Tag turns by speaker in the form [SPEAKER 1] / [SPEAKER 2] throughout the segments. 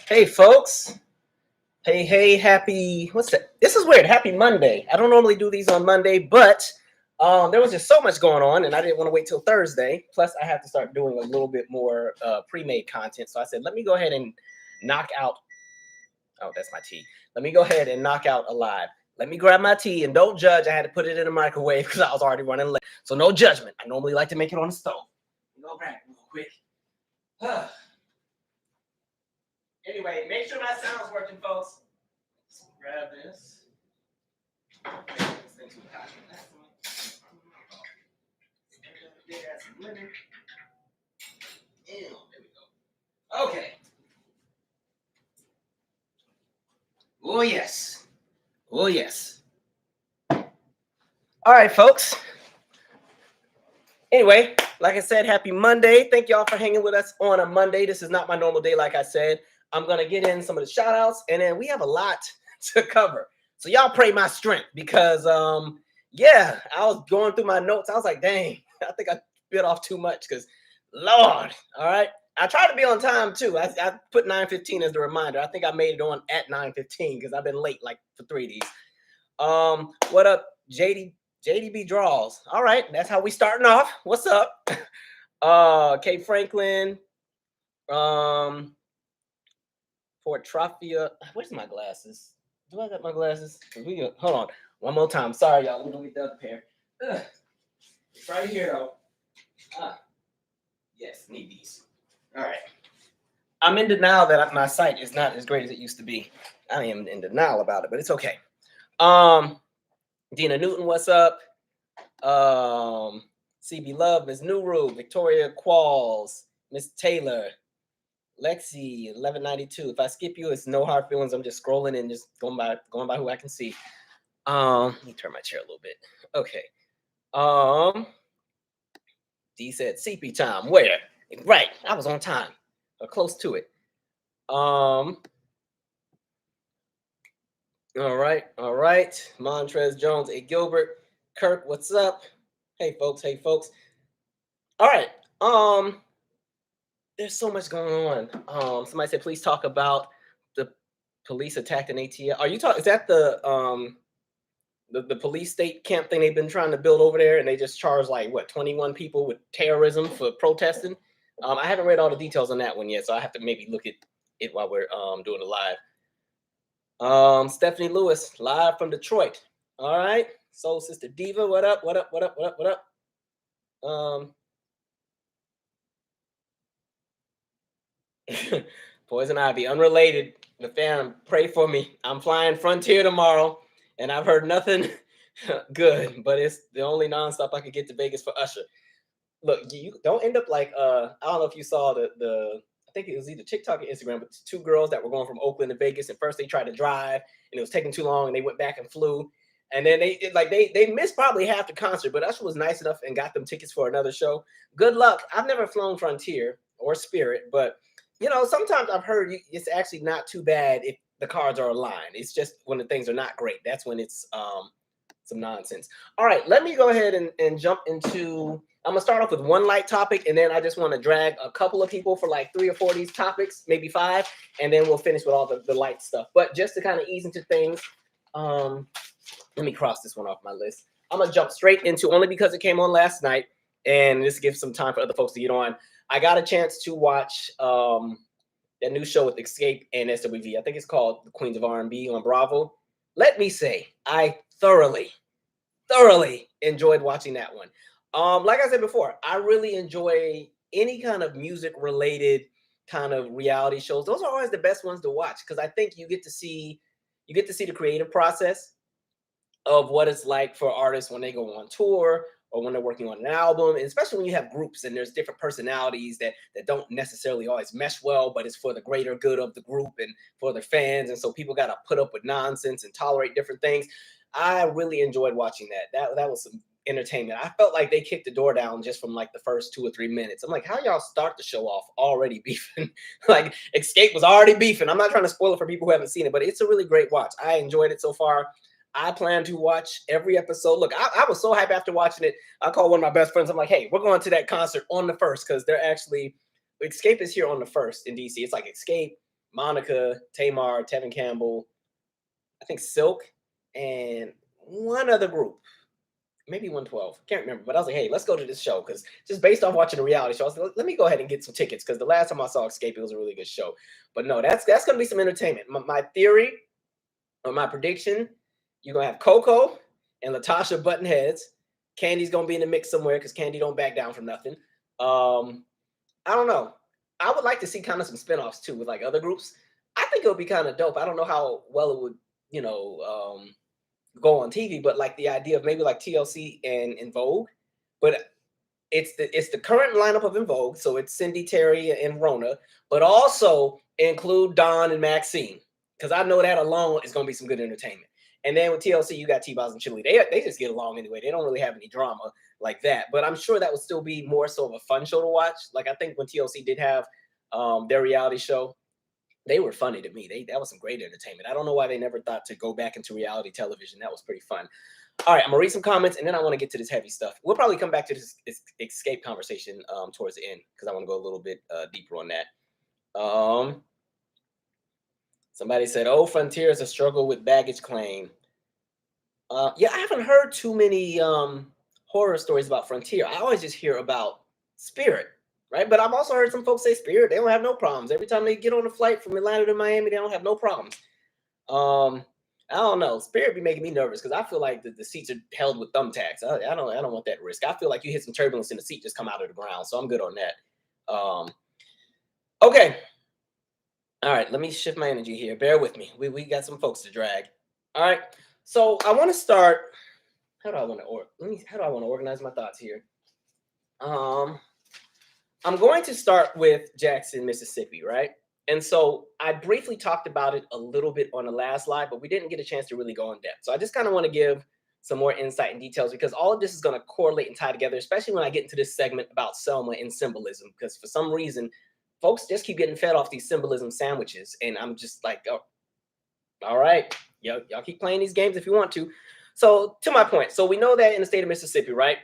[SPEAKER 1] Hey, folks. Hey, happy, what's that? This is weird. Happy Monday. I don't normally do these on Monday, but there was just so much going on, and I didn't want to wait till Thursday. Plus, I have to start doing a little bit more pre-made content. So I said, let me go ahead and knock out. Oh, that's my tea. Let me go ahead and knock out a live. Let me grab my tea, and don't judge. I had to put it in the microwave because I was already running late. So no judgment. I normally like to make it on the stove. Go grab it real quick. Anyway, make sure my sound's working, folks. Let's grab this. Okay. Oh, yes. Oh, yes. All right, folks. Anyway, like I said, happy Monday. Thank y'all for hanging with us on a Monday. This is not my normal day, like I said. I'm going to get in some of the shout outs, and then we have a lot to cover. So y'all pray my strength because, yeah, I was going through my notes. I was like, dang, I think I bit off too much because, Lord, all right. I tried to be on time, too. I put 9:15 as the reminder. I think I made it on at 9:15 because I've been late like for 3 of these. What up, JDB Draws? All right, that's how we starting off. What's up? Kate Franklin. Fort Trophia. Where's my glasses? Do I got my glasses? Hold on. One more time. Sorry, y'all. Let me go get the other pair. It's right here, though. Yes, need these. All right. I'm in denial that my sight is not as great as it used to be. I am in denial about it, but it's okay. Dina Newton, what's up? CB Love, Ms. Nuru, Victoria Qualls, Miss Taylor, Lexi 1192. If I skip you, it's no hard feelings. I'm just scrolling and just going by who I can see. Let me turn my chair a little bit. Okay. D said CP time. Where? Right. I was on time or close to it. All right. Montrez Jones, A. Gilbert, Kirk, what's up? Hey folks. All right. There's so much going on. Somebody said, please talk about the police attack in ATL. Are you talking? Is that the police state camp thing they've been trying to build over there, and they just charged like 21 people with terrorism for protesting? I haven't read all the details on that one yet, so I have to maybe look at it while we're doing the live. Stephanie Lewis, live from Detroit. All right, Soul Sister Diva, what up? Poison Ivy, unrelated. The fam, pray for me. I'm flying Frontier tomorrow, and I've heard nothing good, but it's the only nonstop I could get to Vegas for Usher. Look, you don't end up like I don't know if you saw the I think it was either TikTok or Instagram, but 2 girls that were going from Oakland to Vegas, and first they tried to drive, and it was taking too long, and they went back and flew, and then they missed probably half the concert, but Usher was nice enough and got them tickets for another show. Good luck. I've never flown Frontier or Spirit, but sometimes I've heard it's actually not too bad if the cards are aligned. It's just when the things are not great. That's when it's some nonsense. All right, let me go ahead and jump into. I'm gonna start off with one light topic, and then I just want to drag a couple of people for like 3 or 4 of these topics, maybe 5, and then we'll finish with all the light stuff. But just to kind of ease into things, let me cross this one off my list. I'm gonna jump straight into, only because it came on last night, and this gives some time for other folks to get on. I got a chance to watch that new show with Xscape and SWV. I think it's called The Queens of R&B on Bravo. Let me say, I thoroughly enjoyed watching that one. Like I said before, I really enjoy any kind of music-related kind of reality shows. Those are always the best ones to watch because I think you get to see the creative process of what it's like for artists when they go on tour or when they're working on an album, and especially when you have groups and there's different personalities that don't necessarily always mesh well, but it's for the greater good of the group and for the fans. And so people got to put up with nonsense and tolerate different things. I really enjoyed watching that. That was some entertainment. I felt like they kicked the door down just from like the first 2 or 3 minutes. I'm like, how y'all start the show off already beefing? Like Xscape was already beefing. I'm not trying to spoil it for people who haven't seen it, but it's a really great watch. I enjoyed it so far. I plan to watch every episode. Look, I was so hyped after watching it. I called one of my best friends. I'm like, hey, we're going to that concert on the 1st because they're actually, Xscape is here on the 1st in DC. It's like Xscape, Monica, Tamar, Tevin Campbell, I think Silk, and one other group, maybe 112. Can't remember, but I was like, hey, let's go to this show because just based off watching the reality show, I was like, let me go ahead and get some tickets because the last time I saw Xscape, it was a really good show. But no, that's going to be some entertainment. My theory or my prediction, you're going to have Coco and Latasha button heads. Candy's going to be in the mix somewhere because Candy don't back down from nothing. I don't know. I would like to see kind of some spinoffs too with like other groups. I think it would be kind of dope. I don't know how well it would, go on TV, but like the idea of maybe like TLC and In Vogue, but it's the current lineup of In Vogue, so it's Cindy, Terry, and Rona, but also include Don and Maxine because I know that alone is going to be some good entertainment. And then with TLC, you got T-Boz and Chili. They just get along anyway. They don't really have any drama like that, but I'm sure that would still be more so of a fun show to watch. Like I think when TLC did have their reality show, they were funny to me. That was some great entertainment. I don't know why they never thought to go back into reality television. That was pretty fun. All right, I'm gonna read some comments and then I want to get to this heavy stuff. We'll probably come back to this Xscape conversation towards the end because I want to go a little bit deeper on that. Somebody said, "Oh, Frontier is a struggle with baggage claim." Yeah, I haven't heard too many horror stories about Frontier. I always just hear about Spirit. Right, but I've also heard some folks say Spirit, they don't have no problems. Every time they get on a flight from Atlanta to Miami, they don't have no problems. I don't know. Spirit be making me nervous because I feel like the seats are held with thumbtacks. I don't want that risk. I feel like you hit some turbulence in the seat, just come out of the ground. So I'm good on that. Okay. All right, let me shift my energy here. Bear with me. We got some folks to drag. All right. So I want to start. How do I want to organize my thoughts here? I'm going to start with Jackson, Mississippi, right? And so I briefly talked about it a little bit on the last live, but we didn't get a chance to really go in depth. So I just kind of want to give some more insight and details because all of this is going to correlate and tie together, especially when I get into this segment about Selma and symbolism, because for some reason, folks just keep getting fed off these symbolism sandwiches. And I'm just like, oh, all right, y'all keep playing these games if you want to. So to my point, so we know that in the state of Mississippi, right,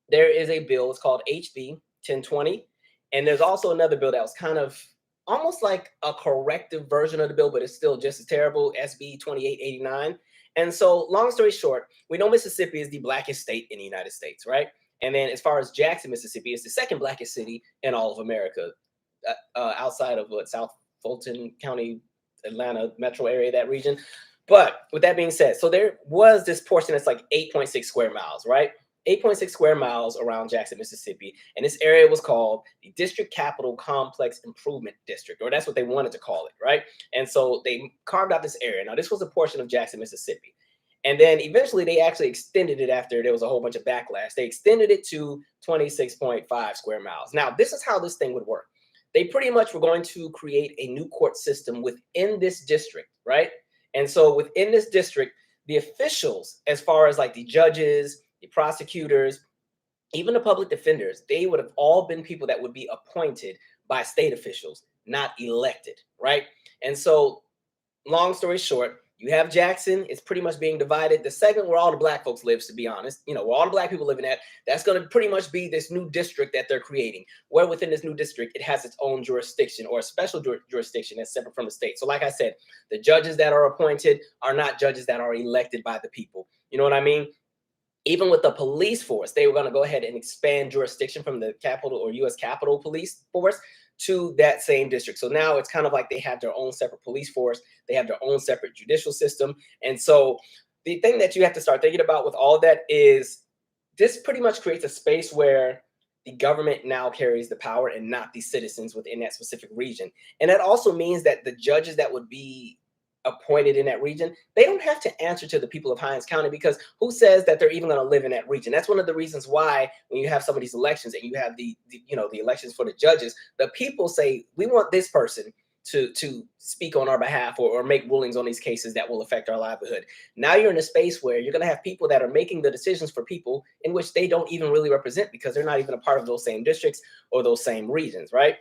[SPEAKER 1] there is a bill, it's called HB 1020. And there's also another bill that was kind of almost like a corrective version of the bill, but it's still just as terrible, SB 2889. And so long story short, we know Mississippi is the blackest state in the United States, right? And then as far as Jackson, Mississippi, is the second blackest city in all of America, outside of South Fulton County, Atlanta metro area, that region. But with that being said, so there was this portion that's like 8.6 square miles, right? 8.6 square miles around Jackson, Mississippi. And this area was called the District Capital Complex Improvement District, or that's what they wanted to call it, right? And so they carved out this area. Now, this was a portion of Jackson, Mississippi. And then eventually they actually extended it after there was a whole bunch of backlash. They extended it to 26.5 square miles. Now, this is how this thing would work. They pretty much were going to create a new court system within this district, right? And so within this district, the officials, as far as like the judges, the prosecutors, even the public defenders, they would have all been people that would be appointed by state officials, not elected, right? And so long story short, you have Jackson, it's pretty much being divided. The segment where all the black folks lives, to be honest, where all the black people living at, that's going to pretty much be this new district that they're creating, where within this new district, it has its own jurisdiction or a special jurisdiction that's separate from the state. So like I said, the judges that are appointed are not judges that are elected by the people. You know what I mean? Even with the police force, they were going to go ahead and expand jurisdiction from the Capitol or U.S. Capitol Police Force to that same district. So now it's kind of like they have their own separate police force. They have their own separate judicial system. And so the thing that you have to start thinking about with all of that is this pretty much creates a space where the government now carries the power and not the citizens within that specific region. And that also means that the judges that would be appointed in that region, they don't have to answer to the people of Hinds County, because who says that they're even going to live in that region? That's one of the reasons why when you have some of these elections and you have the elections for the judges, the people say, we want this person to speak on our behalf or make rulings on these cases that will affect our livelihood. Now you're in a space where you're going to have people that are making the decisions for people in which they don't even really represent, because they're not even a part of those same districts or those same regions, right?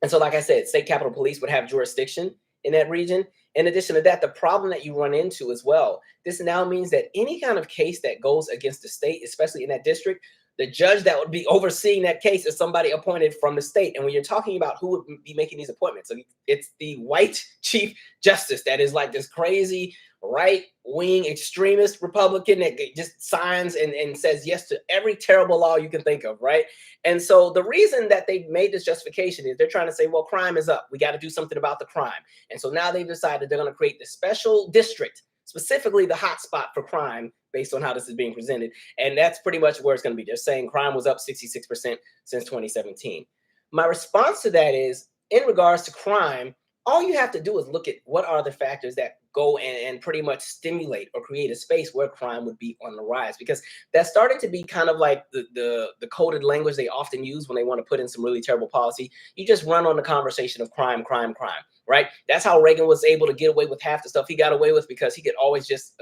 [SPEAKER 1] And so, like I said, state capitol police would have jurisdiction in that region. In addition to that, the problem that you run into as well, this now means that any kind of case that goes against the state, especially in that district, The judge that would be overseeing that case is somebody appointed from the state. And when you're talking about who would be making these appointments, it's the white chief justice that is like this crazy right-wing extremist Republican that just signs and says yes to every terrible law you can think of, right? And so the reason that they made this justification is they're trying to say, well, crime is up. We got to do something about the crime. And so now they've decided they're going to create this special district, specifically the hotspot for crime, based on how this is being presented. And that's pretty much where it's going to be. They're saying crime was up 66% since 2017. My response to that is, in regards to crime, all you have to do is look at what are the factors that go and pretty much stimulate or create a space where crime would be on the rise, because that's starting to be kind of like the coded language they often use when they want to put in some really terrible policy. You just run on the conversation of crime, crime, crime, right? That's how Reagan was able to get away with half the stuff he got away with, because he could always just,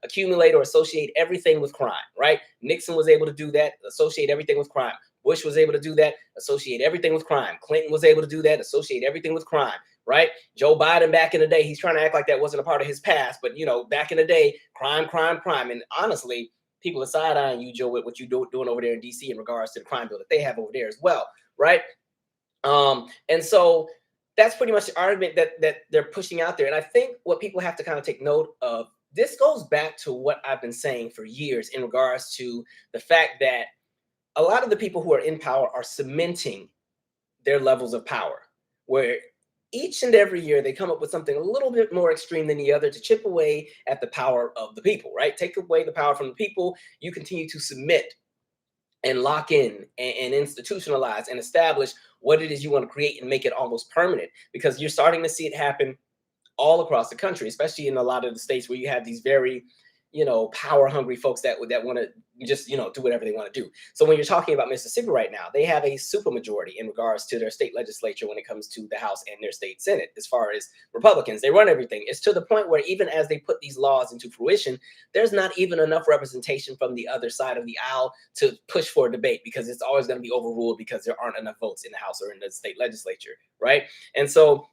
[SPEAKER 1] accumulate or associate everything with crime, right? Nixon was able to do that, associate everything with crime. Bush was able to do that, associate everything with crime. Clinton was able to do that, associate everything with crime, right? Joe Biden back in the day, he's trying to act like that wasn't a part of his past, but back in the day, crime, crime, crime. And honestly, people are side-eyeing you, Joe, with what you're doing over there in DC in regards to the crime bill that they have over there as well, right? And so that's pretty much the argument that they're pushing out there. And I think what people have to kind of take note of, this goes back to what I've been saying for years in regards to the fact that a lot of the people who are in power are cementing their levels of power, where each and every year they come up with something a little bit more extreme than the other to chip away at the power of the people, right? Take away the power from the people, you continue to submit and lock in and institutionalize and establish what it is you want to create and make it almost permanent, because you're starting to see it happen all across the country, especially in a lot of the states where you have these very, power hungry folks that want to just, do whatever they want to do. So when you're talking about Mississippi right now, they have a supermajority in regards to their state legislature when it comes to the House and their state Senate. As far as Republicans, they run everything. It's to the point where even as they put these laws into fruition, there's not even enough representation from the other side of the aisle to push for a debate, because it's always going to be overruled because there aren't enough votes in the House or in the state legislature, right? And so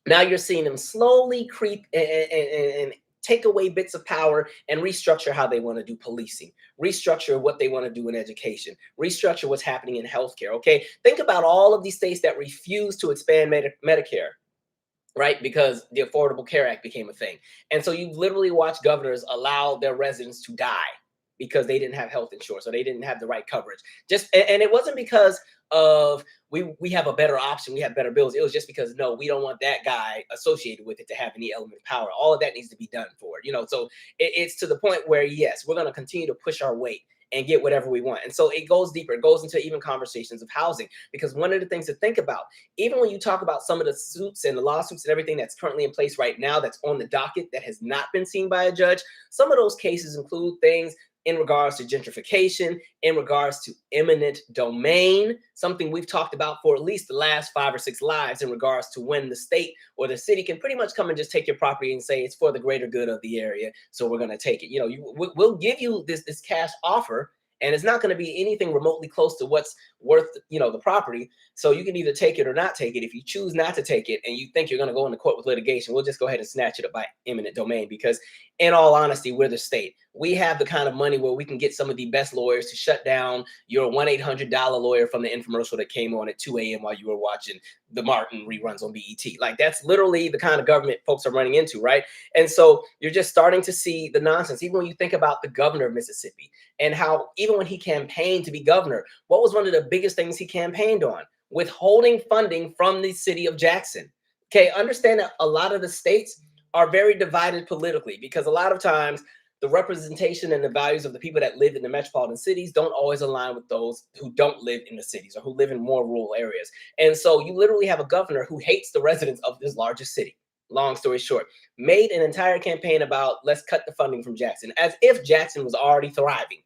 [SPEAKER 1] now you're seeing them slowly creep and take away bits of power and restructure how they want to do policing, restructure what they want to do in education, restructure what's happening in healthcare. Okay, think about all of these states that refuse to expand Medicare, right? Because the Affordable Care Act became a thing. And so you literally watch governors allow their residents to die because they didn't have health insurance or they didn't have the right coverage. And it wasn't because of we have a better option, we have better bills. It was just because, no, we don't want that guy associated with it to have any element of power. All of that needs to be done for it, so it's to the point where, yes, we're going to continue to push our weight and get whatever we want. And so it goes deeper. It goes into even conversations of housing, because one of the things to think about, even when you talk about some of the suits and the lawsuits and everything that's currently in place right now, that's on the docket, that has not been seen by a judge, some of those cases include things in regards to gentrification, in regards to eminent domain, something we've talked about for at least the last 5 or 6 lives, in regards to when the state or the city can pretty much come and just take your property and say it's for the greater good of the area, so we're going to take it. We'll give you this cash offer, and it's not going to be anything remotely close to what's worth, the property. So you can either take it or not take it. If you choose not to take it and you think you're going to go into court with litigation, we'll just go ahead and snatch it up by eminent domain, because in all honesty, we're the state. We have the kind of money where we can get some of the best lawyers to shut down your $1-800 lawyer from the infomercial that came on at 2 a.m. while you were watching the Martin reruns on BET. Like, that's literally the kind of government folks are running into, right? And so you're just starting to see the nonsense. Even when you think about the governor of Mississippi and how even when he campaigned to be governor, what was one of the biggest things he campaigned on? Withholding funding from the city of Jackson. Okay, understand that a lot of the states are very divided politically, because a lot of times the representation and the values of the people that live in the metropolitan cities don't always align with those who don't live in the cities or who live in more rural areas. And so you literally have a governor who hates the residents of this largest city. Long story short, made an entire campaign about let's cut the funding from Jackson, as if Jackson was already thriving.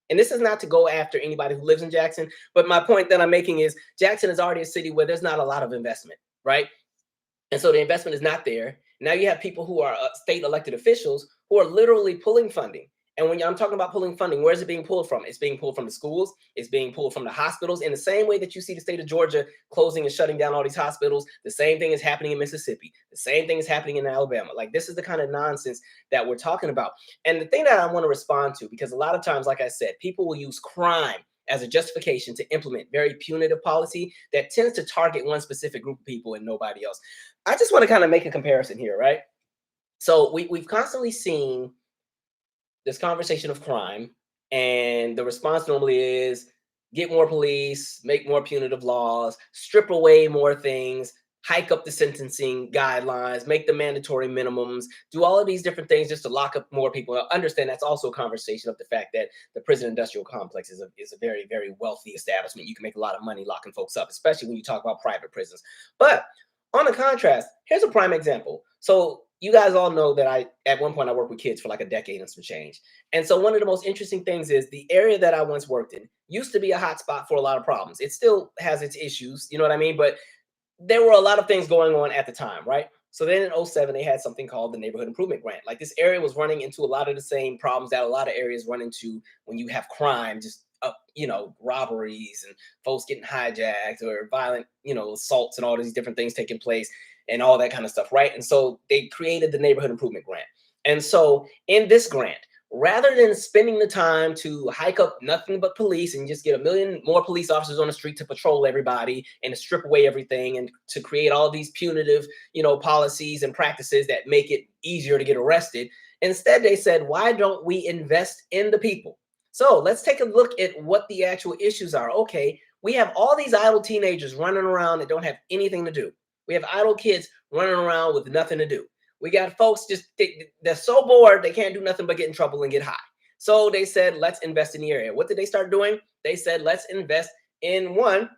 [SPEAKER 1] And this is not to go after anybody who lives in Jackson, but my point that I'm making is Jackson is already a city where there's not a lot of investment, right? And so the investment is not there. Now you have people who are state elected officials who are literally pulling funding. And when I'm talking about pulling funding, where is it being pulled from? It's being pulled from the schools. It's being pulled from the hospitals. In the same way that you see the state of Georgia closing and shutting down all these hospitals, the same thing is happening in Mississippi. The same thing is happening in Alabama. Like, this is the kind of nonsense that we're talking about. And the thing that I want to respond to, because a lot of times, like I said, people will use crime as a justification to implement very punitive policy that tends to target one specific group of people and nobody else. I just want to kind of make a comparison here, right? So we've constantly seen this conversation of crime, and the response normally is get more police, make more punitive laws, strip away more things, hike up the sentencing guidelines, make the mandatory minimums, do all of these different things just to lock up more people. I understand that's also a conversation of the fact that the prison industrial complex is a very, very wealthy establishment. You can make a lot of money locking folks up, especially when you talk about private prisons. But on the contrast, here's a prime example. So you guys all know that at one point I worked with kids for like a decade and some change. And so one of the most interesting things is the area that I once worked in used to be a hot spot for a lot of problems. It still has its issues, you know what I mean? But there were a lot of things going on at the time, right? So then in '07, they had something called the Neighborhood Improvement Grant. Like this area was running into a lot of the same problems that a lot of areas run into when you have crime, just robberies and folks getting hijacked or violent, assaults and all these different things taking place and all that kind of stuff, right? And so they created the Neighborhood Improvement Grant. And so in this grant, rather than spending the time to hike up nothing but police and just get a million more police officers on the street to patrol everybody and to strip away everything and to create all these punitive, policies and practices that make it easier to get arrested, instead they said, why don't we invest in the people? So let's take a look at what the actual issues are. Okay, we have all these idle teenagers running around that don't have anything to do. We have idle kids running around with nothing to do. We got folks they're so bored they can't do nothing but get in trouble and get high. So they said, let's invest in the area. What did they start doing? They said, let's invest in one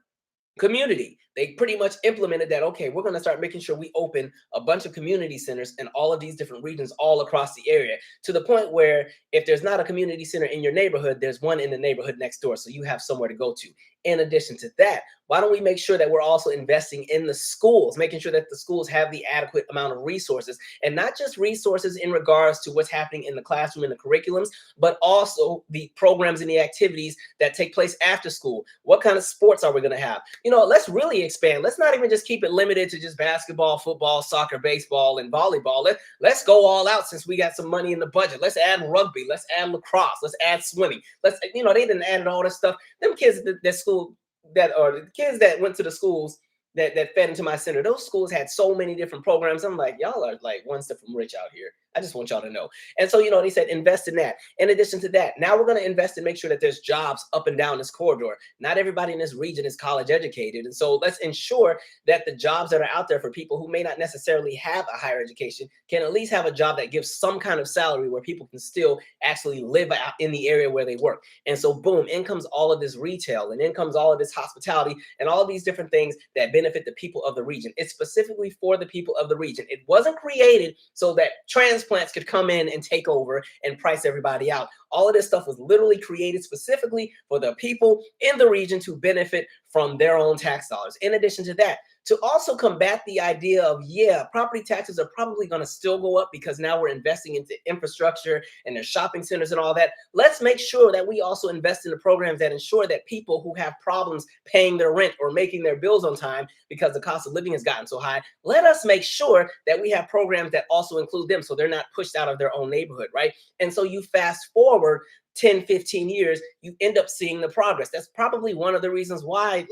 [SPEAKER 1] community. They pretty much implemented that. Okay, we're going to start making sure we open a bunch of community centers in all of these different regions all across the area, to the point where if there's not a community center in your neighborhood, there's one in the neighborhood next door, so you have somewhere to go to. In addition to that, why don't we make sure that we're also investing in the schools, making sure that the schools have the adequate amount of resources, and not just resources in regards to what's happening in the classroom and the curriculums, but also the programs and the activities that take place after school. What kind of sports are we going to have? Let's really expand. Let's not even just keep it limited to just basketball, football, soccer, baseball, and volleyball. Let's go all out since we got some money in the budget. Let's add rugby. Let's add lacrosse. Let's add swimming. They didn't add all this stuff. Them kids that school the kids that went to the schools that fed into my center, those schools had so many different programs. I'm like, y'all are like one step from rich out here. I just want y'all to know. And so, they said invest in that. In addition to that, now we're going to invest and make sure that there's jobs up and down this corridor. Not everybody in this region is college educated. And so let's ensure that the jobs that are out there for people who may not necessarily have a higher education can at least have a job that gives some kind of salary where people can still actually live out in the area where they work. And so boom, in comes all of this retail, and in comes all of this hospitality and all of these different things that benefit the people of the region. It's specifically for the people of the region. It wasn't created so that transplants could come in and take over and price everybody out. All of this stuff was literally created specifically for the people in the region to benefit from their own tax dollars. In addition to that, to also combat the idea of, property taxes are probably going to still go up because now we're investing into infrastructure and there's shopping centers and all that. Let's make sure that we also invest in the programs that ensure that people who have problems paying their rent or making their bills on time because the cost of living has gotten so high, let us make sure that we have programs that also include them so they're not pushed out of their own neighborhood, right? And so you fast forward 10, 15 years, you end up seeing the progress. That's probably one of the reasons why,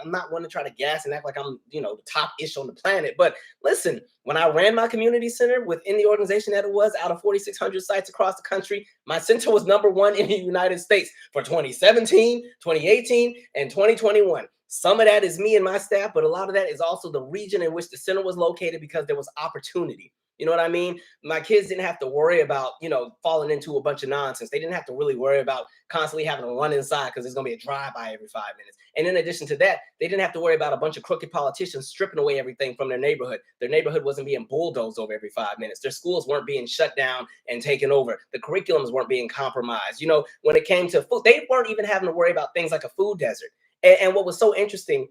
[SPEAKER 1] I'm not one to try to gas and act like I'm, the top-ish on the planet. But listen, when I ran my community center within the organization that it was, out of 4,600 sites across the country, my center was #1 in the United States for 2017, 2018, and 2021. Some of that is me and my staff, but a lot of that is also the region in which the center was located because there was opportunity. You know what I mean? My kids didn't have to worry about, falling into a bunch of nonsense. They didn't have to really worry about constantly having to run inside because there's going to be a drive-by every 5 minutes. And in addition to that, they didn't have to worry about a bunch of crooked politicians stripping away everything from their neighborhood. Their neighborhood wasn't being bulldozed over every 5 minutes. Their schools weren't being shut down and taken over. The curriculums weren't being compromised. When it came to food, they weren't even having to worry about things like a food desert. And what was so interesting,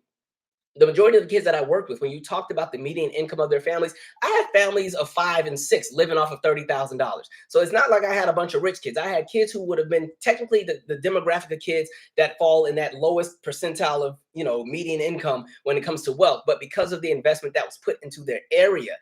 [SPEAKER 1] the majority of the kids that I worked with, when you talked about the median income of their families, I had families of 5 and 6 living off of $30,000. So it's not like I had a bunch of rich kids. I had kids who would have been technically the demographic of kids that fall in that lowest percentile of, median income when it comes to wealth. But because of the investment that was put into their area,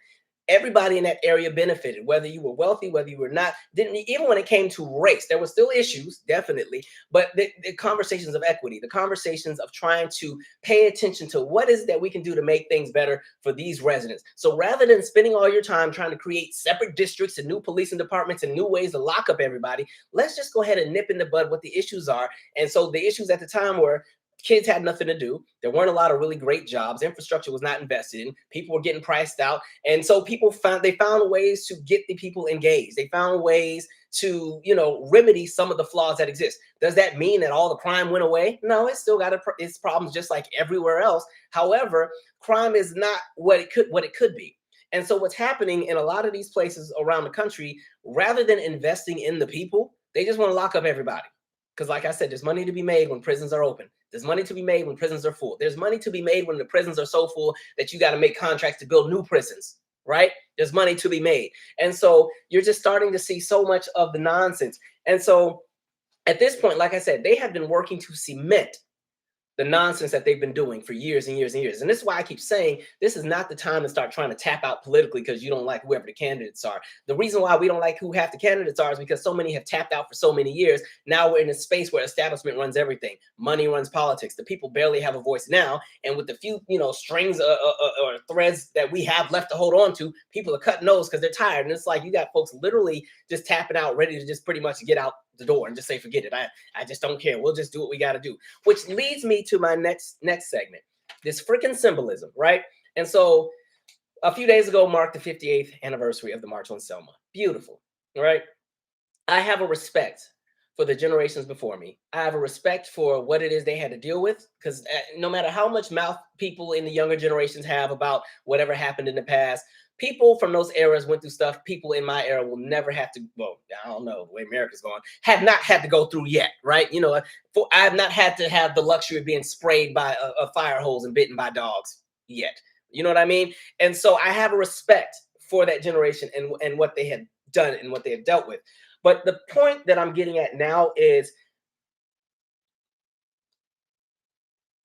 [SPEAKER 1] everybody in that area benefited, whether you were wealthy, whether you were not. Didn't even when it came to race, there were still issues, definitely, but the conversations of equity, the conversations of trying to pay attention to what is it that we can do to make things better for these residents. So rather than spending all your time trying to create separate districts and new policing departments and new ways to lock up everybody, let's just go ahead and nip in the bud what the issues are. And so the issues at the time were kids had nothing to do. There weren't a lot of really great jobs. Infrastructure was not invested in. People were getting priced out. And so people found ways to get the people engaged. They found ways to, remedy some of the flaws that exist. Does that mean that all the crime went away? No, it's still got its problems just like everywhere else. However, crime is not what it could be. And so what's happening in a lot of these places around the country, rather than investing in the people, they just want to lock up everybody. Because like I said, there's money to be made when prisons are open. There's money to be made when prisons are full. There's money to be made when the prisons are so full that you got to make contracts to build new prisons, right? There's money to be made. And so you're just starting to see so much of the nonsense. And so at this point, like I said, they have been working to cement the nonsense that they've been doing for years and years and years. And this is why I keep saying this is not the time to start trying to tap out politically because you don't like whoever the candidates are. The reason why we don't like who half the candidates are is because so many have tapped out for so many years. Now we're in a space where establishment runs everything. Money runs politics. The people barely have a voice now. And with the few, strings or threads that we have left to hold on to, people are cutting those because they're tired. And it's like you got folks literally just tapping out, ready to just pretty much get out the door and just say, forget it. I just don't care. We'll just do what we got to do, which leads me to my next segment, this freaking symbolism, right? And so a few days ago marked the 58th anniversary of the March on Selma. Beautiful, right? I have a respect for the generations before me. I have a respect for what it is they had to deal with, because no matter how much mouth people in the younger generations have about whatever happened in the past, people from those eras went through stuff people in my era will never have to, well, I don't know, the way America's going, have not had to go through yet, right? I have not had to have the luxury of being sprayed by a fire hose and bitten by dogs yet. You know what I mean? And so I have a respect for that generation and what they had done and what they had dealt with. But the point that I'm getting at now is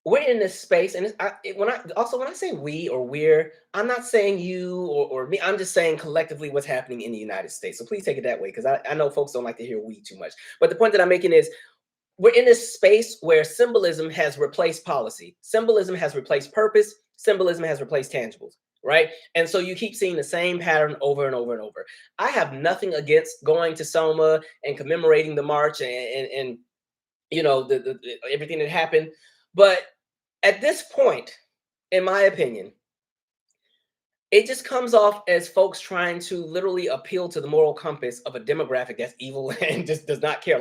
[SPEAKER 1] we're in this space, and when I say we or we're, I'm not saying you or me. I'm just saying collectively what's happening in the United States. So please take it that way, because I know folks don't like to hear we too much. But the point that I'm making is we're in this space where symbolism has replaced policy. Symbolism has replaced purpose. Symbolism has replaced tangibles, right? And so you keep seeing the same pattern over and over and over. I have nothing against going to Selma and commemorating the march and everything that happened, but at this point, in my opinion, it just comes off as folks trying to literally appeal to the moral compass of a demographic that's evil and just does not care.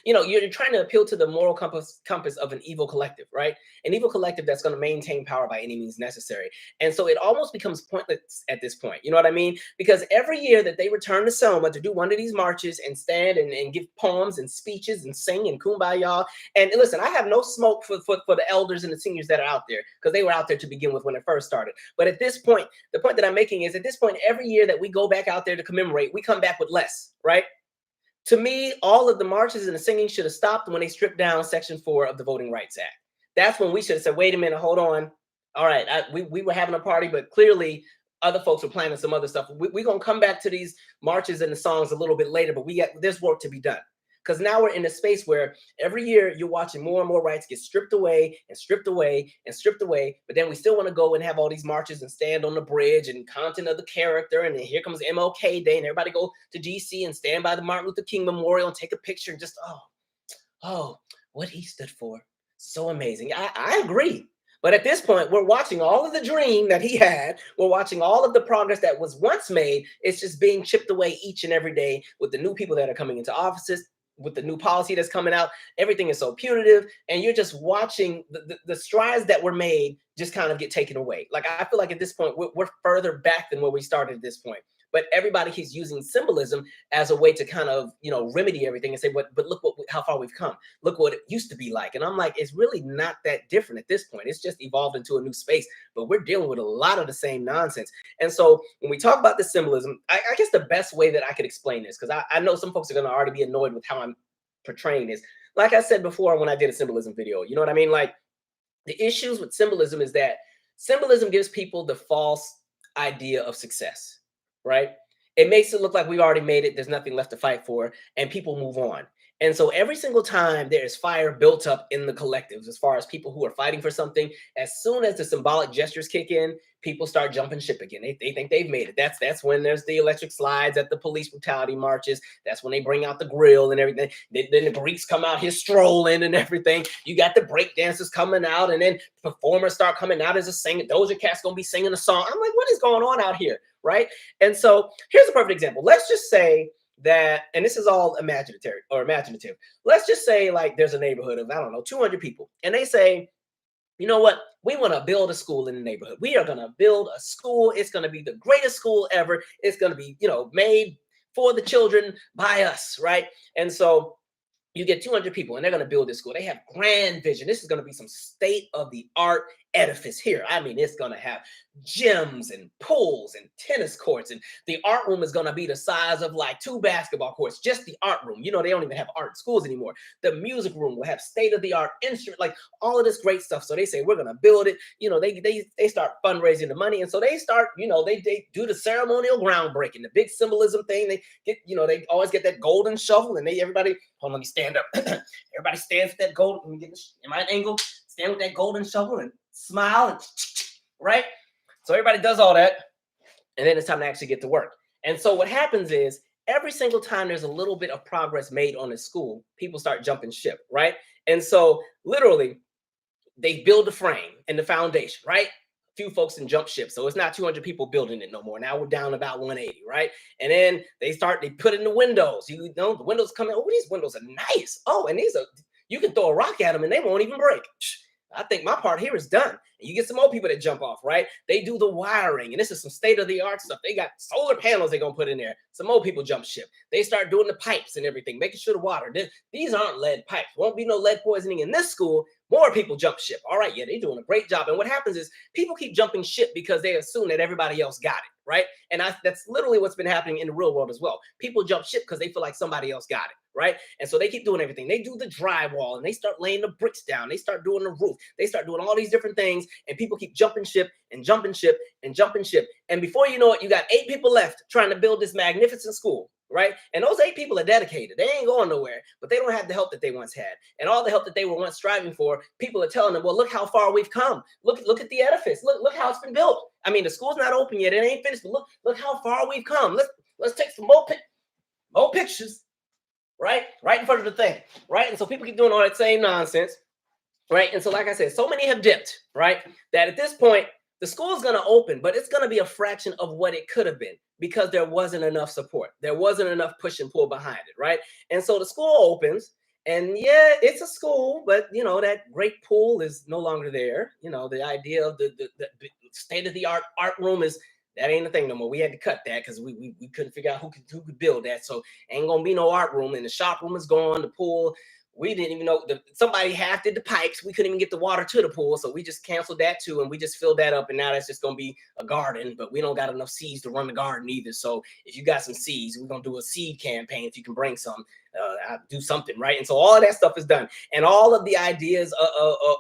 [SPEAKER 1] You're trying to appeal to the moral compass of an evil collective, right? An evil collective that's going to maintain power by any means necessary. And so it almost becomes pointless at this point. You know what I mean? Because every year that they return to Selma to do one of these marches and stand and give poems and speeches and sing and kumbaya. And listen, I have no smoke for the elders and the seniors that are out there, because they were out there to begin with when it first started. But at this point, the point that I'm making is at this point, every year that we go back out there to commemorate, we come back with less, right? To me, all of the marches and the singing should have stopped when they stripped down Section 4 of the Voting Rights Act. That's when we should have said, wait a minute, hold on. All right, we were having a party, but clearly other folks were planning some other stuff. We're going to come back to these marches and the songs a little bit later, but there's work to be done. Because now we're in a space where every year you're watching more and more rights get stripped away and stripped away and stripped away. But then we still want to go and have all these marches and stand on the bridge and content of the character. And then here comes MLK Day and everybody go to DC and stand by the Martin Luther King Memorial and take a picture and just, oh, what he stood for. So amazing. I agree. But at this point, we're watching all of the dream that he had. We're watching all of the progress that was once made. It's just being chipped away each and every day with the new people that are coming into offices, with the new policy that's coming out. Everything is so punitive, and you're just watching the strides that were made just kind of get taken away. Like, I feel like at this point, we're further back than where we started at this point. But everybody keeps using symbolism as a way to kind of, remedy everything and say, but look how far we've come. Look what it used to be like. And I'm like, it's really not that different at this point. It's just evolved into a new space, but we're dealing with a lot of the same nonsense. And so when we talk about the symbolism, I guess the best way that I could explain this, because I know some folks are going to already be annoyed with how I'm portraying this. Like I said before, when I did a symbolism video, you know what I mean? Like, the issues with symbolism is that symbolism gives people the false idea of success. right? It makes it look like we've already made it. There's nothing left to fight for, and people move on. And so every single time there is fire built up in the collectives, as far as people who are fighting for something, as soon as the symbolic gestures kick in, people start jumping ship again. They think they've made it. That's when there's the electric slides at the police brutality marches. That's when they bring out the grill and everything. Then the Greeks come out here strolling and everything. You got the break dancers coming out, and then performers start coming out as a singer. Doja Cat's gonna be singing a song. I'm like, what is going on out here, right? And so here's a perfect example. Let's just say that, and this is all imaginative. Let's just say like there's a neighborhood of, I don't know, 200 people, and they say, you know what? We want to build a school in the neighborhood. We are going to build a school. It's going to be the greatest school ever. It's going to be, made for the children by us, right? And so you get 200 people and they're going to build this school. They have grand vision. This is going to be some state-of-the-art edifice here. I mean, it's going to have gyms and pools and tennis courts, and the art room is going to be the size of like 2 basketball courts, just the art room. They don't even have art schools anymore. The music room will have state-of-the-art instrument, like all of this great stuff. So they say, we're going to build it. They start fundraising the money. And so they start, they do the ceremonial groundbreaking, the big symbolism thing. They get, they always get that golden shovel, and everybody, hold on, let me stand up. Everybody stands with that gold. Let me get this in my angle. Stand with that golden shovel and smile, and right? So everybody does all that, and then it's time to actually get to work. And so what happens is every single time there's a little bit of progress made on the school, people start jumping ship, right? And so literally they build the frame and the foundation, right? A few folks can jump ship. So it's not 200 people building it no more. Now we're down about 180, right? And then they put in the windows. The windows come in. Oh, these windows are nice. Oh, and you can throw a rock at them and they won't even break. I think my part here is done. And you get some more people that jump off, right? They do the wiring, and this is some state-of-the-art stuff. They got solar panels they're going to put in there. Some more people jump ship. They start doing the pipes and everything, making sure the water. These aren't lead pipes. Won't be no lead poisoning in this school. More people jump ship. All right, yeah, they're doing a great job. And what happens is people keep jumping ship because they assume that everybody else got it, right? And that's literally what's been happening in the real world as well. People jump ship because they feel like somebody else got it, right? And so they keep doing everything. They do the drywall, and they start laying the bricks down. They start doing the roof. They start doing all these different things, and people keep jumping ship and jumping ship and jumping ship. And before you know it, you got 8 people left trying to build this magnificent school, right? And those 8 people are dedicated. They ain't going nowhere, but they don't have the help that they once had. And all the help that they were once striving for, people are telling them, well, look how far we've come. Look at the edifice. Look how it's been built. I mean, the school's not open yet. It ain't finished, but look how far we've come. Let's take some more pictures, right in front of the thing, right? And so people keep doing all that same nonsense, right? And so, like I said, so many have dipped, right, that at this point, the school is going to open, but it's going to be a fraction of what it could have been because there wasn't enough support. There wasn't enough push and pull behind it, right? And so the school opens, and yeah, it's a school, but that great pool is no longer there. The idea of the state-of-the-art art room that ain't a thing no more. We had to cut that because we couldn't figure out who could build that. So ain't gonna be no art room, and the shop room is gone. The pool, we didn't even know. Somebody half did the pipes. We couldn't even get the water to the pool, so we just canceled that too, and we just filled that up. And now that's just gonna be a garden, but we don't got enough seeds to run the garden either. So if you got some seeds, we're gonna do a seed campaign. If you can bring some, I'll do something, right? And so all of that stuff is done, and all of the ideas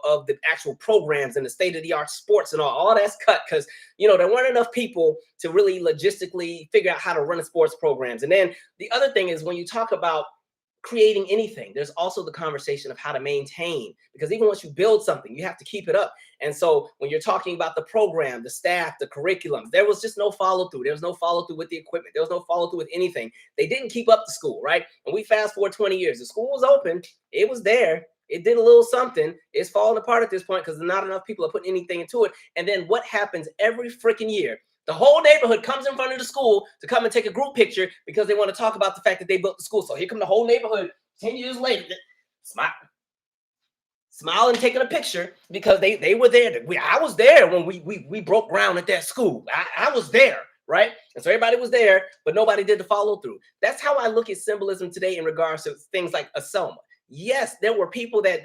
[SPEAKER 1] of the actual programs and the state-of-the-art sports and all that's cut because there weren't enough people to really logistically figure out how to run a sports programs. And then the other thing is when you talk about creating anything, there's also the conversation of how to maintain, because even once you build something, you have to keep it up. And so when you're talking about the program, the staff, the curriculum, there was just no follow through. There was no follow through with the equipment. There was no follow through with anything. They didn't keep up the school, right? And we fast forward 20 years. The school was open. It was there. It did a little something. It's falling apart at this point because not enough people are putting anything into it. And then what happens every freaking year? The whole neighborhood comes in front of the school to come and take a group picture because they want to talk about the fact that they built the school. So here come the whole neighborhood 10 years later, smiling, taking a picture because they were there. I was there when we broke ground at that school. I was there, right? And so everybody was there, but nobody did the follow through. That's how I look at symbolism today in regards to things like a Selma. Yes, there were people that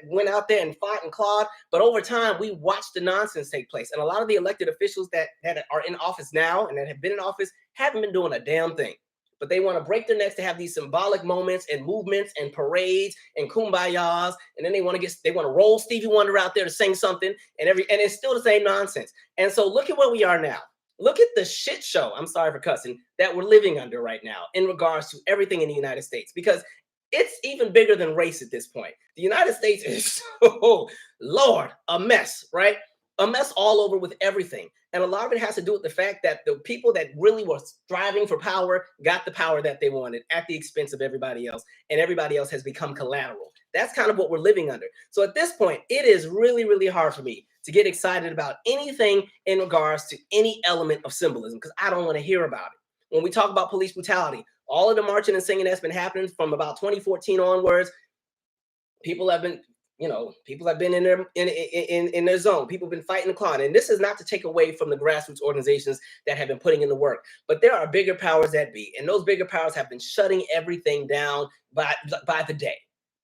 [SPEAKER 1] went out there and fought and clawed, but over time we watched the nonsense take place. And a lot of the elected officials that are in office now and that have been in office haven't been doing a damn thing. But they want to break their necks to have these symbolic moments and movements and parades and kumbayas, and then they want to roll Stevie Wonder out there to sing something, and it's still the same nonsense. And so look at where we are now. Look at the shit show, I'm sorry for cussing, that we're living under right now in regards to everything in the United States, because it's even bigger than race at this point. The United States is, oh, Lord, a mess, right? A mess all over with everything. And a lot of it has to do with the fact that the people that really were striving for power got the power that they wanted at the expense of everybody else, and everybody else has become collateral. That's kind of what we're living under. So at this point, it is really, really hard for me to get excited about anything in regards to any element of symbolism, because I don't want to hear about it. When we talk about police brutality, all of the marching and singing that's been happening from about 2014 onwards, people have been, people have been in their zone. People have been fighting the clown. And this is not to take away from the grassroots organizations that have been putting in the work, but there are bigger powers that be. And those bigger powers have been shutting everything down by the day.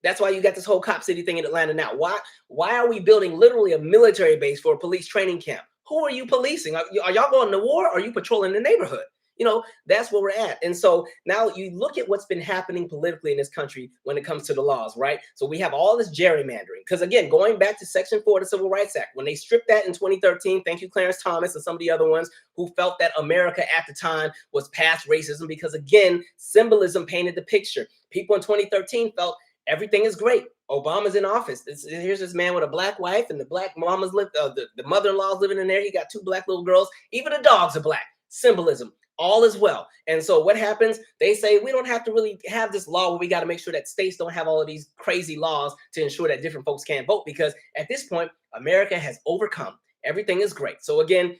[SPEAKER 1] That's why you got this whole Cop City thing in Atlanta now. Why are we building literally a military base for a police training camp? Who are you policing? Are y'all going to war, or are you patrolling the neighborhood? That's where we're at. And so now you look at what's been happening politically in this country when it comes to the laws, right? So we have all this gerrymandering. Because again, going back to Section 4 of the Civil Rights Act, when they stripped that in 2013, thank you, Clarence Thomas, and some of the other ones who felt that America at the time was past racism, because again, symbolism painted the picture. People in 2013 felt everything is great. Obama's in office. Here's this man with a black wife, and the black mamas live, the mother-in-law's living in there. He got 2 black little girls. Even the dogs are black. Symbolism. All is well. And so what happens? They say we don't have to really have this law where we got to make sure that states don't have all of these crazy laws to ensure that different folks can't vote, because at this point, America has overcome. Everything is great. So again,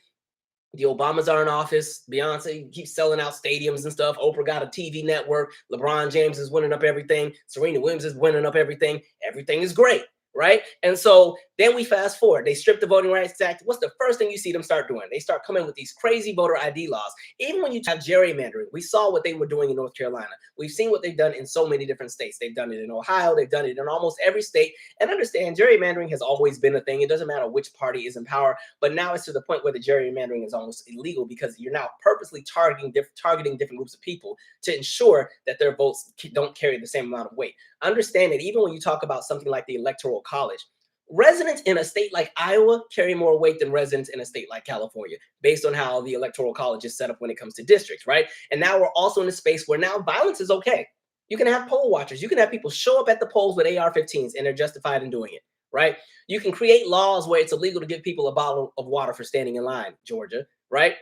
[SPEAKER 1] the Obamas are in office. Beyonce keeps selling out stadiums and stuff. Oprah got a TV network. LeBron James is winning up everything. Serena Williams is winning up everything. Everything is great, right? And so then we fast forward. They strip the Voting Rights Act. What's the first thing you see them start doing? They start coming with these crazy voter ID laws. Even when you have gerrymandering, we saw what they were doing in North Carolina. We've seen what they've done in so many different states. They've done it in Ohio. They've done it in almost every state. And understand, gerrymandering has always been a thing. It doesn't matter which party is in power. But now it's to the point where the gerrymandering is almost illegal, because you're now purposely targeting different groups of people to ensure that their votes don't carry the same amount of weight. Understand that even when you talk about something like the Electoral College, residents in a state like Iowa carry more weight than residents in a state like California, based on how the Electoral College is set up when it comes to districts, right? And now we're also in a space where now violence is okay. You can have poll watchers. You can have people show up at the polls with AR-15s and they're justified in doing it, right? You can create laws where it's illegal to give people a bottle of water for standing in line, Georgia, right?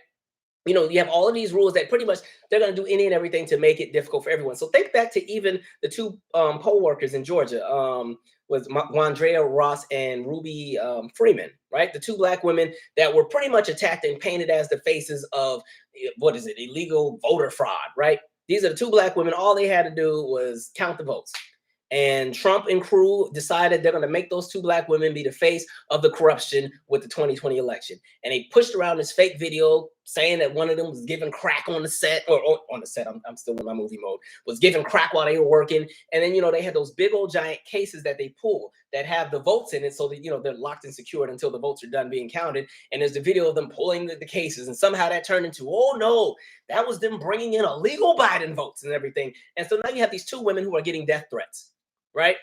[SPEAKER 1] You have all of these rules that pretty much they're going to do any and everything to make it difficult for everyone. So think back to even the 2 poll workers in Georgia, was Wandrea Ross and Ruby Freeman, right? The 2 black women that were pretty much attacked and painted as the faces of, illegal voter fraud, right? These are the 2 black women. All they had to do was count the votes. And Trump and crew decided they're going to make those 2 black women be the face of the corruption with the 2020 election. And they pushed around this fake video saying that one of them was giving crack on the set, or on the set, I'm still in my movie mode, was giving crack while they were working. And then, they had those big old giant cases that they pull that have the votes in it, so that, they're locked and secured until the votes are done being counted. And there's the video of them pulling the cases. And somehow that turned into, oh no, that was them bringing in illegal Biden votes and everything. And so now you have these 2 women who are getting death threats, right?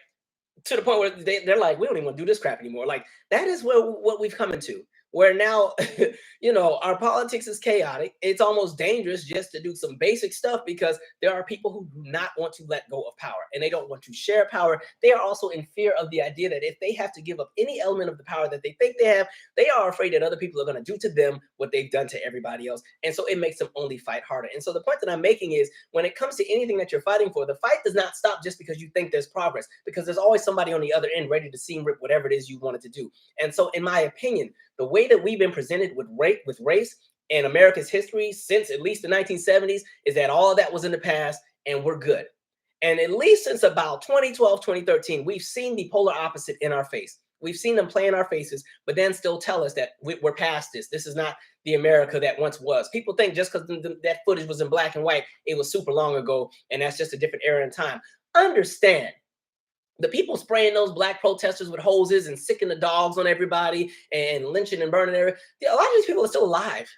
[SPEAKER 1] To the point where they're like, we don't even want to do this crap anymore. Like, that is what we've come into, where now, our politics is chaotic. It's almost dangerous just to do some basic stuff, because there are people who do not want to let go of power, and they don't want to share power. They are also in fear of the idea that if they have to give up any element of the power that they think they have, they are afraid that other people are going to do to them what they've done to everybody else. And so it makes them only fight harder. And so the point that I'm making is, when it comes to anything that you're fighting for, the fight does not stop just because you think there's progress, because there's always somebody on the other end ready to seam rip whatever it is you wanted to do. And so in my opinion, the way that we've been presented with race in America's history since at least the 1970s is that all of that was in the past and we're good. And at least since about 2012, 2013, we've seen the polar opposite in our face. We've seen them play in our faces, but then still tell us that we're past this. This is not the America that once was. People think just because that footage was in black and white, it was super long ago, and that's just a different era in time. Understand, the people spraying those black protesters with hoses and sicking the dogs on everybody and lynching and burning everything, a lot of these people are still alive.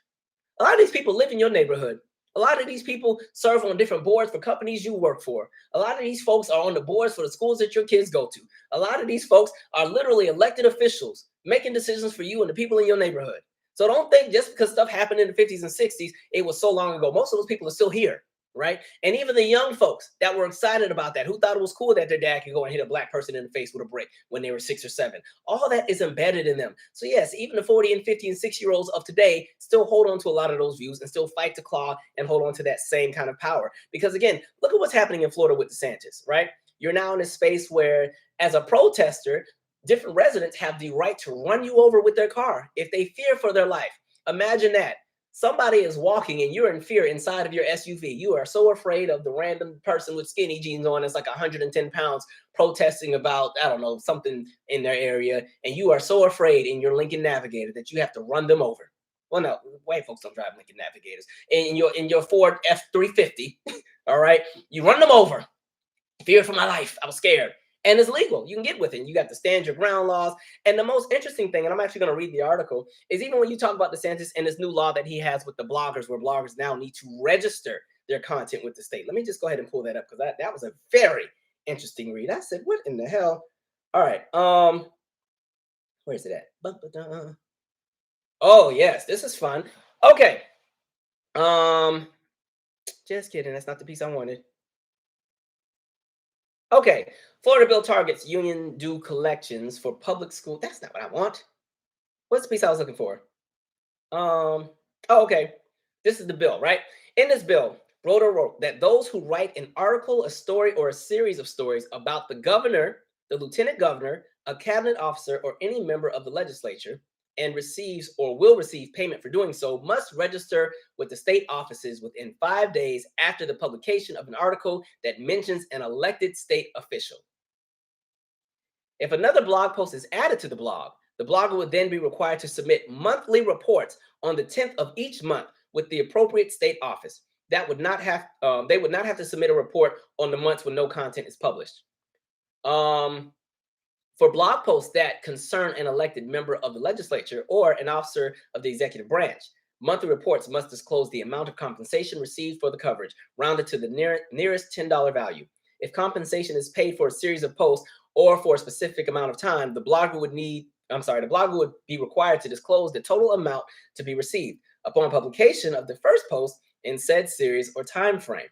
[SPEAKER 1] A lot of these people live in your neighborhood. A lot of these people serve on different boards for companies you work for. A lot of these folks are on the boards for the schools that your kids go to. A lot of these folks are literally elected officials making decisions for you and the people in your neighborhood. So don't think just because stuff happened in the 50s and 60s, it was so long ago. Most of those people are still here, right? And even the young folks that were excited about that, who thought it was cool that their dad could go and hit a black person in the face with a brick when they were 6 or 7. All that is embedded in them. So yes, even the 40 and 50 and 6-year-olds of today still hold on to a lot of those views and still fight to claw and hold on to that same kind of power. Because again, look at what's happening in Florida with DeSantis, right? You're now in a space where, as a protester, different residents have the right to run you over with their car if they fear for their life. Imagine that. Somebody is walking and you're in fear inside of your SUV. You are so afraid of the random person with skinny jeans on that's like 110 pounds protesting about, I don't know, something in their area. And you are so afraid in your Lincoln Navigator that you have to run them over. Well, no, white folks don't drive Lincoln Navigators. In your Ford F-350, all right, you run them over. Fear for my life. I was scared. And it's legal. You can get with it. You got the stand your ground laws. And the most interesting thing, and I'm actually going to read the article, is even when you talk about DeSantis and this new law that he has with the bloggers, where bloggers now need to register their content with the state. Let me just go ahead and pull that up, because that was a very interesting read. I said, what in the hell? All right. Where's it at? Oh, yes. This is fun. Okay. Just kidding. That's not the piece I wanted. Okay, Florida bill targets union due collections for public school. That's not what I want. What's the piece I was looking for? Oh, okay. This is the bill, right? In this bill, Broder wrote that those who write an article, a story, or a series of stories about the governor, the lieutenant governor, a cabinet officer, or any member of the legislature, and receives or will receive payment for doing so, must register with the state offices within 5 days after the publication of an article that mentions an elected state official. If another blog post is added to the blogger would then be required to submit monthly reports on the 10th of each month with the appropriate state office. That would not have they would not have to submit a report on the months when no content is published. For blog posts that concern an elected member of the legislature or an officer of the executive branch, monthly reports must disclose the amount of compensation received for the coverage, rounded to the nearest $10 value. If compensation is paid for a series of posts or for a specific amount of time, the blogger would be required to disclose the total amount to be received upon publication of the first post in said series or time frame.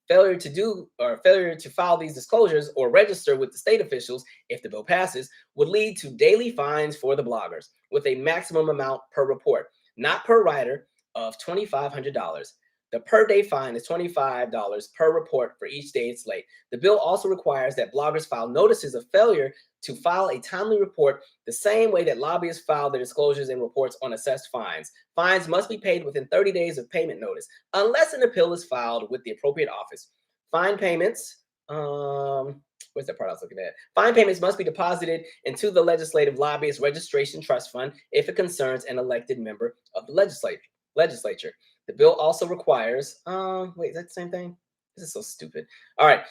[SPEAKER 1] Failure to file these disclosures or register with the state officials, if the bill passes, would lead to daily fines for the bloggers, with a maximum amount per report, not per writer, of $2,500. The per day fine is $25 per report for each day it's late. The bill also requires that bloggers file notices of failure to file a timely report the same way that lobbyists file their disclosures and reports on assessed fines. Fines must be paid within 30 days of payment notice, unless an appeal is filed with the appropriate office. Fine payments, where's that part I was looking at? Fine payments must be deposited into the legislative lobbyist registration trust fund if it concerns an elected member of the legislature. The bill also requires, wait, is that the same thing? This is so stupid. All right.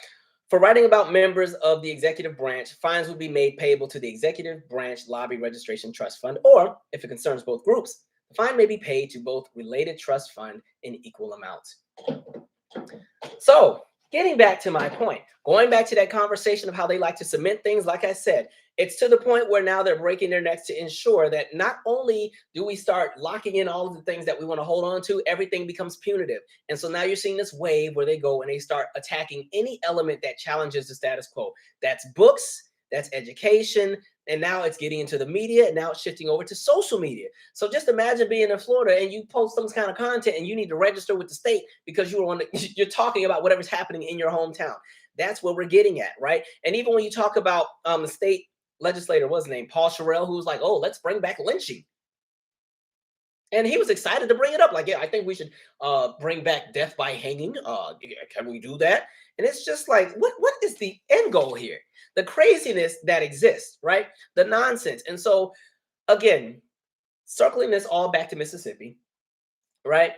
[SPEAKER 1] For writing about members of the executive branch, fines will be made payable to the executive branch lobby registration trust fund, or if it concerns both groups, the fine may be paid to both related trust fund in equal amounts. So, getting back to my point, going back to that conversation of how they like to submit things, like I said, it's to the point where now they're breaking their necks to ensure that not only do we start locking in all of the things that we want to hold on to, everything becomes punitive. And so now you're seeing this wave where they go and they start attacking any element that challenges the status quo. That's books, that's education, and now it's getting into the media, and now it's shifting over to social media. So just imagine being in Florida and you post some kind of content and you need to register with the state because you're talking about whatever's happening in your hometown. That's what we're getting at, right? And even when you talk about the state legislator, what's his name, Paul Sherrill, who was like, oh, let's bring back lynching. And he was excited to bring it up. Like, yeah, I think we should bring back death by hanging. Can we do that? And it's just like, what is the end goal here? The craziness that exists, right? The nonsense. And so, again, circling this all back to Mississippi, right?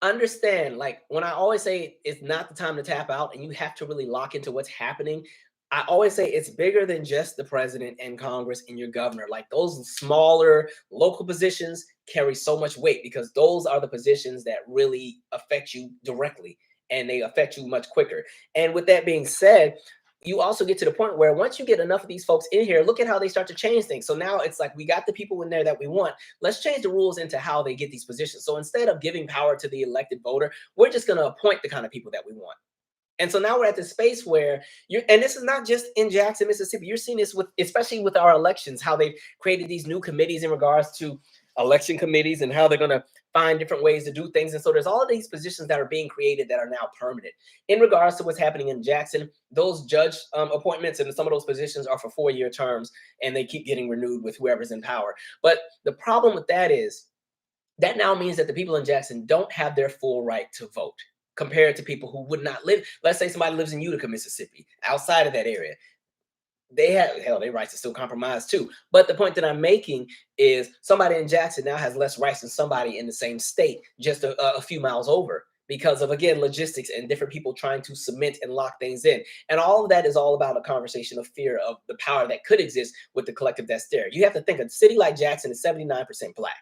[SPEAKER 1] Understand, like, when I always say it's not the time to tap out and you have to really lock into what's happening, I always say it's bigger than just the president and Congress and your governor. Like, those smaller local positions carry so much weight because those are the positions that really affect you directly and they affect you much quicker. And with that being said, you also get to the point where once you get enough of these folks in here, look at how they start to change things. So now it's like we got the people in there that we want. Let's change the rules into how they get these positions. So instead of giving power to the elected voter, we're just going to appoint the kind of people that we want. And so now we're at this space where and this is not just in Jackson, Mississippi. You're seeing this with, especially with our elections, how they've created these new committees in regards to election committees and how they're going to find different ways to do things. And so there's all of these positions that are being created that are now permanent. In regards to what's happening in Jackson, those judge appointments and some of those positions are for 4-year terms, and they keep getting renewed with whoever's in power. But the problem with that is that now means that the people in Jackson don't have their full right to vote compared to people who would not live. Let's say somebody lives in Utica, Mississippi, outside of that area. They have, hell, their rights are still compromised too. But the point that I'm making is somebody in Jackson now has less rights than somebody in the same state, just a few miles over, because of, again, logistics and different people trying to cement and lock things in. And all of that is all about a conversation of fear of the power that could exist with the collective that's there. You have to think a city like Jackson is 79% Black.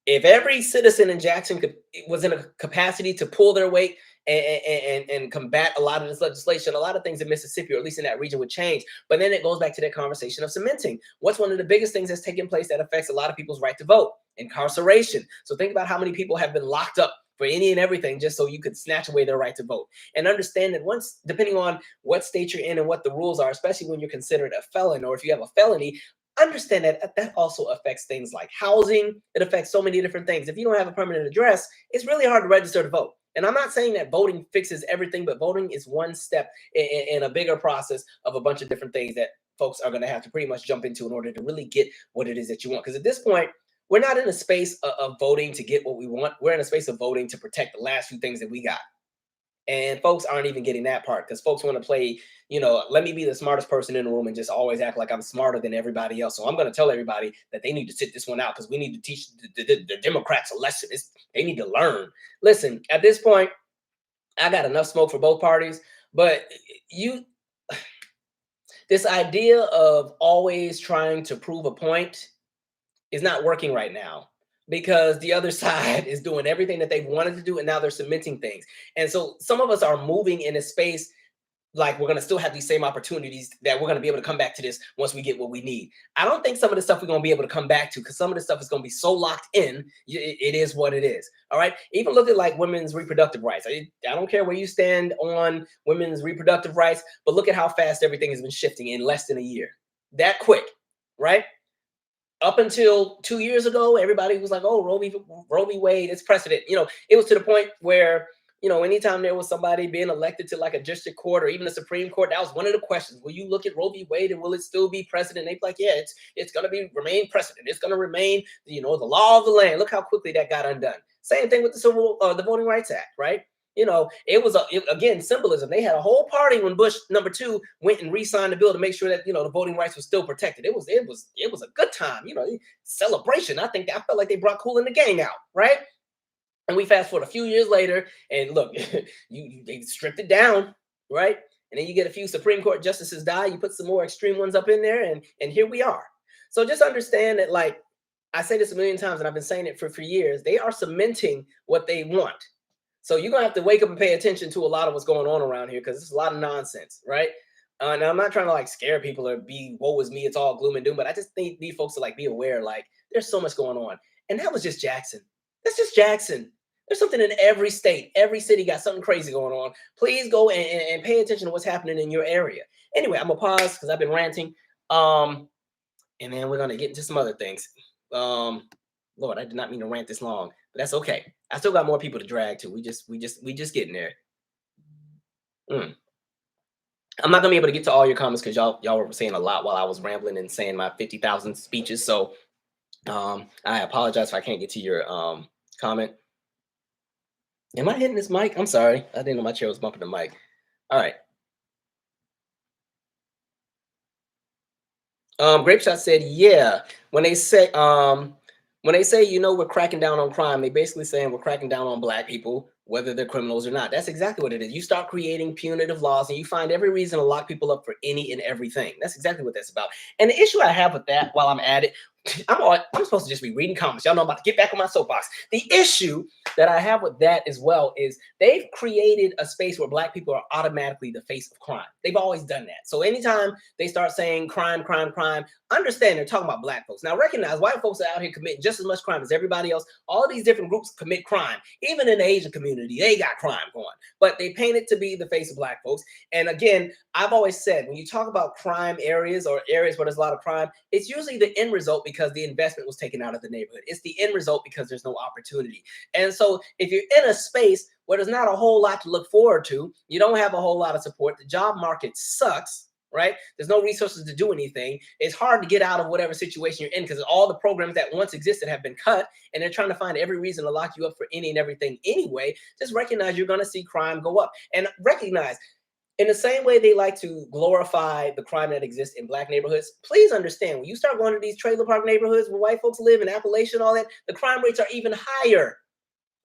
[SPEAKER 1] If every citizen in Jackson was in a capacity to pull their weight and combat a lot of this legislation, a lot of things in Mississippi, or at least in that region, would change. But then it goes back to that conversation of cementing. What's one of the biggest things that's taking place that affects a lot of people's right to vote? Incarceration. So think about how many people have been locked up for any and everything just so you could snatch away their right to vote. And understand that once, depending on what state you're in and what the rules are, especially when you're considered a felon, or if you have a felony, understand that that also affects things like housing. It affects so many different things. If you don't have a permanent address, it's really hard to register to vote. And I'm not saying that voting fixes everything, but voting is one step in a bigger process of a bunch of different things that folks are going to have to pretty much jump into in order to really get what it is that you want. Because at this point, we're not in a space of voting to get what we want. We're in a space of voting to protect the last few things that we got. And folks aren't even getting that part, because folks want to play, let me be the smartest person in the room and just always act like I'm smarter than everybody else. So I'm going to tell everybody that they need to sit this one out, because we need to teach the Democrats a lesson. They need to learn. Listen, at this point, I got enough smoke for both parties, but this idea of always trying to prove a point is not working right now, because the other side is doing everything that they wanted to do, and now they're cementing things. And so some of us are moving in a space like we're going to still have these same opportunities, that we're going to be able to come back to this once we get what we need. I don't think some of the stuff we're going to be able to come back to, because some of the stuff is going to be so locked in. It is what it is. All right. Even look at like women's reproductive rights. I don't care where you stand on women's reproductive rights, but look at how fast everything has been shifting in less than a year. That quick, right? Up until 2 years ago, everybody was like, "Oh, Roe v. Wade, it's precedent." It was to the point where, anytime there was somebody being elected to like a district court or even the Supreme Court, that was one of the questions: will you look at Roe v. Wade and will it still be precedent? They'd be like, "Yeah, it's going to remain precedent. It's going to remain, the law of the land." Look how quickly that got undone. Same thing with the Voting Rights Act, right? It was again, symbolism. They had a whole party when Bush #2 went and re-signed the bill to make sure that the voting rights was still protected. It was a good time, celebration. I felt like they brought Kool and the Gang out, right? And we fast forward a few years later, and look, they stripped it down, right? And then you get a few Supreme Court justices die. You put some more extreme ones up in there, and here we are. So just understand that, like I say this a million times, and I've been saying it for years. They are cementing what they want. So you're going to have to wake up and pay attention to a lot of what's going on around here, because it's a lot of nonsense, right? Now, I'm not trying to like scare people or be woe is me, it's all gloom and doom, but I just need folks to like be aware, like there's so much going on. And that was just Jackson. That's just Jackson. There's something in every state. Every city got something crazy going on. Please go and pay attention to what's happening in your area. Anyway, I'm going to pause because I've been ranting. And then we're going to get into some other things. Lord, I did not mean to rant this long, but that's okay. I still got more people to drag to. We just getting there. I'm not gonna be able to get to all your comments because y'all were saying a lot while I was rambling and saying my 50,000 speeches. So I apologize if I can't get to your comment. Am I hitting this mic? I'm sorry. I didn't know my chair was bumping the mic. All right. Grape Shot said, yeah. When they say we're cracking down on crime, they basically saying we're cracking down on Black people whether they're criminals or not. That's exactly what it is. You start creating punitive laws and you find every reason to lock people up for any and everything. That's exactly what that's about. And the issue I have with that while I'm at it, I'm supposed to just be reading comments. Y'all know I'm about to get back on my soapbox. The issue that I have with that as well is they've created a space where Black people are automatically the face of crime. They've always done that. So anytime they start saying crime, crime, crime, understand they're talking about Black folks. Now recognize white folks are out here committing just as much crime as everybody else. All of these different groups commit crime. Even in the Asian community, they got crime going. But they paint it to be the face of Black folks. And again, I've always said, when you talk about crime areas or areas where there's a lot of crime, it's usually the end result because the investment was taken out of the neighborhood. It's the end result because there's no opportunity. And so if you're in a space where there's not a whole lot to look forward to, you don't have a whole lot of support, the job market sucks, right? There's no resources to do anything. It's hard to get out of whatever situation you're in because all the programs that once existed have been cut, and they're trying to find every reason to lock you up for any and everything anyway. Just recognize you're going to see crime go up, and recognize in the same way they like to glorify the crime that exists in Black neighborhoods, please understand when you start going to these trailer park neighborhoods where white folks live in Appalachia, all that, the crime rates are even higher.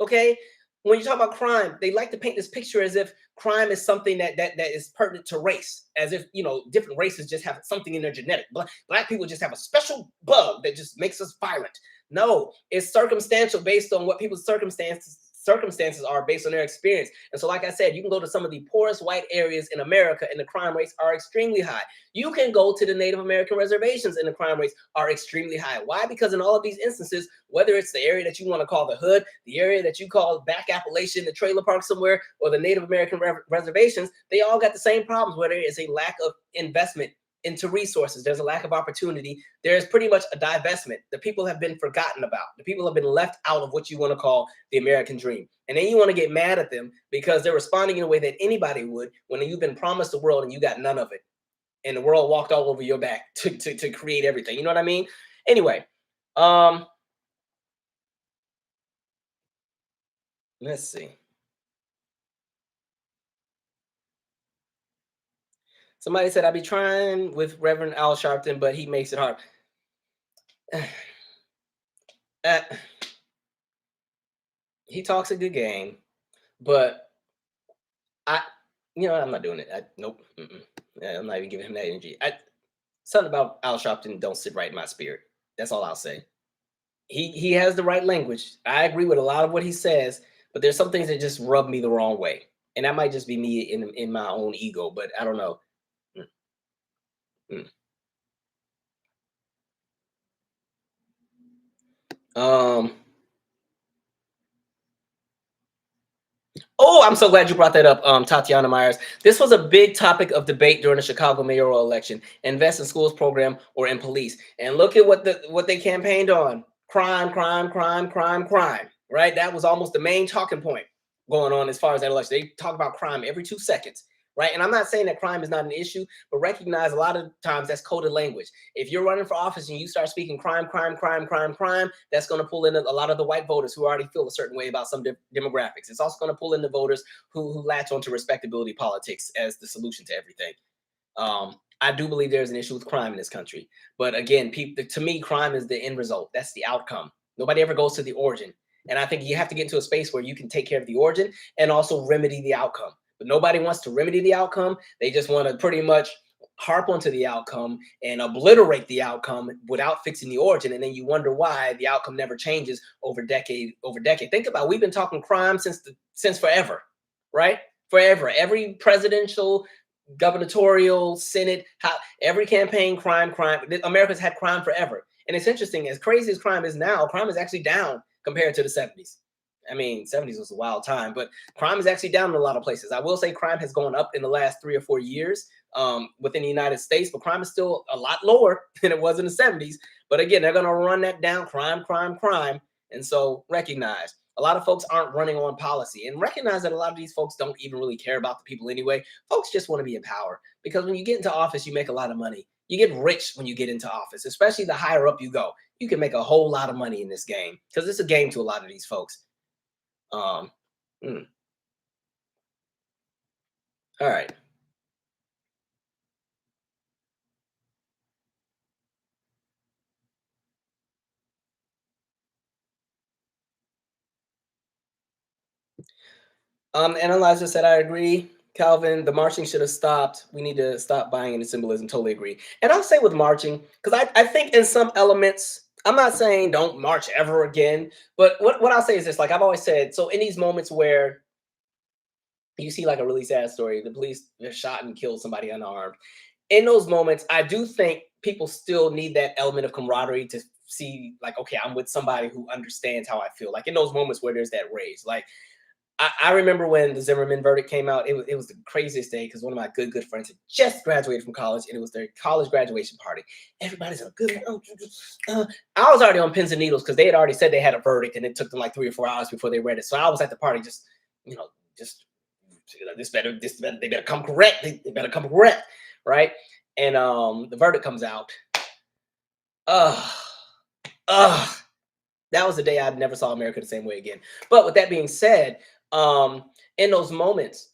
[SPEAKER 1] Okay, when you talk about crime, they like to paint this picture as if crime is something that is pertinent to race, as if different races just have something in their genetic. Black people just have a special bug that just makes us violent. No, it's circumstantial based on what people's circumstances are based on their experience. And so, like I said, you can go to some of the poorest white areas in America and the crime rates are extremely high. You can go to the Native American reservations and the crime rates are extremely high. Why? Because in all of these instances, whether it's the area that you want to call the hood, the area that you call back Appalachian, the trailer park somewhere, or the Native American reservations, they all got the same problems where there is a lack of investment into resources. There's a lack of opportunity. There's pretty much a divestment. The people have been forgotten about. The people have been left out of what you want to call the American dream. And then you want to get mad at them because they're responding in a way that anybody would when you've been promised the world and you got none of it. And the world walked all over your back to create everything. You know what I mean? Anyway, let's see. Somebody said, I'll be trying with Reverend Al Sharpton, but he makes it hard. He talks a good game, but I'm not doing it. Nope. Yeah, I'm not even giving him that energy. Something about Al Sharpton don't sit right in my spirit. That's all I'll say. He has the right language. I agree with a lot of what he says, but there's some things that just rub me the wrong way, and that might just be me in my own ego. But I don't know. Mm, mm. Um. Oh, I'm so glad you brought that up, Tatiana Myers. This was a big topic of debate during the Chicago mayoral election: invest in schools program or in police. And look at what they campaigned on: crime, crime, crime, crime, crime. Right? That was almost the main talking point going on as far as that election. They talk about crime every 2 seconds. Right? And I'm not saying that crime is not an issue, but recognize a lot of times that's coded language. If you're running for office and you start speaking crime, crime, crime, crime, crime, that's going to pull in a lot of the white voters who already feel a certain way about some demographics. It's also going to pull in the voters who latch onto respectability politics as the solution to everything. I do believe there's an issue with crime in this country, but again, to me, crime is the end result. That's the outcome. Nobody ever goes to the origin, and I think you have to get into a space where you can take care of the origin and also remedy the outcome. But nobody wants to remedy the outcome. They just want to pretty much harp onto the outcome and obliterate the outcome without fixing the origin. And then you wonder why the outcome never changes over decade over decade. Think about, we've been talking crime since forever, right? Forever. Every presidential, gubernatorial, Senate, every campaign, crime. America's had crime forever. And it's interesting, as crazy as crime is now, crime is actually down compared to the 70s. I mean, 70s was a wild time, but crime is actually down in a lot of places. I will say crime has gone up in the last 3 or 4 years within the United States, but crime is still a lot lower than it was in the 70s. But again, they're going to run that down: crime, crime, crime. And so recognize a lot of folks aren't running on policy, and recognize that a lot of these folks don't even really care about the people anyway. Folks just want to be in power, because when you get into office, you make a lot of money. You get rich when you get into office, especially the higher up you go. You can make a whole lot of money in this game, because it's a game to a lot of these folks. Um, mm. All right. Analyzer said, I agree. Calvin, the marching should have stopped. We need to stop buying into symbolism. Totally agree. And I'll say with marching, because I think in some elements, I'm not saying don't march ever again, but what I'll say is this, like I've always said, so in these moments where you see like a really sad story, the police just shot and killed somebody unarmed. In those moments, I do think people still need that element of camaraderie to see like, okay, I'm with somebody who understands how I feel. Like in those moments where there's that rage, like I remember when the Zimmerman verdict came out, it was the craziest day because one of my good friends had just graduated from college and it was their college graduation party. Everybody's like, good. I was already on pins and needles because they had already said they had a verdict and it took them like 3 or 4 hours before they read it. So I was at the party just, just they better come correct. They better come correct, right? And the verdict comes out. Ugh. Ugh. That was the day I never saw America the same way again. But with that being said, in those moments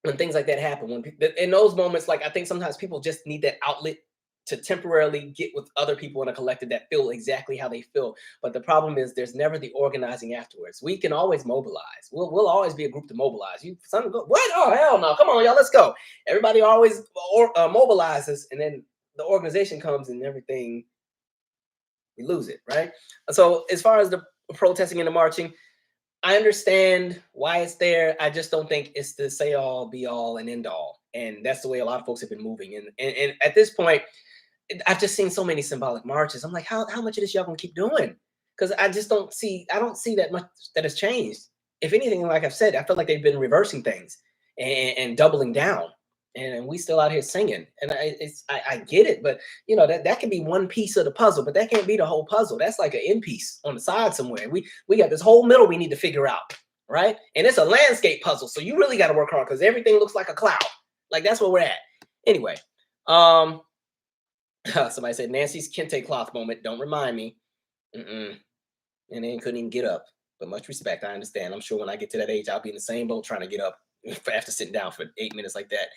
[SPEAKER 1] when things like that happen, in those moments, like I think sometimes people just need that outlet to temporarily get with other people in a collective that feel exactly how they feel. But the problem is there's never the organizing afterwards. We can always mobilize. We'll always be a group to mobilize. Some go, what? Oh hell no! Come on, y'all, let's go. Everybody always mobilizes, and then the organization comes and everything, we lose it, right? So as far as the protesting and the marching, I understand why it's there. I just don't think it's the say all, be all, and end all. And that's the way a lot of folks have been moving. And at this point, I've just seen so many symbolic marches. I'm like, how much of this y'all gonna keep doing? Because I don't see that much that has changed. If anything, like I've said, I feel like they've been reversing things and doubling down. And we still out here singing. And I get it, but that can be one piece of the puzzle, but that can't be the whole puzzle. That's like an end piece on the side somewhere. We got this whole middle we need to figure out, right? And it's a landscape puzzle, so you really got to work hard because everything looks like a cloud. Like that's where we're at. Anyway, somebody said Nancy's kente cloth moment. Don't remind me. And then couldn't even get up. But much respect, I understand. I'm sure when I get to that age, I'll be in the same boat trying to get up after sitting down for 8 minutes like that.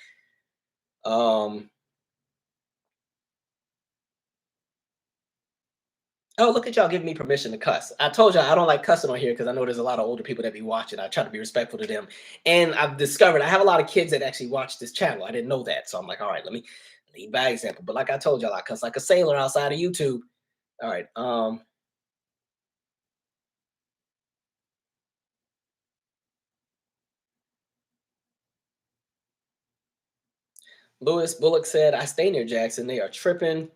[SPEAKER 1] Oh, look at y'all giving me permission to cuss. I told y'all I don't like cussing on here because I know there's a lot of older people that be watching. I try to be respectful to them. And I've discovered I have a lot of kids that actually watch this channel. I didn't know that. So I'm like, all right, let me lead by example. But like I told y'all, I cuss like a sailor outside of YouTube. All right. Lewis Bullock said, I stay near Jackson. They are tripping.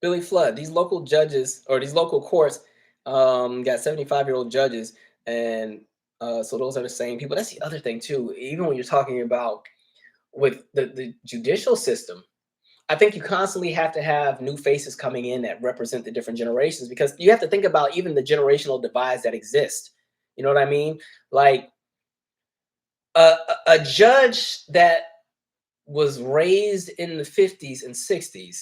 [SPEAKER 1] Billy Flood, these local judges or these local courts got 75-year-old judges. And so those are the same people. That's the other thing, too. Even when you're talking about with the judicial system, I think you constantly have to have new faces coming in that represent the different generations because you have to think about even the generational divides that exist. You know what I mean? Like a judge that was raised in the 50s and 60s,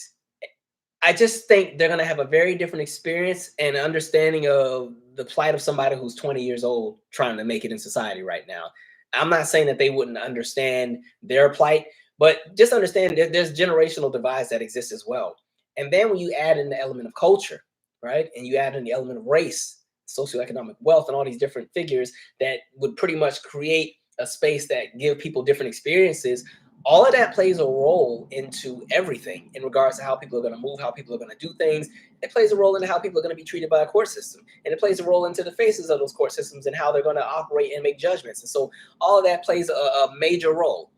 [SPEAKER 1] I just think they're going to have a very different experience and understanding of the plight of somebody who's 20 years old trying to make it in society right now. I'm not saying that they wouldn't understand their plight, but just understand that there's generational divides that exist as well. And then when you add in the element of culture, right, and you add in the element of race, socioeconomic wealth, and all these different figures that would pretty much create a space that give people different experiences, all of that plays a role into everything in regards to how people are going to move, how people are going to do things. It plays a role into how people are going to be treated by a court system. And it plays a role into the faces of those court systems and how they're going to operate and make judgments. And so all of that plays a major role.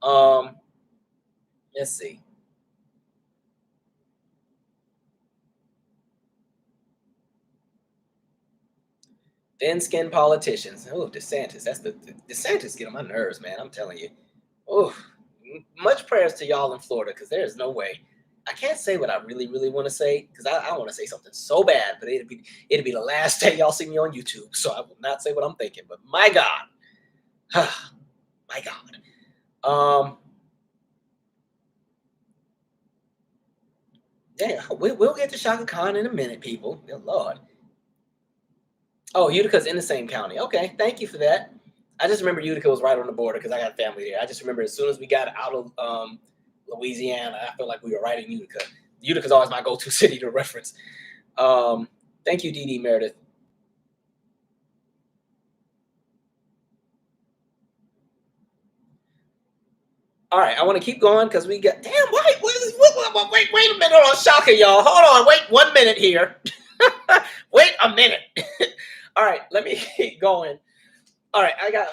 [SPEAKER 1] Let's see. Thin-skinned politicians. Oh, DeSantis. DeSantis get on my nerves, man. I'm telling you. Oh, much prayers to y'all in Florida because there's no way. I can't say what I really, really want to say because I want to say something so bad, but it'd be the last day y'all see me on YouTube. So I will not say what I'm thinking. But my God, my God. Yeah, we'll get to Shaka Khan in a minute, people. Good Lord. Oh, Utica's in the same county. Okay, thank you for that. I just remember Utica was right on the border because I got family there. I just remember as soon as we got out of Louisiana, I felt like we were right in Utica. Utica's always my go-to city to reference. Thank you, DD Meredith. All right, I want to keep going because we got, damn, wait a minute on Chaka, y'all. Hold on, wait 1 minute here. Wait a minute. All right, let me keep going. All right, I got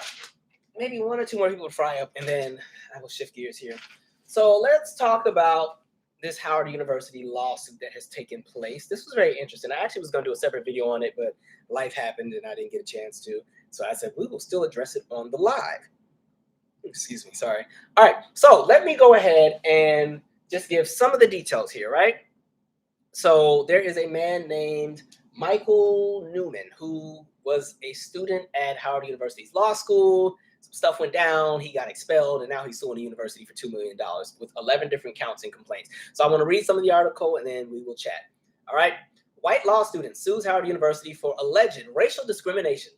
[SPEAKER 1] maybe one or two more people to fry up, and then I will shift gears here. So let's talk about this Howard University lawsuit that has taken place. This was very interesting. I actually was going to do a separate video on it, but life happened and I didn't get a chance to. So I said, we will still address it on the live. Excuse me, sorry. All right, so let me go ahead and just give some of the details here, right? So there is a man named Michael Newman who was a student at Howard University's law school. Some stuff went down, he got expelled, and now he's suing the university for $2 million with 11 different counts and complaints. So I want to read some of the article and then we will chat. All right. White law student sues Howard University for alleged racial discrimination.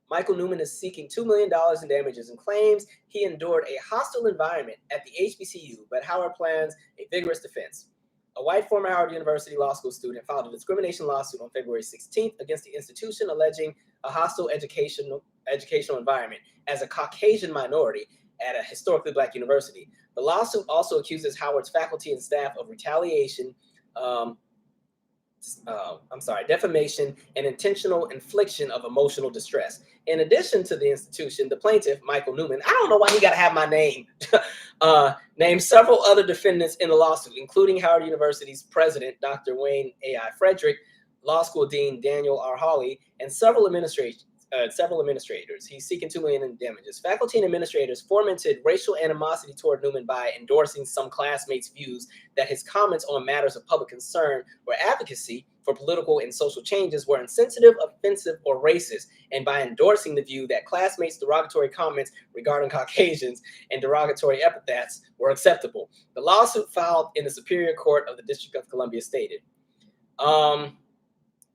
[SPEAKER 1] Michael Newman is seeking $2 million in damages and claims he endured a hostile environment at the HBCU, but Howard plans a vigorous defense. A white former Howard University law school student filed a discrimination lawsuit on February 16th against the institution, alleging a hostile educational environment as a Caucasian minority at a historically Black university. The lawsuit also accuses Howard's faculty and staff of retaliation, defamation, and intentional infliction of emotional distress. In addition to the institution, the plaintiff, Michael Newman, I don't know why he got to have my name, named several other defendants in the lawsuit, including Howard University's president, Dr. Wayne A.I. Frederick, law school dean Daniel R. Hawley, and several administrators. He's seeking $2 million in damages. Faculty and administrators fomented racial animosity toward Newman by endorsing some classmates' views that his comments on matters of public concern or advocacy for political and social changes were insensitive, offensive, or racist, and by endorsing the view that classmates' derogatory comments regarding Caucasians and derogatory epithets were acceptable. The lawsuit filed in the Superior Court of the District of Columbia stated.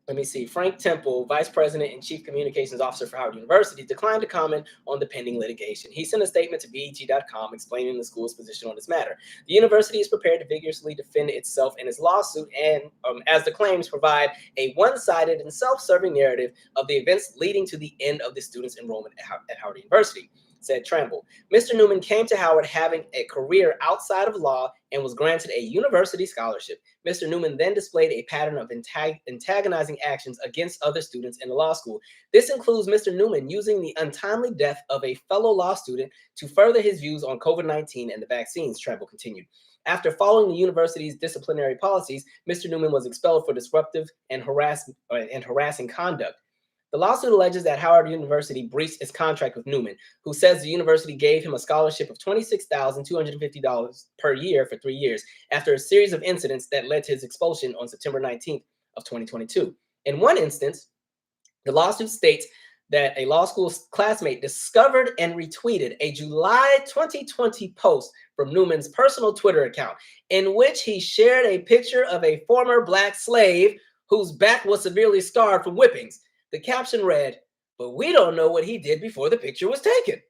[SPEAKER 1] Let me see. Frank Temple, Vice President and Chief Communications Officer for Howard University, declined to comment on the pending litigation. He sent a statement to BET.com explaining the school's position on this matter. The university is prepared to vigorously defend itself in its lawsuit, and as the claims provide a one-sided and self-serving narrative of the events leading to the end of the students' enrollment at Howard University, said Tramble. Mr. Newman came to Howard having a career outside of law and was granted a university scholarship. Mr. Newman then displayed a pattern of antagonizing actions against other students in the law school. This includes Mr. Newman using the untimely death of a fellow law student to further his views on COVID-19 and the vaccines, Tramble continued. After following the university's disciplinary policies, Mr. Newman was expelled for disruptive and harassing conduct. The lawsuit alleges that Howard University breached its contract with Newman, who says the university gave him a scholarship of $26,250 per year for 3 years after a series of incidents that led to his expulsion on September 19th of 2022. In one instance, the lawsuit states that a law school classmate discovered and retweeted a July 2020 post from Newman's personal Twitter account in which he shared a picture of a former Black slave whose back was severely scarred from whippings. The caption read, "But we don't know what he did before the picture was taken."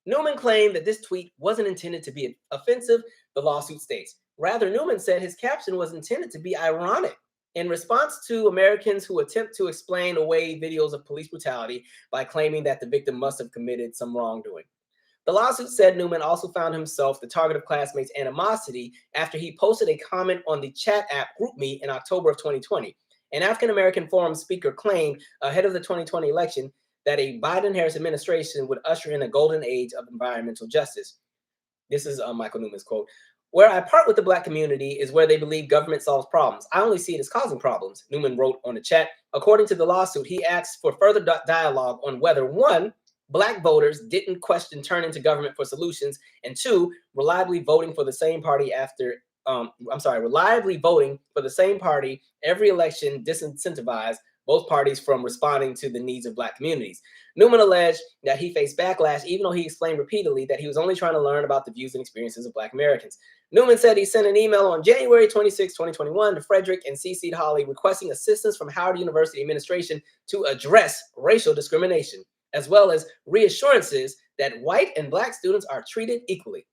[SPEAKER 1] Newman claimed that this tweet wasn't intended to be offensive, the lawsuit states. Rather, Newman said his caption was intended to be ironic in response to Americans who attempt to explain away videos of police brutality by claiming that the victim must have committed some wrongdoing. The lawsuit said Newman also found himself the target of classmates' animosity after he posted a comment on the chat app GroupMe in October of 2020. An African-American forum speaker claimed ahead of the 2020 election that a Biden-Harris administration would usher in a golden age of environmental justice. This is Michael Newman's quote. "Where I part with the Black community is where they believe government solves problems. I only see it as causing problems," Newman wrote on the chat. According to the lawsuit, he asked for further dialogue on whether, one, Black voters didn't question turning to government for solutions, and two, reliably voting for the same party every election disincentivized both parties from responding to the needs of Black communities. Newman alleged that he faced backlash, even though he explained repeatedly that he was only trying to learn about the views and experiences of Black Americans. Newman said he sent an email on January 26, 2021 to Frederick and CC'd Hawley requesting assistance from Howard University administration to address racial discrimination, as well as reassurances that white and Black students are treated equally.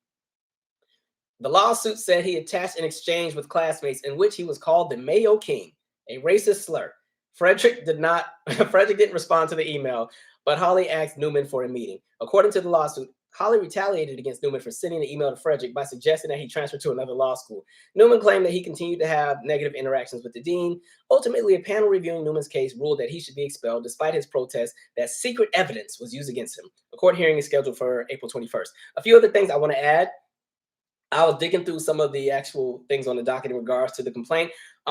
[SPEAKER 1] The lawsuit said he attached an exchange with classmates in which he was called the Mayo King, a racist slur. Frederick didn't respond to the email, but Hawley asked Newman for a meeting. According to the lawsuit, Holly retaliated against Newman for sending an email to Frederick by suggesting that he transfer to another law school. Newman claimed that he continued to have negative interactions with the dean. Ultimately, a panel reviewing Newman's case ruled that he should be expelled despite his protest that secret evidence was used against him. A court hearing is scheduled for April 21st. A few other things I want to add. I was digging through some of the actual things on the docket in regards to the complaint.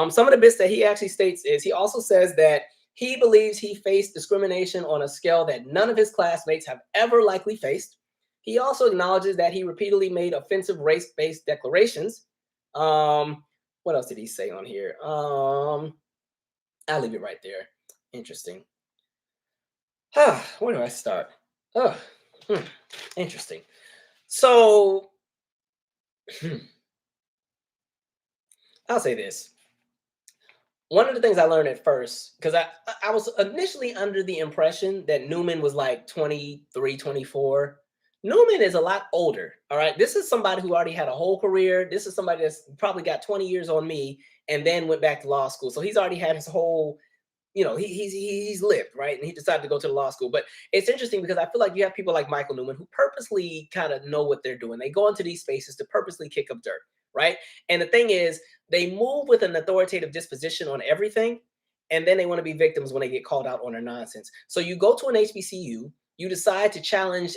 [SPEAKER 1] Some of the bits that he actually states is he also says that he believes he faced discrimination on a scale that none of his classmates have ever likely faced. He also acknowledges that he repeatedly made offensive race-based declarations. What else did he say on here? I'll leave it right there. Interesting. Where do I start? Interesting. So I'll say this. One of the things I learned at first, because I was initially under the impression that Newman was like 23, 24. Newman is a lot older. All right. This is somebody who already had a whole career. This is somebody that's probably got 20 years on me and then went back to law school. So he's already had his whole, he's lived, right? And he decided to go to the law school. But it's interesting because I feel like you have people like Michael Newman who purposely kind of know what they're doing. They go into these spaces to purposely kick up dirt, right? And the thing is, they move with an authoritative disposition on everything, and then they want to be victims when they get called out on their nonsense. So you go to an HBCU, you decide to challenge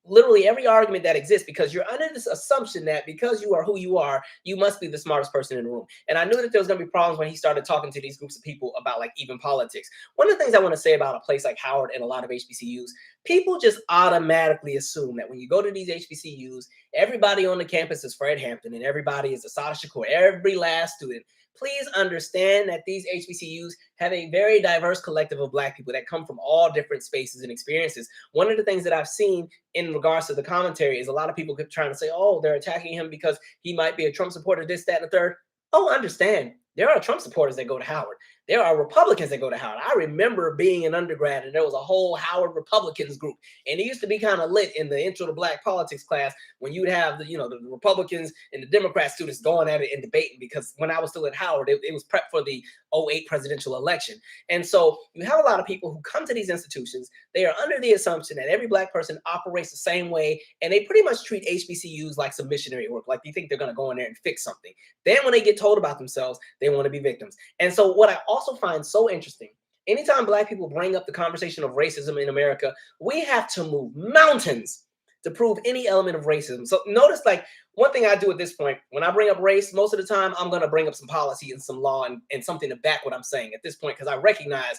[SPEAKER 1] literally every argument that exists because you're under this assumption that because you are who you are, you must be the smartest person in the room. And I knew that there was going to be problems when he started talking to these groups of people about like even politics. One of the things I want to say about a place like Howard and a lot of HBCUs, people just automatically assume that when you go to these HBCUs, everybody on the campus is Fred Hampton and everybody is Asada Shakur, every last student. Please understand that these HBCUs have a very diverse collective of Black people that come from all different spaces and experiences. One of the things that I've seen in regards to the commentary is a lot of people keep trying to say, oh, they're attacking him because he might be a Trump supporter, this, that, and the third. Oh, understand. There are Trump supporters that go to Howard. There are Republicans that go to Howard. I remember being an undergrad and there was a whole Howard Republicans group. And it used to be kind of lit in the Intro to Black Politics class when you'd have the Republicans and the Democrat students going at it and debating, because when I was still at Howard, it was prep for the 2008 presidential election. And so you have a lot of people who come to these institutions. They are under the assumption that every Black person operates the same way. And they pretty much treat HBCUs like some missionary work. Like you think they're going to go in there and fix something. Then when they get told about themselves, they want to be victims. And so what I also find so interesting, anytime Black people bring up the conversation of racism in America, we have to move mountains to prove any element of racism. So notice, like, one thing I do at this point, when I bring up race, most of the time, I'm going to bring up some policy and some law and something to back what I'm saying at this point, because I recognize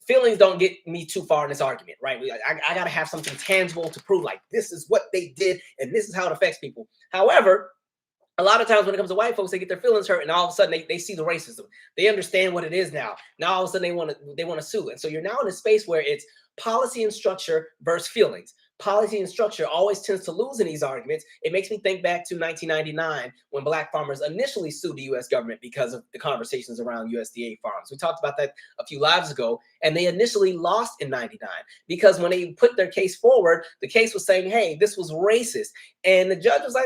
[SPEAKER 1] feelings don't get me too far in this argument, right? I got to have something tangible to prove, like, this is what they did and this is how it affects people. However, a lot of times when it comes to white folks, they get their feelings hurt, and all of a sudden they see the racism. They understand what it is now. Now all of a sudden they want to sue. And so you're now in a space where it's policy and structure versus feelings. Policy and structure always tends to lose in these arguments. It makes me think back to 1999 when Black farmers initially sued the U.S. government because of the conversations around USDA farms. We talked about that a few lives ago, and they initially lost in 99 because when they put their case forward, the case was saying, hey, this was racist. And the judge was like,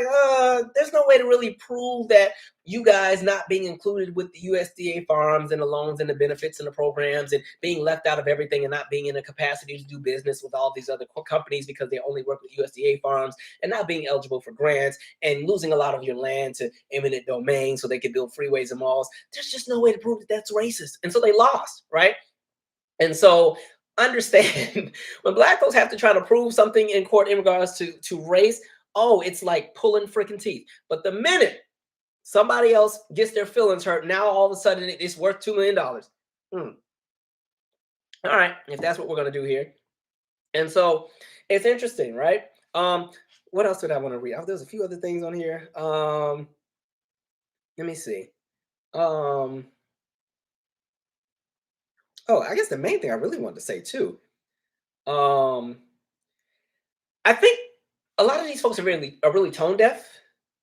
[SPEAKER 1] there's no way to really prove that you guys not being included with the USDA farms and the loans and the benefits and the programs and being left out of everything and not being in a capacity to do business with all these other companies because they only work with USDA farms and not being eligible for grants and losing a lot of your land to eminent domain so they could build freeways and malls. There's just no way to prove that that's racist. And so they lost, right? And so understand when Black folks have to try to prove something in court in regards to race, it's like pulling freaking teeth. But the minute somebody else gets their feelings hurt, now all of a sudden it's worth $2 million. All right, if that's what we're going to do here. And so it's interesting, right? What else did I want to read? There's a few other things on here. Let me see. I guess the main thing I really wanted to say too. I think a lot of these folks are really tone deaf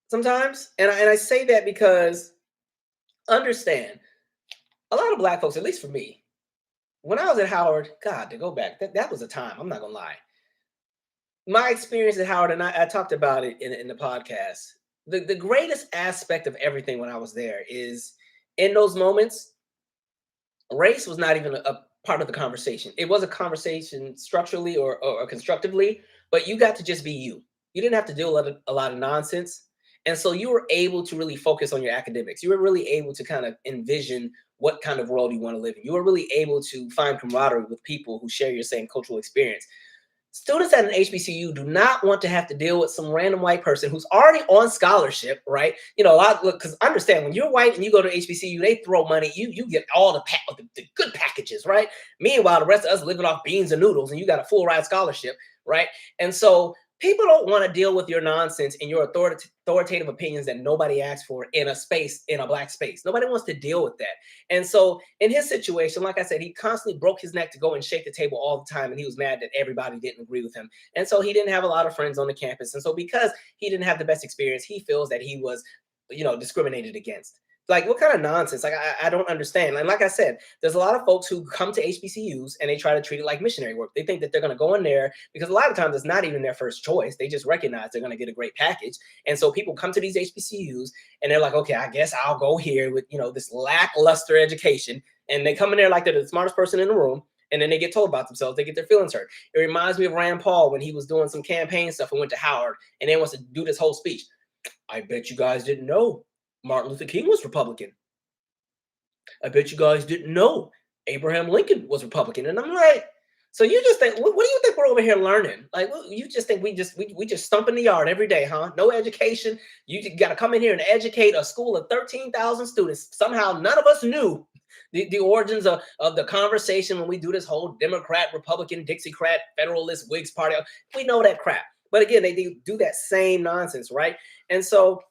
[SPEAKER 1] sometimes. And I say that because understand, a lot of Black folks, at least for me, when I was at Howard, God, to go back, that was a time, I'm not gonna lie. My experience at Howard, and I talked about it in the podcast, the greatest aspect of everything when I was there is in those moments, race was not even a part of the conversation. It was a conversation structurally or constructively, but you got to just be you. You didn't have to do a lot of nonsense. And so you were able to really focus on your academics. You were really able to kind of envision what kind of world you want to live in. You were really able to find camaraderie with people who share your same cultural experience. Students at an HBCU do not want to have to deal with some random white person who's already on scholarship, right? You know, because understand when you're white and you go to HBCU, they throw money. You get all the good packages, right? Meanwhile, the rest of us living off beans and noodles, and you got a full ride scholarship, right? And so people don't want to deal with your nonsense and your authoritative opinions that nobody asked for in a space, in a Black space. Nobody wants to deal with that. And so in his situation, like I said, he constantly broke his neck to go and shake the table all the time. And he was mad that everybody didn't agree with him. And so he didn't have a lot of friends on the campus. And so because he didn't have the best experience, he feels that he was, discriminated against. Like, what kind of nonsense? Like, I don't understand. And like I said, there's a lot of folks who come to HBCUs and they try to treat it like missionary work. They think that they're going to go in there because a lot of times it's not even their first choice. They just recognize they're going to get a great package. And so people come to these HBCUs and they're like, okay, I guess I'll go here with, this lackluster education. And they come in there like they're the smartest person in the room. And then they get told about themselves. They get their feelings hurt. It reminds me of Rand Paul when he was doing some campaign stuff and went to Howard and then wants to do this whole speech. I bet you guys didn't know Martin Luther King was Republican. I bet you guys didn't know Abraham Lincoln was Republican. And I'm like, so you just think, what do you think we're over here learning? Like, you just think we just stump in the yard every day, huh? No education. You got to come in here and educate a school of 13,000 students. Somehow none of us knew the origins of the conversation when we do this whole Democrat, Republican, Dixiecrat, Federalist, Whigs party. We know that crap. But again, they do that same nonsense, right? And so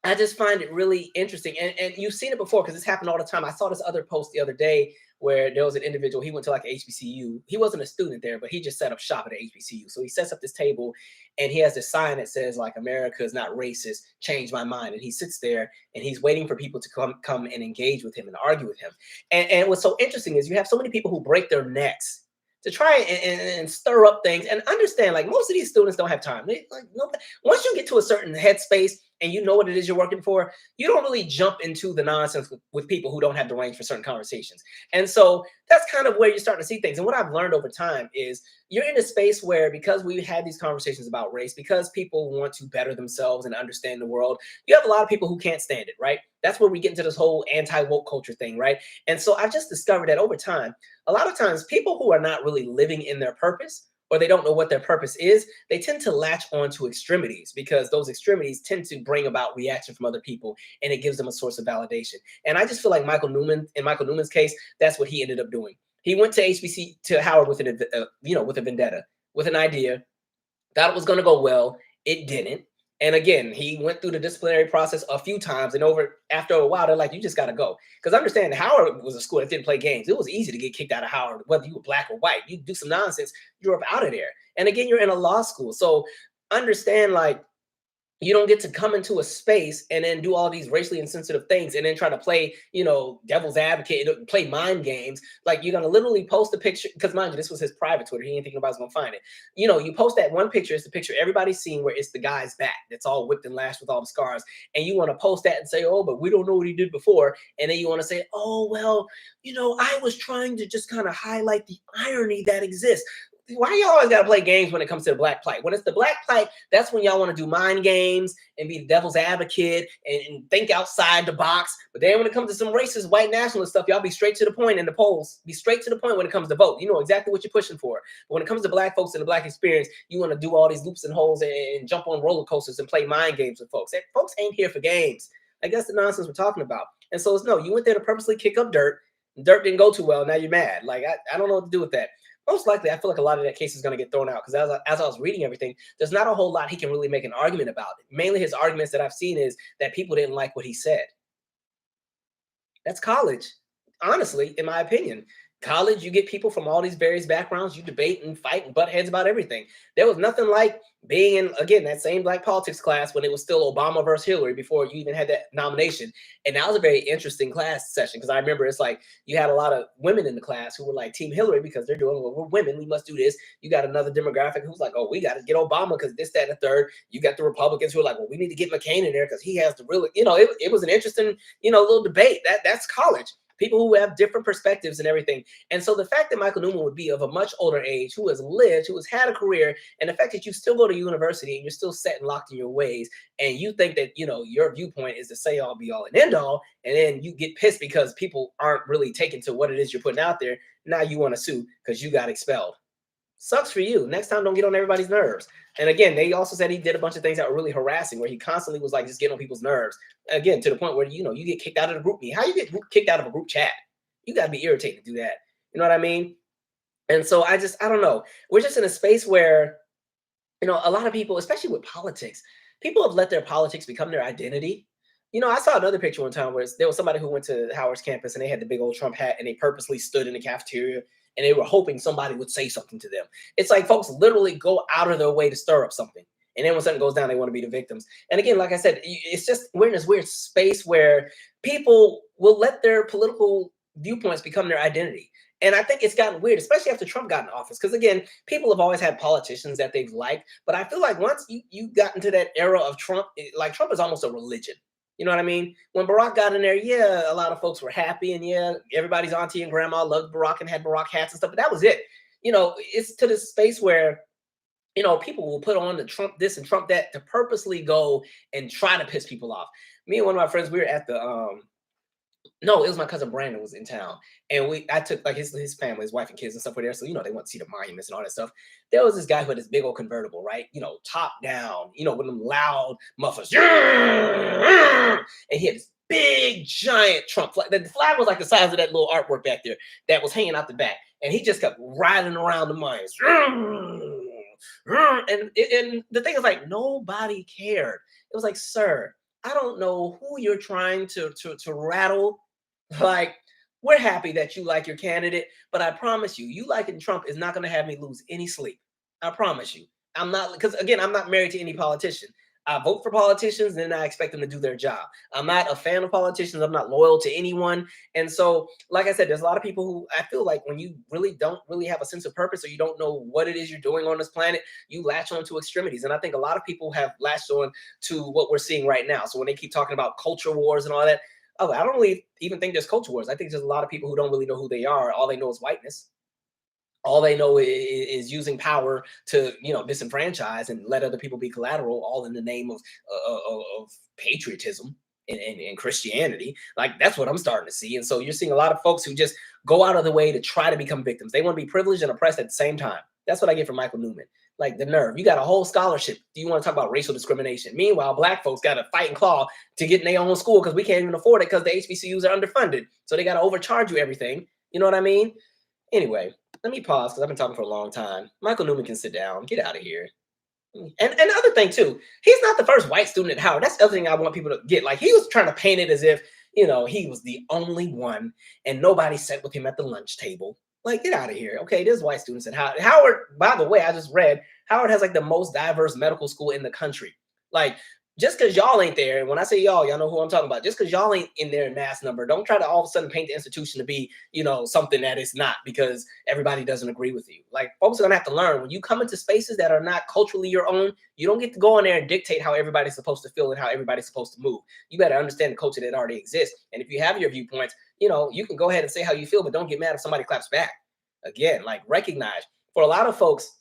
[SPEAKER 1] I just find it really interesting. And you've seen it before because it's happened all the time. I saw this other post the other day where there was an individual, he went to like a HBCU. He wasn't a student there, but he just set up shop at a HBCU. So he sets up this table and he has this sign that says like, America is not racist, change my mind. And he sits there and he's waiting for people to come and engage with him and argue with him. And what's so interesting is you have so many people who break their necks to try and stir up things and understand, like, most of these students don't have time. Once you get to a certain headspace and you know what it is you're working for, you don't really jump into the nonsense with people who don't have the range for certain conversations. And so that's kind of where you're starting to see things. And what I've learned over time is you're in a space where, because we've had these conversations about race, because people want to better themselves and understand the world, you have a lot of people who can't stand it, right? That's where we get into this whole anti-woke culture thing, right? And so I've just discovered that over time, a lot of times people who are not really living in their purpose, or they don't know what their purpose is, they tend to latch onto extremities because those extremities tend to bring about reaction from other people and it gives them a source of validation. And I just feel like Michael Newman's case, that's what he ended up doing. He went to Howard with with a vendetta, with an idea, thought it was going to go well. It didn't. And again, he went through the disciplinary process a few times, and after a while, they're like, you just got to go. Because understand, Howard was a school that didn't play games. It was easy to get kicked out of Howard, whether you were Black or white. You do some nonsense, you're up out of there. And again, you're in a law school. So understand, like, you don't get to come into a space and then do all these racially insensitive things and then try to play, devil's advocate and play mind games. Like, you're going to literally post a picture, because mind you, this was his private Twitter. He ain't thinking nobody's going to find it. You post that one picture. It's the picture everybody's seen where it's the guy's back that's all whipped and lashed with all the scars. And you want to post that and say, oh, but we don't know what he did before. And then you want to say, oh, well, I was trying to just kind of highlight the irony that exists. Why y'all always got to play games when it comes to the Black plight? When it's the Black plight, that's when y'all want to do mind games and be the devil's advocate and think outside the box. But then when it comes to some racist white nationalist stuff, y'all be straight to the point in the polls. Be straight to the point when it comes to vote. You know exactly what you're pushing for. But when it comes to Black folks and the Black experience, you want to do all these loops and holes and jump on roller coasters and play mind games with folks. And folks ain't here for games. I guess the nonsense we're talking about. And so no, you went there to purposely kick up dirt. Dirt didn't go too well. Now you're mad. Like, I don't know what to do with that. Most likely, I feel like a lot of that case is going to get thrown out because as I was reading everything, there's not a whole lot he can really make an argument about it. Mainly his arguments that I've seen is that people didn't like what he said. That's college, honestly, in my opinion. College, you get people from all these various backgrounds. You debate and fight and butt heads about everything. There was nothing like being in, again, that same Black politics class when it was still Obama versus Hillary before you even had that nomination. And that was a very interesting class session because I remember it's like you had a lot of women in the class who were like Team Hillary because they're doing, well, we're women, we must do this. You got another demographic who's like, oh, we got to get Obama because this, that, and the third. You got the Republicans who are like, well, we need to get McCain in there because he has the real, it was an interesting, little debate. That's college. people who have different perspectives and everything. And so the fact that Michael Newman would be of a much older age, who has lived, who has had a career, and the fact that you still go to university and you're still set and locked in your ways, and you think that, you know, your viewpoint is to say all, be all, and end all, and then you get pissed because people aren't really taking to what it is you're putting out there. Now you want to sue because you got expelled. Sucks for you. Next time, don't get on everybody's nerves. And again, they also said he did a bunch of things that were really harassing, where he constantly was like just getting on people's nerves. Again, to the point where, you know, you get kicked out of the group meet. How you get kicked out of a group chat? You got to be irritated to do that. You know what I mean? And so I don't know. We're just in a space where, you know, a lot of people, especially with politics, people have let their politics become their identity. You know, I saw another picture one time where there was somebody who went to Howard's campus and they had the big old Trump hat and they purposely stood in the cafeteria and they were hoping somebody would say something to them. It's like folks literally go out of their way to stir up something. And then when something goes down, they want to be the victims. And again, like I said, it's just, we're in this weird space where people will let their political viewpoints become their identity. And I think it's gotten weird, especially after Trump got in office. Because again, people have always had politicians that they've liked. But I feel like once you got into that era of Trump, like Trump is almost a religion. You know what I mean? When Barack got in there, yeah, a lot of folks were happy. And yeah, everybody's auntie and grandma loved Barack and had Barack hats and stuff. But that was it. You know, it's to this space where, you know, people will put on the Trump this and Trump that to purposely go and try to piss people off. Me and one of my friends, we were at the no, it was my cousin Brandon was in town, and I took like his family, his wife and kids and stuff were there. So, you know, they went to see the monuments and all that stuff. There was this guy who had this big old convertible, right? You know, top down, you know, with them loud mufflers. And he had this big giant Trump flag. The flag was like the size of that little artwork back there that was hanging out the back. And he just kept riding around the mines. And the thing is, like, nobody cared. It was like, sir, I don't know who you're trying to rattle. Like, we're happy that you like your candidate, but I promise you, you liking Trump is not going to have me lose any sleep. I promise you. I'm not, because again, I'm not married to any politician. I vote for politicians and then I expect them to do their job. I'm not a fan of politicians. I'm not loyal to anyone. And so, like I said, there's a lot of people who I feel like when you really don't really have a sense of purpose or you don't know what it is you're doing on this planet, you latch on to extremities. And I think a lot of people have latched on to what we're seeing right now. So when they keep talking about culture wars and all that, oh, I don't really even think there's culture wars. I think there's a lot of people who don't really know who they are. All they know is whiteness. All they know is using power to, you know, disenfranchise and let other people be collateral, all in the name of patriotism and Christianity. Like, that's what I'm starting to see. And so you're seeing a lot of folks who just go out of the way to try to become victims. They want to be privileged and oppressed at the same time. That's what I get from Michael Newman. Like, the nerve. You got a whole scholarship. Do you want to talk about racial discrimination? Meanwhile, black folks got to fight and claw to get in their own school because we can't even afford it because the HBCUs are underfunded. So they got to overcharge you everything. You know what I mean? Anyway, let me pause because I've been talking for a long time. Michael Newman can sit down. Get out of here. And the other thing too, he's not the first white student at Howard. That's the other thing I want people to get. Like, he was trying to paint it as if, you know, he was the only one and nobody sat with him at the lunch table. Like, get out of here. Okay, there's white students at Howard. Howard, by the way, I just read, Howard has like the most diverse medical school in the country. Like, just because y'all ain't there, and when I say y'all know who I'm talking about. Just because y'all ain't in there in mass number, don't try to all of a sudden paint the institution to be, you know, something that it's not because everybody doesn't agree with you. Like, folks are gonna have to learn when you come into spaces that are not culturally your own. You don't get to go in there and dictate how everybody's supposed to feel and how everybody's supposed to move. You better understand the culture that already exists. And if you have your viewpoints, you know, you can go ahead and say how you feel, but don't get mad if somebody claps back. Again, like, recognize for a lot of folks,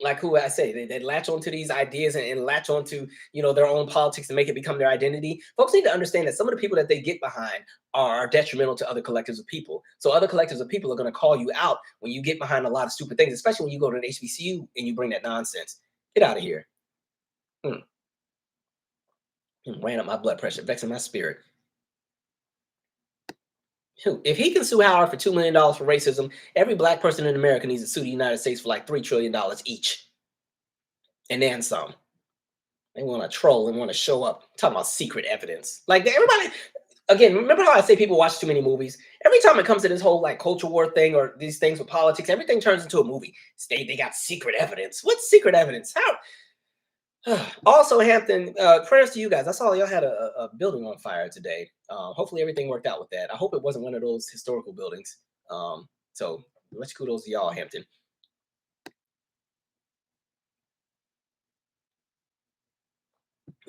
[SPEAKER 1] like who I say, they latch onto these ideas and latch onto, you know, their own politics and make it become their identity. Folks need to understand that some of the people that they get behind are detrimental to other collectives of people. So other collectives of people are going to call you out when you get behind a lot of stupid things, especially when you go to an HBCU and you bring that nonsense. Get out of here. Ran up my blood pressure, vexing my spirit. If he can sue Howard for $2 million for racism, every black person in America needs to sue the United States for like $3 trillion each. And then some. They want to troll and want to show up talking about secret evidence. Like, everybody, again, remember how I say people watch too many movies? Every time it comes to this whole like culture war thing or these things with politics, everything turns into a movie. They got secret evidence. What's secret evidence? How? Also, Hampton, prayers to you guys. I saw y'all had a building on fire today. Hopefully everything worked out with that. I hope it wasn't one of those historical buildings. So much kudos to y'all, Hampton.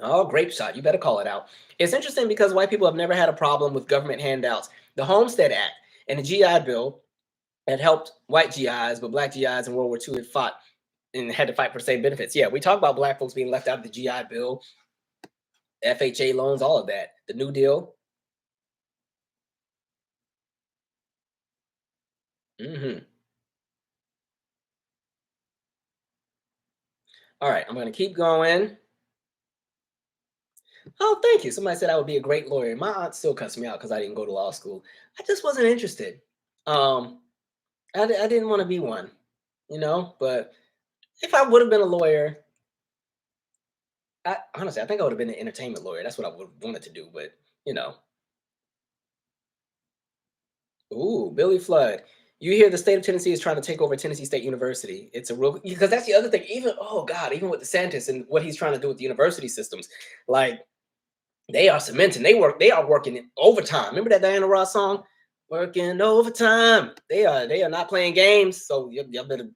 [SPEAKER 1] Oh, grape shot. You better call it out. It's interesting because white people have never had a problem with government handouts The Homestead Act and the GI Bill had helped white GIs, but black GIs in World War II had fought and had to fight for the same benefits. Yeah, we talk about black folks being left out of the GI Bill, FHA loans, all of that. The New Deal. All right, I'm going to keep going. Oh, thank you. Somebody said I would be a great lawyer. My aunt still cussed me out because I didn't go to law school. I just wasn't interested. Um, I didn't want to be one, but if I would have been a lawyer, honestly, I think I would have been an entertainment lawyer. That's what I would have wanted to do, but you know. Ooh, Billy Flood. You hear the state of Tennessee is trying to take over Tennessee State University. It's a real, because that's the other thing. Even, oh God, even with DeSantis and what he's trying to do with the university systems, like they are cementing. They are working overtime. Remember that Diana Ross song? Working overtime. They are not playing games. So you better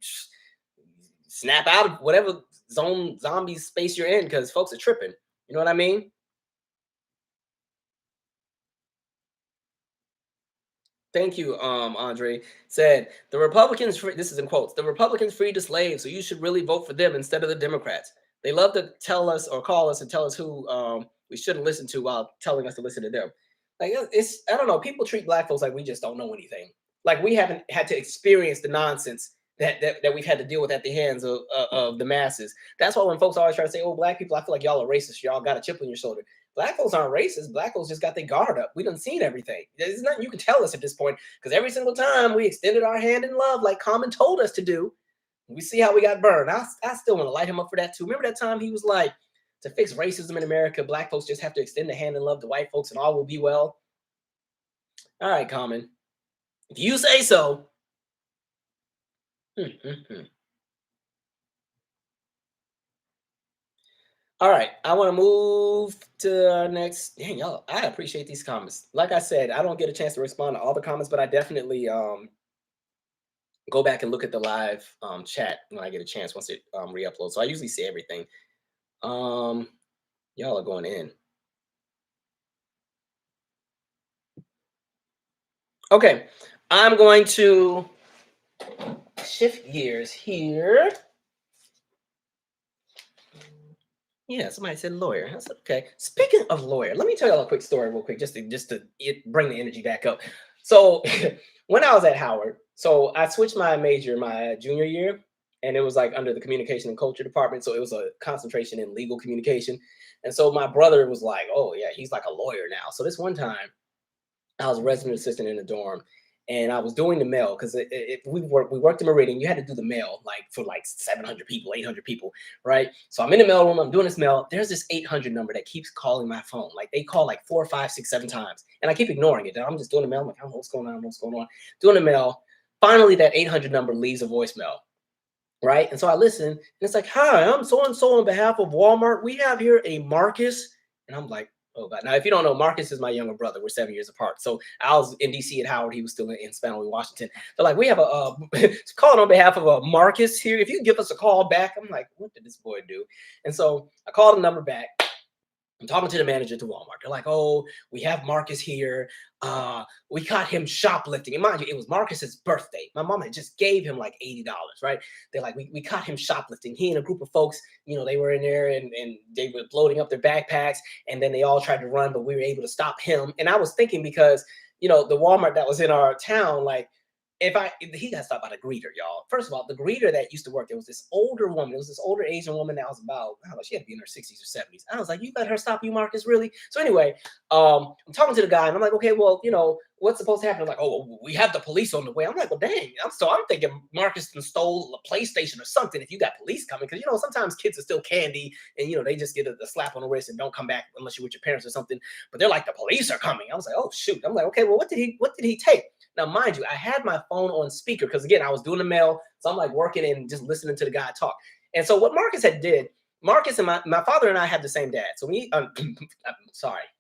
[SPEAKER 1] snap out of whatever zombie space you're in, because folks are tripping. You know what I mean? Thank you, Andre. Said the Republicans, this is in quotes, the Republicans freed the slaves, so you should really vote for them instead of the Democrats. They love to tell us or call us and tell us who we shouldn't listen to while telling us to listen to them. Like, it's, I don't know, people treat black folks like we just don't know anything. Like we haven't had to experience the nonsense that we've had to deal with at the hands of the masses. That's why when folks always try to say, oh, black people, I feel like y'all are racist. Y'all got a chip on your shoulder. Black folks aren't racist. Black folks just got their guard up. We done seen everything. There's nothing you can tell us at this point, because every single time we extended our hand in love, like Common told us to do, we see how we got burned. I still want to light him up for that too. Remember that time he was like, to fix racism in America, black folks just have to extend the hand in love to white folks and all will be well. All right, Common. If you say so. All right, I want to move to our next. Dang, y'all, I appreciate these comments. Like I said, I don't get a chance to respond to all the comments, but I definitely go back and look at the live chat when I get a chance once it re-uploads. So I usually see everything. Y'all are going in. Okay, I'm going to shift gears here. Yeah, somebody said lawyer. I said, okay. Speaking of lawyer, let me tell y'all a quick story real quick, just to bring the energy back up. So when I was at Howard, so I switched my major my junior year, and it was like under the communication and culture department. So it was a concentration in legal communication. And so my brother was like, oh yeah, he's like a lawyer now. So this one time I was a resident assistant in the dorm, and I was doing the mail because we worked in Meridian. You had to do the mail like for like 700 people, 800 people, right? So I'm in the mail room. I'm doing this mail. There's this 800 number that keeps calling my phone. Like they call like 4, 5, 6, 7 times, and I keep ignoring it. And I'm just doing the mail. I'm like, oh, what's going on? What's going on? Doing the mail. Finally, that 800 number leaves a voicemail, right? And so I listen, and it's like, hi, I'm so and so on behalf of Walmart. We have here a Marcus, and I'm like, oh God. Now, if you don't know, Marcus is my younger brother. We're 7 years apart. So I was in DC at Howard. He was still in Spanaway, Washington. They're like, we have a calling on behalf of a Marcus here. If you give us a call back, I'm like, what did this boy do? And so I called the number back. I'm talking to the manager at the Walmart. They're like, oh, we have Marcus here. We caught him shoplifting. And mind you, it was Marcus's birthday. My mom had just gave him like $80, right? They're like, we caught him shoplifting. He and a group of folks, they were in there and they were loading up their backpacks, and then they all tried to run, but we were able to stop him. And I was thinking, because, the Walmart that was in our town, like, he got stopped by the greeter, y'all. First of all, the greeter that used to work, there was this older woman. It was this older Asian woman that was about, I don't know, she had to be in her 60s or 70s. I was like, you let her stop you, Marcus, really? So anyway, I'm talking to the guy, and I'm like, okay, well, what's supposed to happen? They're like, oh, we have the police on the way. I'm like, well, dang. I'm thinking Marcus stole a PlayStation or something if you got police coming. Because, sometimes kids are still candy, and, they just get a slap on the wrist and don't come back unless you're with your parents or something. But they're like, the police are coming. I was like, oh, shoot. I'm like, okay, well, what did he take? Now, mind you, I had my phone on speaker because, again, I was doing the mail. So I'm like working and just listening to the guy talk. And so what Marcus did, Marcus and my father and I have the same dad. So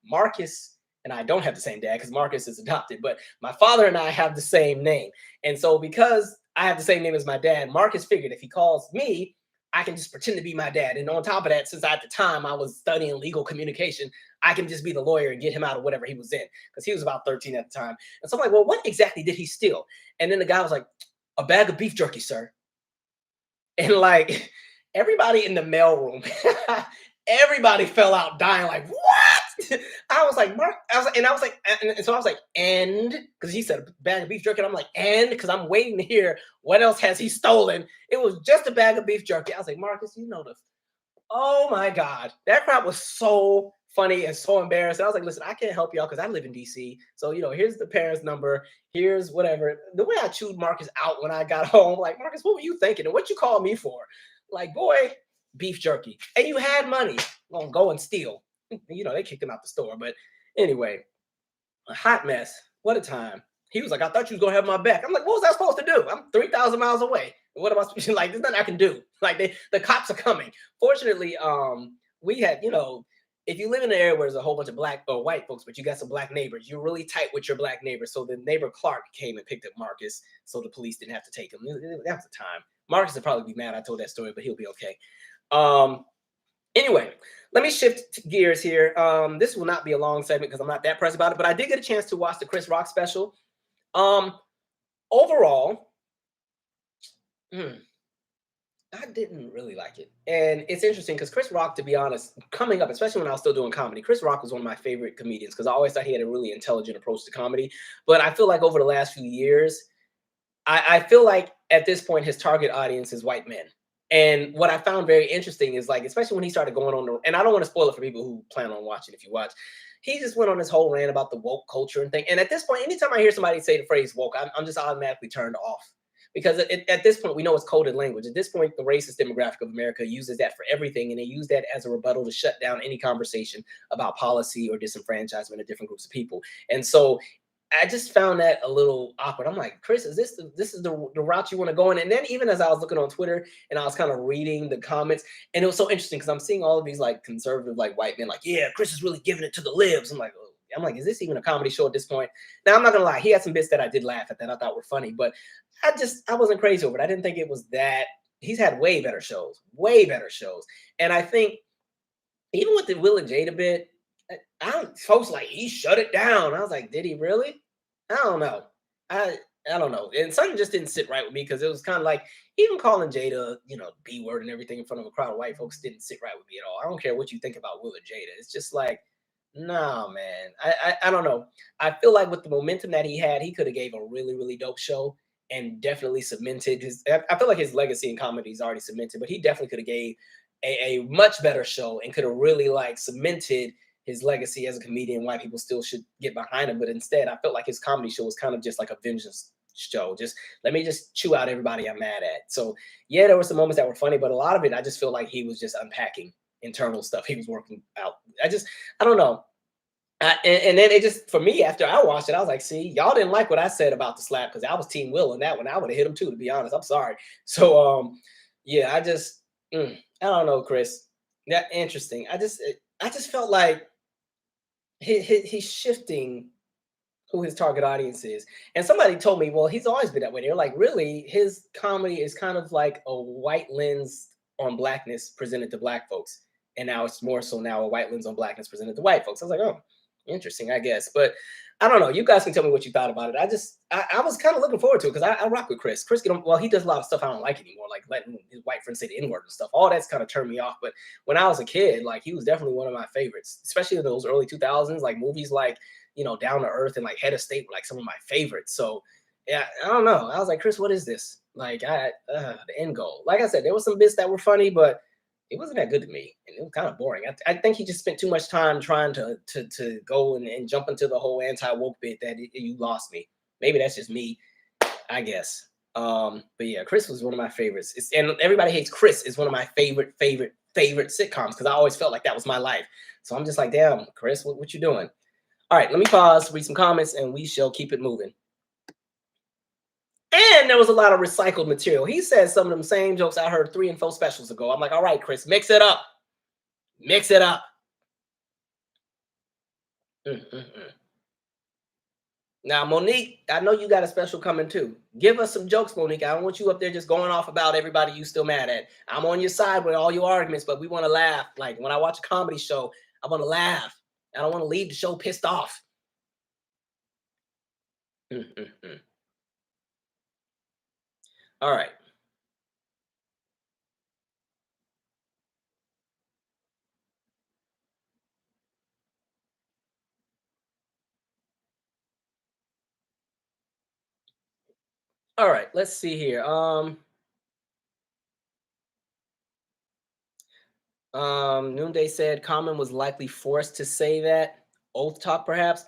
[SPEAKER 1] Marcus and I don't have the same dad because Marcus is adopted. But my father and I have the same name. And so because I have the same name as my dad, Marcus figured if he calls me, I can just pretend to be my dad. And on top of that, since at the time I was studying legal communication, I can just be the lawyer and get him out of whatever he was in, because he was about 13 at the time. And so I'm like, well, what exactly did he steal? And then the guy was like, a bag of beef jerky, sir. And like everybody in the mailroom, everybody fell out dying, like, what? I was like, Mark, and so I was like, and because he said a bag of beef jerky, and I'm like, and because I'm waiting to hear what else has he stolen. It was just a bag of beef jerky. I was like, Marcus, you know the, oh my God, that crowd was so funny and so embarrassed. I was like, listen, I can't help y'all because I live in DC. So, here's the parents' number. Here's whatever. The way I chewed Marcus out when I got home, like, Marcus, what were you thinking? And what you called me for? Like, boy, beef jerky. And you had money. Well, go and steal. They kicked him out the store. But anyway, a hot mess. What a time. He was like, I thought you was going to have my back. I'm like, what was I supposed to do? I'm 3,000 miles away. What am I supposed to, like, there's nothing I can do. Like, the cops are coming. Fortunately, we had, if you live in an area where there's a whole bunch of black or white folks, but you got some black neighbors, you're really tight with your black neighbors. So the neighbor Clark came and picked up Marcus, so the police didn't have to take him. That was the time. Marcus would probably be mad I told that story, but he'll be okay. Anyway, let me shift gears here. This will not be a long segment because I'm not that pressed about it, but I did get a chance to watch the Chris Rock special. Overall, I didn't really like it. And it's interesting because Chris Rock, to be honest, coming up, especially when I was still doing comedy, Chris Rock was one of my favorite comedians because I always thought he had a really intelligent approach to comedy. But I feel like over the last few years, I feel like at this point, his target audience is white men. And what I found very interesting is, like, especially when he started going on the, and I don't want to spoil it for people who plan on watching if you watch, he just went on this whole rant about the woke culture and thing. And at this point, anytime I hear somebody say the phrase woke, I'm just automatically turned off. Because at this point, we know it's coded language. At this point, the racist demographic of America uses that for everything, and they use that as a rebuttal to shut down any conversation about policy or disenfranchisement of different groups of people. And so I just found that a little awkward. I'm like, Chris, is this the route you want to go in? And then even as I was looking on Twitter and I was kind of reading the comments, and it was so interesting because I'm seeing all of these like conservative, like white men, like, yeah, Chris is really giving it to the libs. I'm like, is this even a comedy show at this point? Now, I'm not gonna lie, he had some bits that I did laugh at that I thought were funny, but I wasn't crazy over it. I didn't think it was that. He's had way better shows. And I think even with the Will and Jada bit, folks like, he shut it down. I was like, did he really? I don't know. I don't know. And something just didn't sit right with me because it was kind of like, even calling Jada, B word and everything in front of a crowd of white folks didn't sit right with me at all. I don't care what you think about Will and Jada. It's just like, no, man. I don't know. I feel like with the momentum that he had, he could have gave a really, really dope show and definitely cemented his. I feel like his legacy in comedy is already cemented, but he definitely could have gave a much better show and could have really like cemented his legacy as a comedian. Why people still should get behind him, but instead, I felt like his comedy show was kind of just like a vengeance show. Just let me just chew out everybody I'm mad at. So yeah, there were some moments that were funny, but a lot of it, I just feel like he was just unpacking internal stuff he was working out. I don't know. And then it just, for me, after I watched it, I was like, see, y'all didn't like what I said about the slap because I was Team Will in that one. I would have hit him too, to be honest. I'm sorry. So, yeah, I don't know, Chris. That interesting. I just felt like he's shifting who his target audience is. And somebody told me, well, he's always been that way. They're like, really, his comedy is kind of like a white lens on blackness presented to black folks. And now it's more so now a white lens on blackness presented to white folks. I was like, oh, interesting, I guess. But I don't know. You guys can tell me what you thought about it. I was kind of looking forward to it because I rock with Chris. Chris, he does a lot of stuff I don't like anymore, like letting his white friends say the N-word and stuff. All that's kind of turned me off. But when I was a kid, like, he was definitely one of my favorites, especially in those early 2000s, like movies like, Down to Earth and like Head of State were like some of my favorites. So yeah, I don't know. I was like, Chris, what is this? Like, the end goal. Like I said, there were some bits that were funny, but it wasn't that good to me, and it was kind of boring. I think he just spent too much time trying to go and jump into the whole anti-woke bit that you lost me. Maybe that's just me, I guess. But yeah, Chris was one of my favorites. And Everybody Hates Chris is one of my favorite sitcoms because I always felt like that was my life. So I'm just like, damn, Chris, what you doing? All right, let me pause, read some comments, and we shall keep it moving. And there was a lot of recycled material. He said some of them same jokes I heard 3 and 4 specials ago. I'm like, all right, Chris, mix it up. Mix it up. Now, Monique, I know you got a special coming too. Give us some jokes, Monique. I don't want you up there just going off about everybody you still mad at. I'm on your side with all your arguments, but we want to laugh. Like when I watch a comedy show, I want to laugh. I don't want to leave the show pissed off. All right. All right. Let's see here. Noonday said Common was likely forced to say that. Oath talk, perhaps.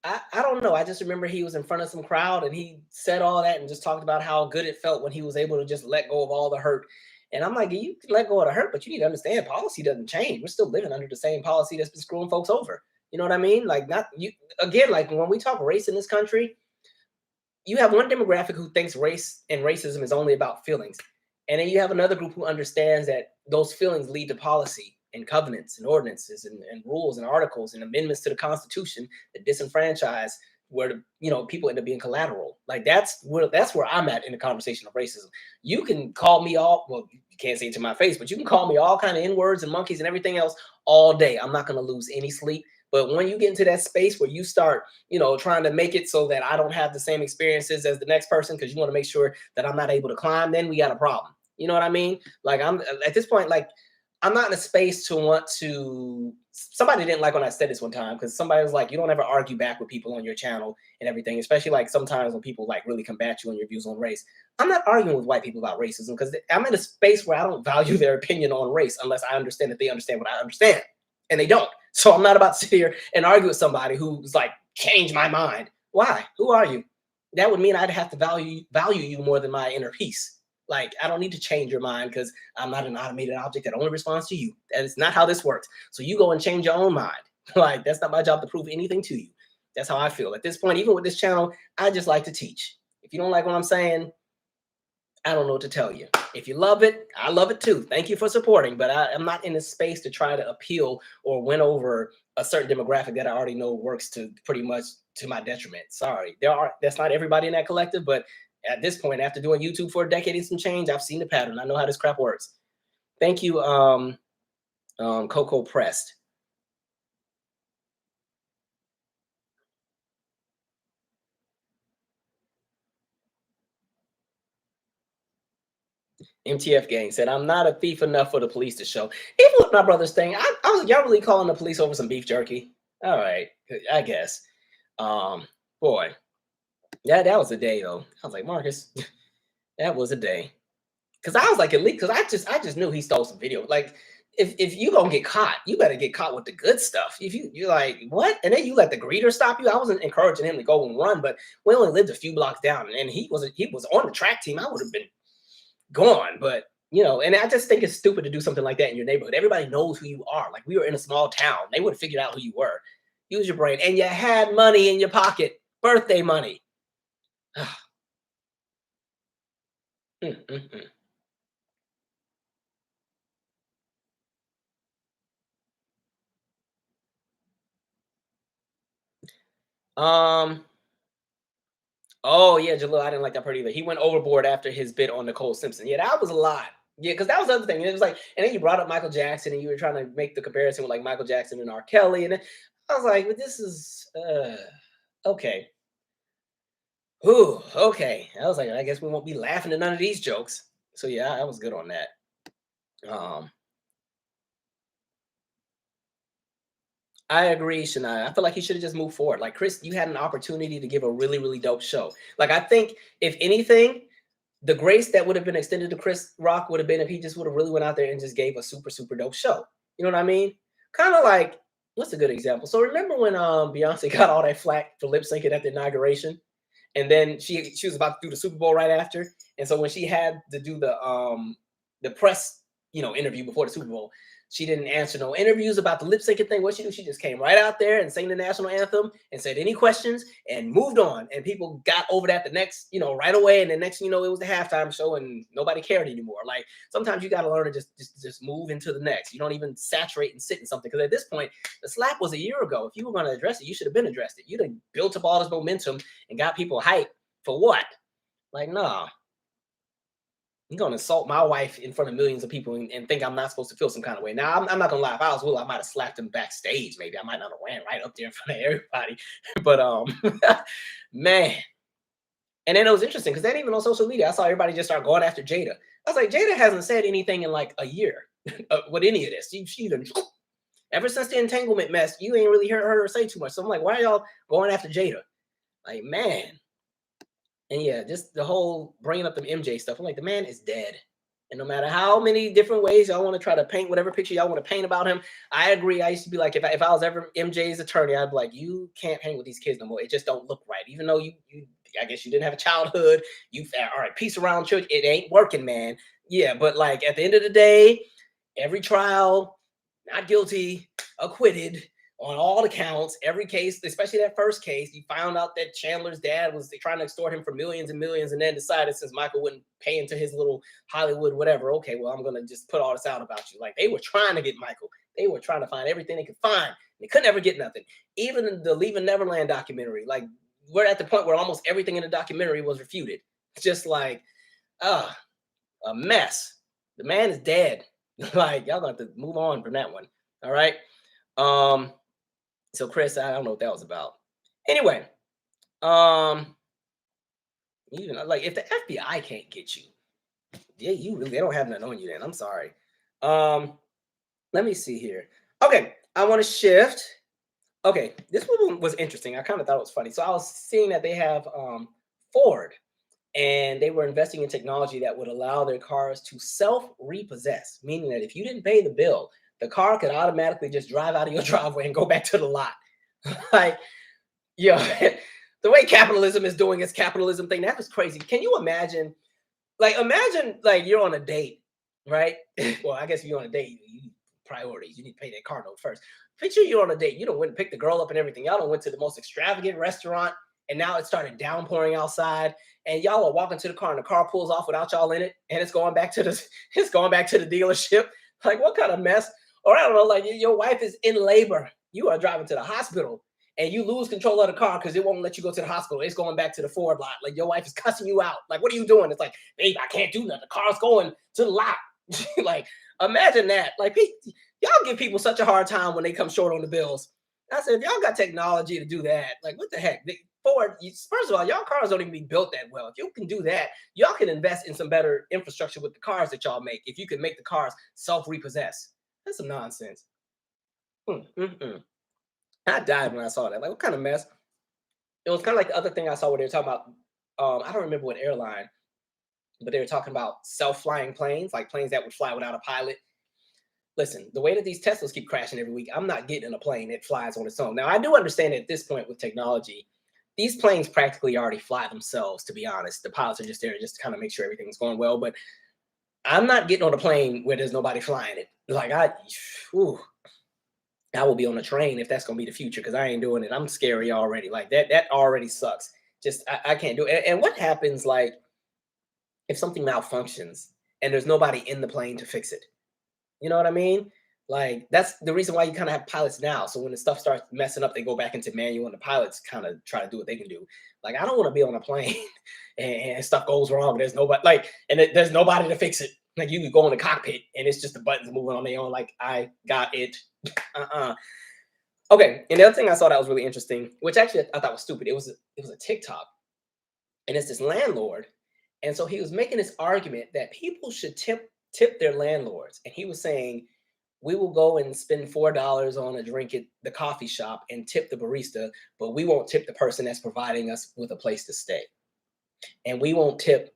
[SPEAKER 1] I don't know. I just remember he was in front of some crowd and he said all that and just talked about how good it felt when he was able to just let go of all the hurt. And I'm like, you can let go of the hurt, but you need to understand policy doesn't change. We're still living under the same policy that's been screwing folks over. You know what I mean? Like, not you again, like when we talk race in this country, you have one demographic who thinks race and racism is only about feelings. And then you have another group who understands that those feelings lead to policy and covenants and ordinances and rules and articles and amendments to the Constitution that disenfranchise where people end up being collateral. Like that's where I'm at in the conversation of racism. You can call me all well, you can't say it to my face, but you can call me all kind of N-words and monkeys and everything else all day. I'm not gonna lose any sleep. But when you get into that space where you start, trying to make it so that I don't have the same experiences as the next person because you want to make sure that I'm not able to climb, then we got a problem. You know what I mean? Like I'm at this point, like I'm not in a space to want to. Somebody didn't like when I said this one time because somebody was like, "You don't ever argue back with people on your channel and everything," especially like sometimes when people like really combat you on your views on race. I'm not arguing with white people about racism because I'm in a space where I don't value their opinion on race unless I understand that they understand what I understand, and they don't. So I'm not about to sit here and argue with somebody who's like, change my mind. Why? Who are you? That would mean I'd have to value you more than my inner peace. Like, I don't need to change your mind because I'm not an automated object that only responds to you. That is not how this works. So you go and change your own mind. Like, that's not my job to prove anything to you. That's how I feel. At this point, even with this channel, I just like to teach. If you don't like what I'm saying, I don't know what to tell you. If you love it, I love it too. Thank you for supporting, but I'm not in this space to try to appeal or win over a certain demographic that I already know works to pretty much to my detriment. Sorry, that's not everybody in that collective, but at this point, after doing YouTube for a decade and some change, I've seen the pattern. I know how this crap works. Thank you, Coco Pressed. MTF gang said, I'm not a thief enough for the police to show. Even with my brother's thing, I was y'all really calling the police over some beef jerky. All right, I guess. Boy, that was a day though. I was like, Marcus, that was a day. Cause I was like, at least, cause I just knew he stole some video. Like, if you gonna get caught, you better get caught with the good stuff. If you're like, what? And then you let the greeter stop you. I wasn't encouraging him to go and run, but we only lived a few blocks down, and he was on the track team. I would have been gone. But and I just think it's stupid to do something like that in your neighborhood. Everybody knows who you are. Like we were in a small town. They would have figured out who you were. Use your brain. And you had money in your pocket. Birthday money. Mm, mm, mm. Oh yeah, Jalil, I didn't like that part either. He went overboard after his bit on Nicole Simpson. Yeah, that was a lot. Yeah, because that was the other thing. It was like, and then you brought up Michael Jackson, and you were trying to make the comparison with like Michael Jackson and R. Kelly, and I was like, but this is okay. Ooh, okay. I was like, I guess we won't be laughing at none of these jokes. So yeah, I was good on that. Um, I agree, Shania. I feel like he should have just moved forward. Like Chris, you had an opportunity to give a really, really dope show. Like I think, if anything, the grace that would have been extended to Chris Rock would have been if he just would have really went out there and just gave a super, super dope show. You know what I mean? Kind of like, what's a good example? So remember when Beyonce got all that flack for lip syncing at the inauguration? And then she was about to do the Super Bowl right after. And so when she had to do the press interview before the Super Bowl. She didn't answer no interviews about the lip syncing thing. What she do? She just came right out there and sang the national anthem and said any questions and moved on. And people got over that the next, right away. And the next, it was the halftime show and nobody cared anymore. Like sometimes you got to learn to just move into the next. You don't even saturate and sit in something. Because at this point, the slap was a year ago. If you were going to address it, you should have been addressed it. You'd have built up all this momentum and got people hyped for what? Like, nah. You're going to insult my wife in front of millions of people and think I'm not supposed to feel some kind of way. Now, I'm not going to lie. If I was Will, I might have slapped him backstage. Maybe I might not have ran right up there in front of everybody. But, man. And then it was interesting because then even on social media, I saw everybody just start going after Jada. I was like, Jada hasn't said anything in like a year with any of this. She done, ever since the entanglement mess, you ain't really heard her say too much. So I'm like, why are y'all going after Jada? Like, man. And yeah, just the whole bringing up the MJ stuff. I'm like, the man is dead. And no matter how many different ways y'all want to try to paint whatever picture y'all want to paint about him, I agree. I used to be like, if I was ever MJ's attorney, I'd be like, you can't hang with these kids no more. It just don't look right. Even though you I guess you didn't have a childhood. All right, peace around church. It ain't working, man. Yeah, but like at the end of the day, every trial, not guilty, acquitted. On all accounts, every case, especially that first case, you found out that Chandler's dad was trying to extort him for millions and millions, and then decided since Michael wouldn't pay into his little Hollywood whatever, okay, well, I'm gonna just put all this out about you. Like they were trying to get Michael. They were trying to find everything they could find. They couldn't ever get nothing. Even in the Leaving Neverland documentary, like we're at the point where almost everything in the documentary was refuted. Just like, a mess. The man is dead. Like y'all gonna have to move on from that one. All right. So Chris, I don't know what that was about. Anyway, even like if the FBI can't get you, yeah, they don't have nothing on you then. I'm sorry. Let me see here. Okay, I want to shift. Okay, this one was interesting. I kind of thought it was funny. So I was seeing that they have Ford, and they were investing in technology that would allow their cars to self-repossess, meaning that if you didn't pay the bill, the car could automatically just drive out of your driveway and go back to the lot. Like, the way capitalism is doing its capitalism thing, that was crazy. Can you imagine? Imagine you're on a date, right? Well, I guess if you're on a date, you need priorities. You need to pay that car note first. Picture you're on a date. You don't went and pick the girl up and everything. Y'all don't went to the most extravagant restaurant, and now it started downpouring outside, and y'all are walking to the car, and the car pulls off without y'all in it, and it's going back to the dealership. Like, what kind of mess? Or I don't know, like your wife is in labor. You are driving to the hospital and you lose control of the car because it won't let you go to the hospital. It's going back to the Ford lot. Like your wife is cussing you out. Like, what are you doing? It's like, babe, I can't do nothing. The car's going to the lot. Like, imagine that. Like, y'all give people such a hard time when they come short on the bills. I said, if y'all got technology to do that, like, what the heck? Ford, first of all, y'all cars don't even be built that well. If you can do that, y'all can invest in some better infrastructure with the cars that y'all make. If you can make the cars self-repossess. That's some nonsense. I died when I saw that. Like, what kind of mess? It was kind of like the other thing I saw where they were talking about, I don't remember what airline, but they were talking about self-flying planes, like planes that would fly without a pilot. Listen, the way that these Teslas keep crashing every week, I'm not getting in a plane that flies on its own. Now, I do understand at this point with technology, these planes practically already fly themselves, to be honest. The pilots are just there just to kind of make sure everything's going well. But I'm not getting on a plane where there's nobody flying it. Like, I will be on a train if that's going to be the future because I ain't doing it. I'm scary already. Like, that already sucks. Just, I can't do it. And what happens, like, if something malfunctions and there's nobody in the plane to fix it? You know what I mean? Like, that's the reason why you kind of have pilots now. So when the stuff starts messing up, they go back into manual and the pilots kind of try to do what they can do. Like, I don't want to be on a plane and stuff goes wrong. There's nobody, there's nobody to fix it. Like, you could go in the cockpit and it's just the buttons moving on their own. Like, I got it. Okay. And the other thing I saw that was really interesting, which actually I thought was stupid. It was a TikTok, and it's this landlord. And so he was making this argument that people should tip their landlords. And he was saying, we will go and spend $4 on a drink at the coffee shop and tip the barista, but we won't tip the person that's providing us with a place to stay. And we won't tip,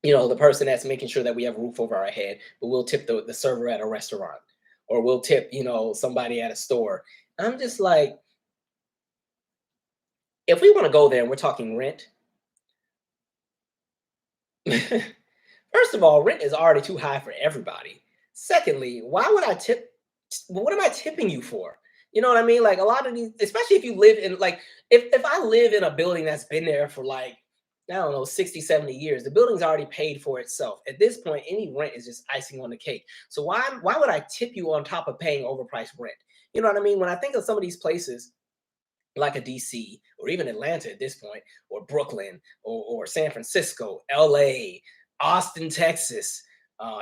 [SPEAKER 1] the person that's making sure that we have a roof over our head, but we'll tip the server at a restaurant, or we'll tip, somebody at a store. I'm just like, if we want to go there and we're talking rent, first of all, rent is already too high for everybody. Secondly, why would I tip? What am I tipping you for? You know what I mean? Like a lot of these, especially if you live in like, if I live in a building that's been there for like, I don't know, 60, 70 years, the building's already paid for itself. At this point, any rent is just icing on the cake. So why would I tip you on top of paying overpriced rent? You know what I mean? When I think of some of these places, like a DC or even Atlanta at this point, or Brooklyn or San Francisco, LA, Austin, Texas,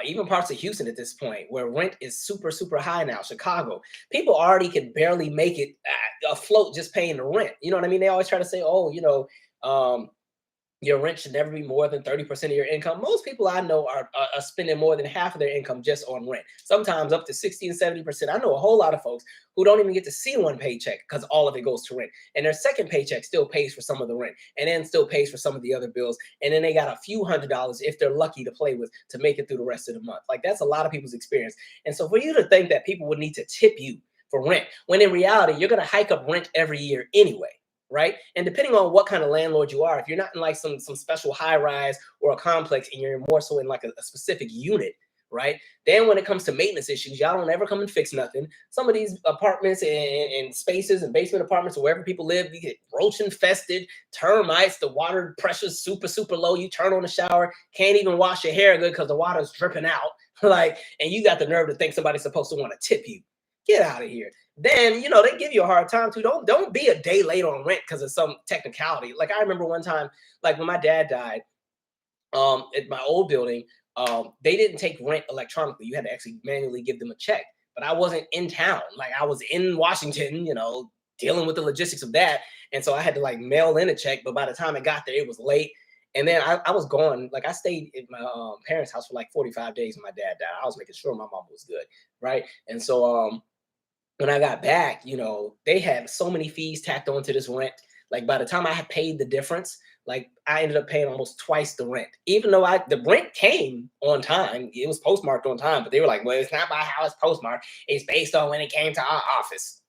[SPEAKER 1] even parts of Houston at this point, where rent is super, super high now, Chicago. People already can barely make it afloat just paying the rent. You know what I mean? They always try to say, oh, your rent should never be more than 30% of your income. Most people I know are spending more than half of their income just on rent, sometimes up to 60 and 70%. I know a whole lot of folks who don't even get to see one paycheck because all of it goes to rent. And their second paycheck still pays for some of the rent and then still pays for some of the other bills. And then they got a few $100s if they're lucky to play with to make it through the rest of the month. Like that's a lot of people's experience. And so for you to think that people would need to tip you for rent, when in reality, you're going to hike up rent every year anyway. Right. And depending on what kind of landlord you are, if you're not in like some special high rise or a complex and you're more so in like a specific unit, right? Then when it comes to maintenance issues, y'all don't ever come and fix nothing. Some of these apartments and spaces and basement apartments or wherever people live, you get roach infested, termites, the water pressure's super, super low. You turn on the shower, can't even wash your hair good because the water's dripping out. Like, and you got the nerve to think somebody's supposed to want to tip you. Get out of here. Then they give you a hard time too. Don't be a day late on rent because of some technicality. Like I remember one time, like when my dad died, at my old building, they didn't take rent electronically. You had to actually manually give them a check. But I wasn't in town. Like I was in Washington, dealing with the logistics of that. And so I had to like mail in a check. But by the time I got there, it was late. And then I was gone. Like I stayed at my parents' house for like 45 days when my dad died. I was making sure my mom was good. Right. And so when I got back, they had so many fees tacked onto this rent. Like by the time I had paid the difference, like I ended up paying almost twice the rent, even though the rent came on time. It was postmarked on time, but they were like, well, it's not by how it's postmarked. It's based on when it came to our office.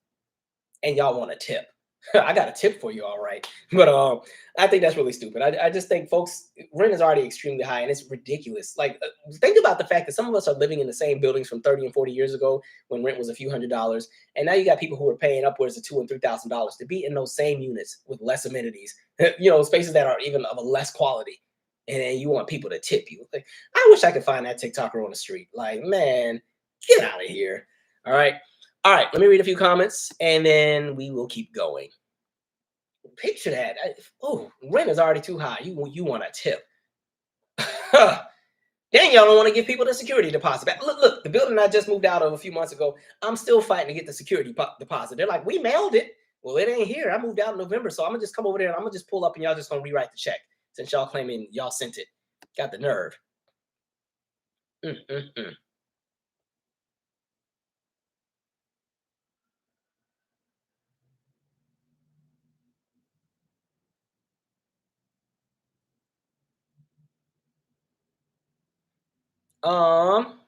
[SPEAKER 1] And y'all want a tip. I got a tip for you, all right. But I think that's really stupid. I just think folks, rent is already extremely high and it's ridiculous. Like think about the fact that some of us are living in the same buildings from 30 and 40 years ago when rent was a few $100s. And now you got people who are paying upwards of $2,000 and $3,000 to be in those same units with less amenities, spaces that are even of a less quality. And then you want people to tip you. Like, I wish I could find that TikToker on the street. Like, man, get out of here. All right. All right, let me read a few comments and then we will keep going. Picture that. Rent is already too high. You want a tip. Then y'all don't want to give people the security deposit back. Look, the building I just moved out of a few months ago, I'm still fighting to get the security deposit. They're like, we mailed it. Well, it ain't here. I moved out in November, so I'm going to just come over there and I'm going to just pull up and y'all just going to rewrite the check since y'all claiming y'all sent it. Got the nerve. Um,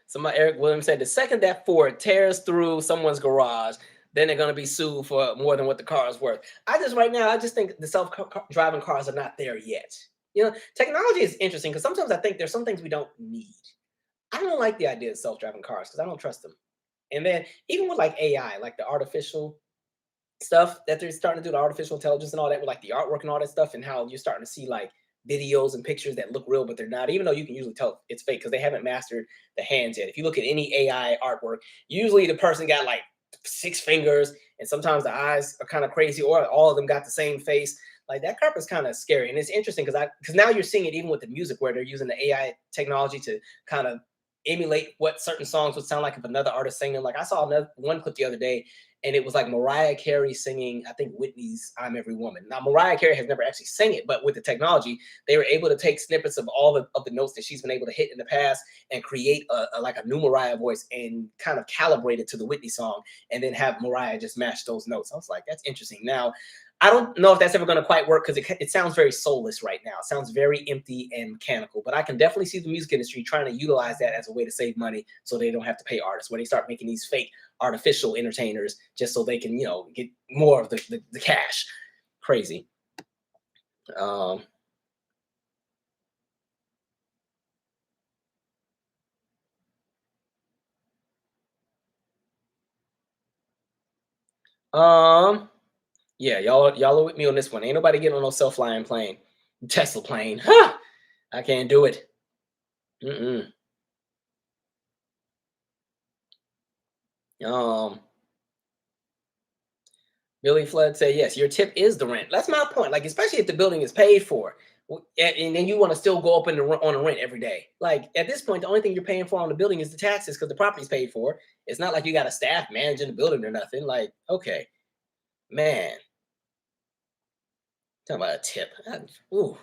[SPEAKER 1] Somebody, Eric Williams said, the second that Ford tears through someone's garage, then they're going to be sued for more than what the car is worth. I just think the self-driving cars are not there yet. Technology is interesting because sometimes I think there's some things we don't need. I don't like the idea of self-driving cars because I don't trust them. And then even with like AI, like the artificial stuff that they're starting to do, the artificial intelligence and all that, with like the artwork and all that stuff, and how you're starting to see like videos and pictures that look real, but they're not, even though you can usually tell it's fake because they haven't mastered the hands yet. If you look at any AI artwork, usually the person got like 6 fingers, and sometimes the eyes are kind of crazy, or all of them got the same face. Like that crap is kind of scary. And it's interesting because now you're seeing it even with the music where they're using the AI technology to kind of emulate what certain songs would sound like if another artist sang them. Like I saw one clip the other day, and it was like Mariah Carey singing, I think, Whitney's "I'm Every Woman." Now Mariah Carey has never actually sang it, but with the technology, they were able to take snippets of all of the notes that she's been able to hit in the past and create like a new Mariah voice and kind of calibrate it to the Whitney song, and then have Mariah just match those notes. I was like, that's interesting. Now, I don't know if that's ever going to quite work because it sounds very soulless right now. It sounds very empty and mechanical. But I can definitely see the music industry trying to utilize that as a way to save money, so they don't have to pay artists. When they start making these fake artificial entertainers just so they can, get more of the cash. Crazy. Um, um, yeah, y'all are with me on this one. Ain't nobody getting on no self-flying plane, Tesla plane. Huh! I can't do it. Mm-mm. Um, Billy Flood said, yes, your tip is the rent. That's my point. Like, especially if the building is paid for, and then you want to still go up on the rent every day. Like, at this point, the only thing you're paying for on the building is the taxes because the property's paid for. It's not like you got a staff managing the building or nothing. Like, okay, man, talking about a tip. Ooh.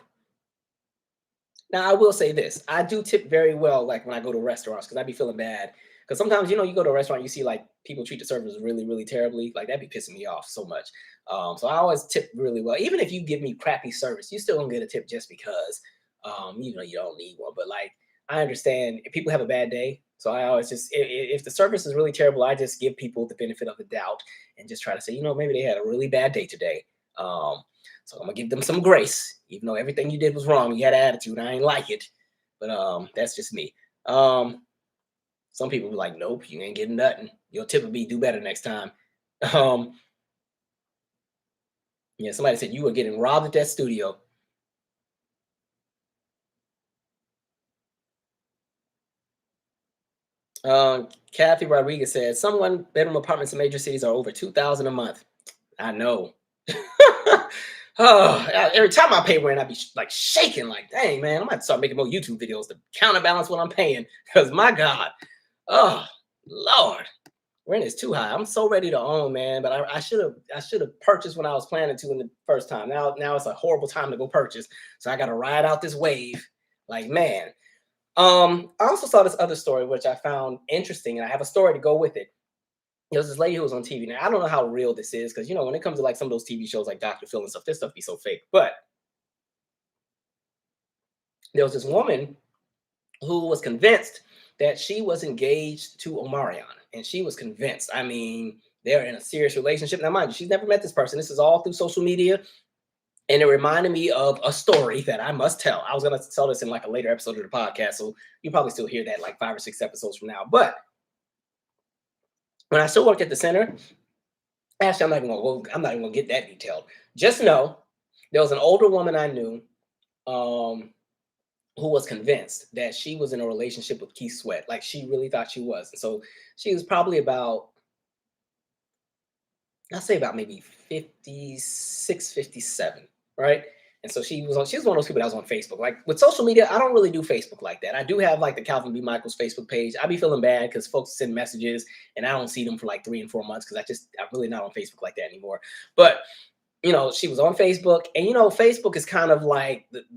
[SPEAKER 1] Now, I will say this. I do tip very well, like when I go to restaurants, because I be feeling bad. Because sometimes, you go to a restaurant, you see like people treat the servers really, really terribly. Like that'd be pissing me off so much. So I always tip really well. Even if you give me crappy service, you still don't get a tip just because, you don't need one. But like, I understand if people have a bad day. So I always just, if the service is really terrible, I just give people the benefit of the doubt and just try to say, maybe they had a really bad day today. So I'm gonna give them some grace, even though everything you did was wrong. You had an attitude. I ain't like it, but that's just me. Some people be like, nope, you ain't getting nothing. Your tip will be do better next time. Um, yeah, somebody said you were getting robbed at that studio. Kathy Rodriguez said some one-bedroom apartments in major cities are over 2,000 a month. I know. Oh, every time I pay rent, I be like shaking, like, dang, man, I'm gonna start making more YouTube videos to counterbalance what I'm paying. Because my God, oh Lord, rent is too high. I'm so ready to own, man. But I should have purchased when I was planning to in the first time. Now it's a horrible time to go purchase. So I gotta ride out this wave. Like, man. I also saw this other story which I found interesting, and I have a story to go with it. There was this lady who was on TV. Now I don't know how real this is because when it comes to like some of those TV shows like Dr. Phil and stuff, this stuff be so fake. But there was this woman who was convinced that she was engaged to Omarion, and she was convinced. I mean, they're in a serious relationship. Now, mind you, she's never met this person. This is all through social media. And it reminded me of a story that I must tell. I was going to tell this in like a later episode of the podcast. So you probably still hear that like 5 or 6 episodes from now. But when I still worked at the center, actually, I'm not even gonna get that detailed. Just know there was an older woman I knew um, who was convinced that she was in a relationship with Keith Sweat. Like she really thought she was. And so she was probably about, I'll say about maybe 56, 57, right? And so she was one of those people that was on Facebook. Like with social media, I don't really do Facebook like that. I do have like the Calvin B. Michaels Facebook page. I be feeling bad because folks send messages and I don't see them for like 3 and 4 months because I'm really not on Facebook like that anymore. But she was on Facebook, and Facebook is kind of like the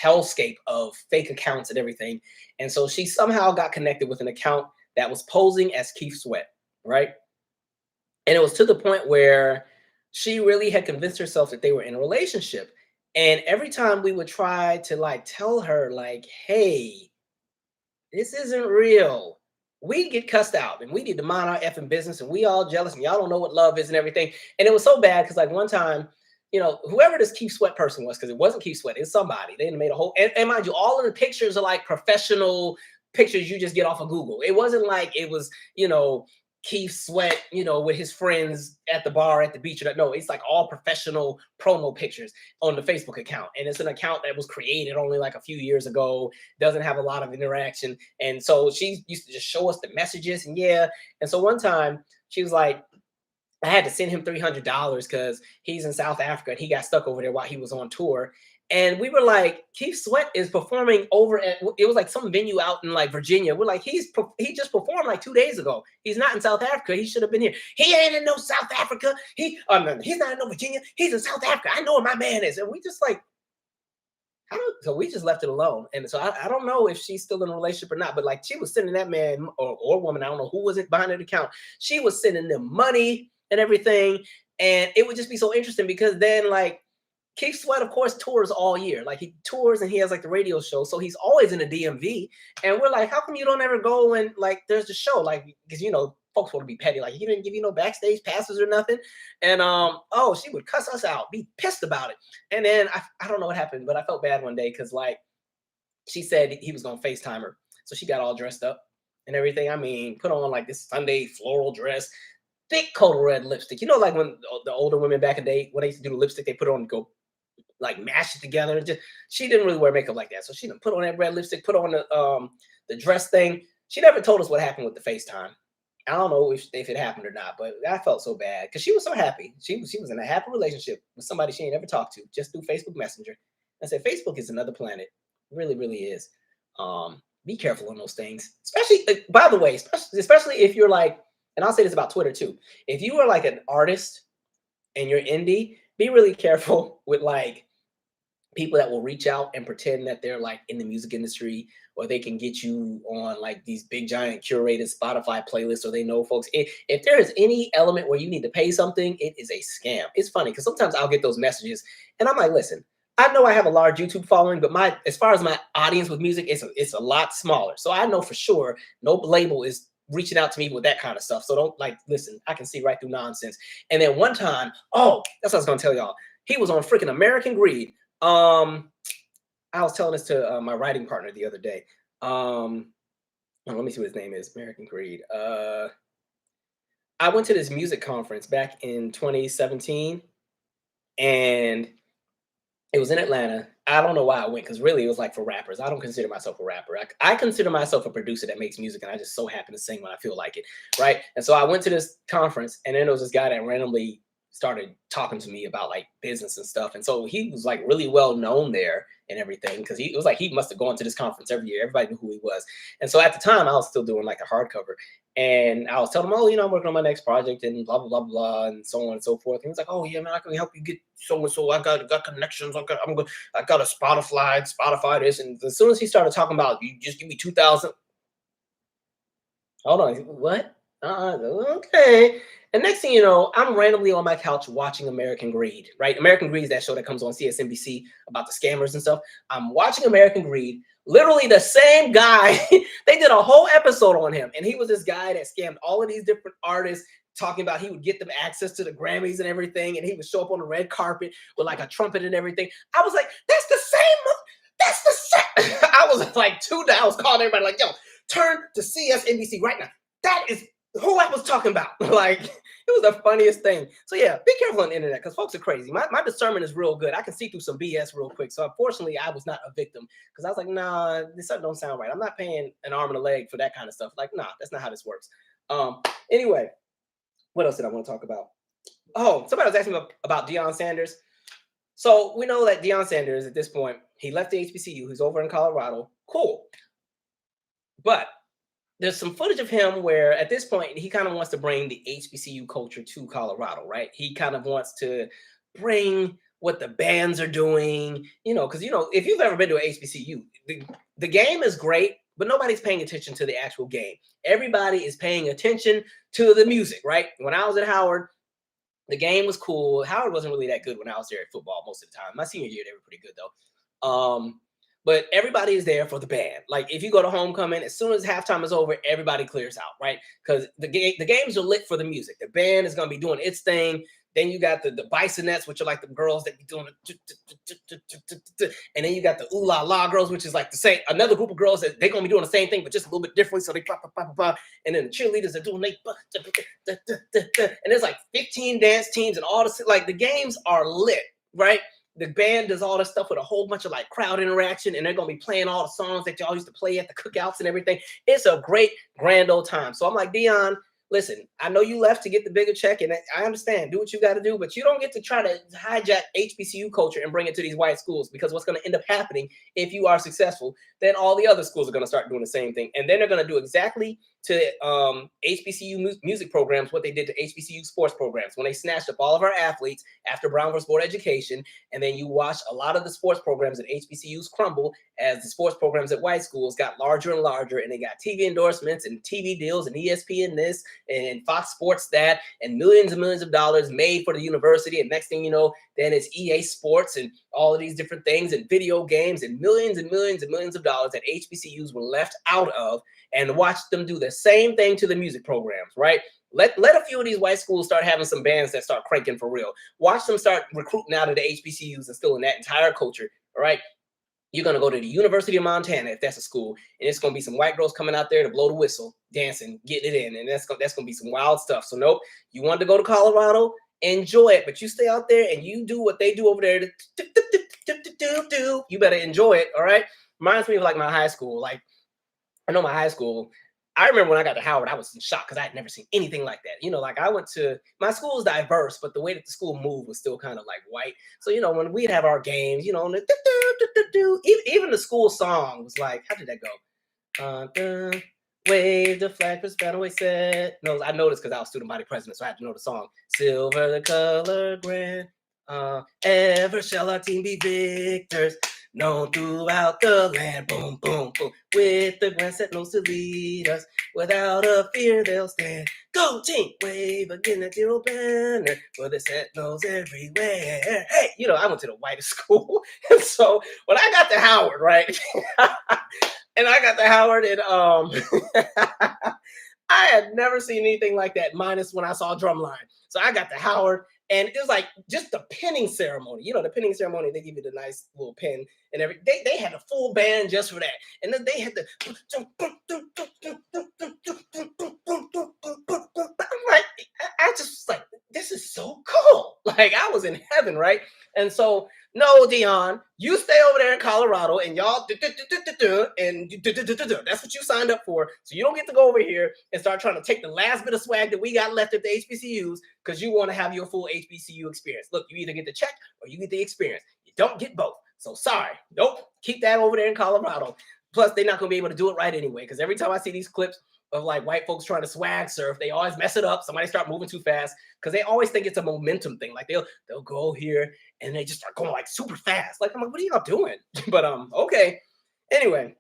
[SPEAKER 1] hellscape of fake accounts and everything. And so she somehow got connected with an account that was posing as Keith Sweat, right? And it was to the point where she really had convinced herself that they were in a relationship. And every time we would try to like tell her, like, hey, this isn't real, we'd get cussed out and we need to mind our effing business. And we all jealous and y'all don't know what love is and everything. And it was so bad because like one time, whoever this Keith Sweat person was, because it wasn't Keith Sweat, it's somebody. They made a whole, and mind you, all of the pictures are like professional pictures you just get off of Google. It wasn't like it was, Keith Sweat, with his friends at the bar, at the beach. No, it's like all professional promo pictures on the Facebook account. And it's an account that was created only like a few years ago, doesn't have a lot of interaction. And so she used to just show us the messages. And yeah. And so one time she was like, I had to send him $300 because he's in South Africa and he got stuck over there while he was on tour. And we were like, Keith Sweat is performing over at, it was like some venue out in like Virginia. We're like, he just performed like 2 days ago. He's not in South Africa. He should have been here. He ain't in no South Africa. He's not in no Virginia. He's in South Africa. I know where my man is. And we just like, so we just left it alone. And so I don't know if she's still in a relationship or not, but like she was sending that man or woman, I don't know who was it behind that account. She was sending them money and everything. And it would just be so interesting because then like Keith Sweat, of course, tours all year. Like he tours and he has like the radio show. So he's always in the DMV. And we're like, how come you don't ever go and like there's the show? Like, because you know, folks want to be petty. Like he didn't give you no backstage passes or nothing. And oh, she would cuss us out, be pissed about it. And then I don't know what happened, but I felt bad one day because like she said he was gonna FaceTime her. So she got all dressed up and everything. I mean, put on like this Sunday floral dress, thick coat of red lipstick. You know, like when the older women back in the day, when they used to do the lipstick, they put it on and go like mash it together. Just she didn't really wear makeup like that. So she didn't put on that red lipstick, put on the dress thing. She never told us what happened with the FaceTime. I don't know if it happened or not, but I felt so bad because she was so happy. She was in a happy relationship with somebody she ain't ever talked to, just through Facebook Messenger. I said, Facebook is another planet. It really, really is. Be careful on those things. Especially, by the way, especially if you're like, and I'll say this about Twitter too. If you are like an artist and you're indie, be really careful with like people that will reach out and pretend that they're like in the music industry, or they can get you on like these big giant curated Spotify playlists, or they know folks. If there is any element where you need to pay something, it is a scam. It's funny because sometimes I'll get those messages and I'm like, listen, I know I have a large YouTube following, but as far as my audience with music, it's a lot smaller. So I know for sure no label is reaching out to me with that kind of stuff. So don't like, listen, I can see right through nonsense. And then one time, oh, that's what I was gonna tell y'all. He was on freaking American Greed. I was telling this to my writing partner the other day. Let me see what his name is. American Greed. I went to this music conference back in 2017, and it was in Atlanta. I don't know why I went, because really it was like for rappers. I don't consider myself a rapper. I consider myself a producer that makes music, and I just so happen to sing when I feel like it, right? And so I went to this conference, and then there was this guy that randomly started talking to me about like business and stuff. And so he was like really well known there and everything, because it was like he must have gone to this conference every year. Everybody knew who he was. And so at the time I was still doing like a hardcover, and I was telling him, oh, you know, I'm working on my next project and blah blah blah blah and so on and so forth. And he's like, oh yeah, man, I can help you get so and so. I got connections. I got a Spotify this. And as soon as he started talking about, you just give me 2,000. Hold on, what? Okay. And next thing you know, I'm randomly on my couch watching American Greed, right? American Greed is that show that comes on CSNBC about the scammers and stuff. I'm watching American Greed. Literally the same guy. They did a whole episode on him. And he was this guy that scammed all of these different artists, talking about he would get them access to the Grammys and everything. And he would show up on the red carpet with like a trumpet and everything. I was like, that's the same. That's the same. I was like, I was calling everybody like, yo, turn to CSNBC right now. That is who I was talking about. Like, it was the funniest thing. So yeah, be careful on the internet because folks are crazy. My discernment is real good. I can see through some BS real quick. So unfortunately, I was not a victim because I was like, nah, this something don't sound right. I'm not paying an arm and a leg for that kind of stuff. Like, nah, that's not how this works. Anyway, what else did I want to talk about? Oh, somebody was asking me about Deion Sanders. So we know that Deion Sanders at this point, he left the HBCU. He's over in Colorado. Cool. But there's some footage of him where at this point, he kind of wants to bring the HBCU culture to Colorado, right? He kind of wants to bring what the bands are doing, you know, because, you know, if you've ever been to an HBCU, the game is great, but nobody's paying attention to the actual game. Everybody is paying attention to the music, right? When I was at Howard, the game was cool. Howard wasn't really that good when I was there at football most of the time. My senior year, they were pretty good, though. But everybody is there for the band. Like if you go to homecoming, as soon as halftime is over, everybody clears out, right? Because the games are lit for the music. The band is going to be doing its thing. Then you got the bisonettes, which are like the girls that be doing it. And then you got the ooh la la girls, which is like the same, another group of girls that they're going to be doing the same thing, but just a little bit differently. So they pop. And then the cheerleaders are doing and there's like 15 dance teams and all this. Like the games are lit, right? The band does all this stuff with a whole bunch of like crowd interaction, and they're going to be playing all the songs that y'all used to play at the cookouts and everything. It's a great, grand old time. So I'm like, Deion, listen, I know you left to get the bigger check, and I understand, do what you got to do, but you don't get to try to hijack HBCU culture and bring it to these white schools, because what's going to end up happening if you are successful, then all the other schools are going to start doing the same thing. And then they're going to do exactly to HBCU music programs what they did to HBCU sports programs when they snatched up all of our athletes after Brown versus Board education. And then you watch a lot of the sports programs at HBCUs crumble as the sports programs at white schools got larger and larger, and they got TV endorsements and TV deals and ESPN this and Fox Sports that, and millions of dollars made for the university. And next thing you know, then it's EA Sports and all of these different things and video games and millions of dollars that HBCUs were left out of, and watch them do the same thing to the music programs, right? Let a few of these white schools start having some bands that start cranking for real. Watch them start recruiting out of the HBCUs and still in that entire culture, all right? You're going to go to the University of Montana, if that's a school, and it's going to be some white girls coming out there to blow the whistle, dancing, getting it in, and that's going to be some wild stuff. So nope, you want to go to Colorado, enjoy it, but you stay out there and you do what they do over there. You better enjoy it, all right? Reminds me of like my high school. Like, I know my high school, I remember when I got to Howard, I was in shock because I had never seen anything like that. You know, like I went to, my school is diverse, but the way that the school moved was still kind of like white. So, you know, when we'd have our games, you know, even the school song was like, how did that go? Wave the flag for Spanaway set. No, I noticed because I was student body president, so I had to know the song. Silver the color grand. Ever shall our team be victors, known throughout the land. Boom, boom, boom. With the grand set knows to lead us. Without a fear, they'll stand. Go team, wave again the zero banner. For the set knows everywhere. Hey, you know, I went to the whitest school. And so when I got to Howard, right? And I got to Howard, and I had never seen anything like that, minus when I saw Drumline. So I got to Howard, and it was like just the pinning ceremony. You know, the pinning ceremony, they give you the nice little pin and everything. They had a full band just for that. And then they had the I'm like, I just was like, this is so cool. Like I was in heaven, right? And so, no, Deion, you stay over there in Colorado and y'all and that's what you signed up for. So you don't get to go over here and start trying to take the last bit of swag that we got left at the HBCUs because you want to have your full HBCU experience. Look, you either get the check or you get the experience. You don't get both. So sorry. Nope. Keep that over there in Colorado. Plus, they're not going to be able to do it right anyway, because every time I see these clips of like white folks trying to swag surf, they always mess it up. Somebody start moving too fast because they always think it's a momentum thing. Like they'll go here and they just start going like super fast. Like I'm like, what are y'all doing? But okay. Anyway,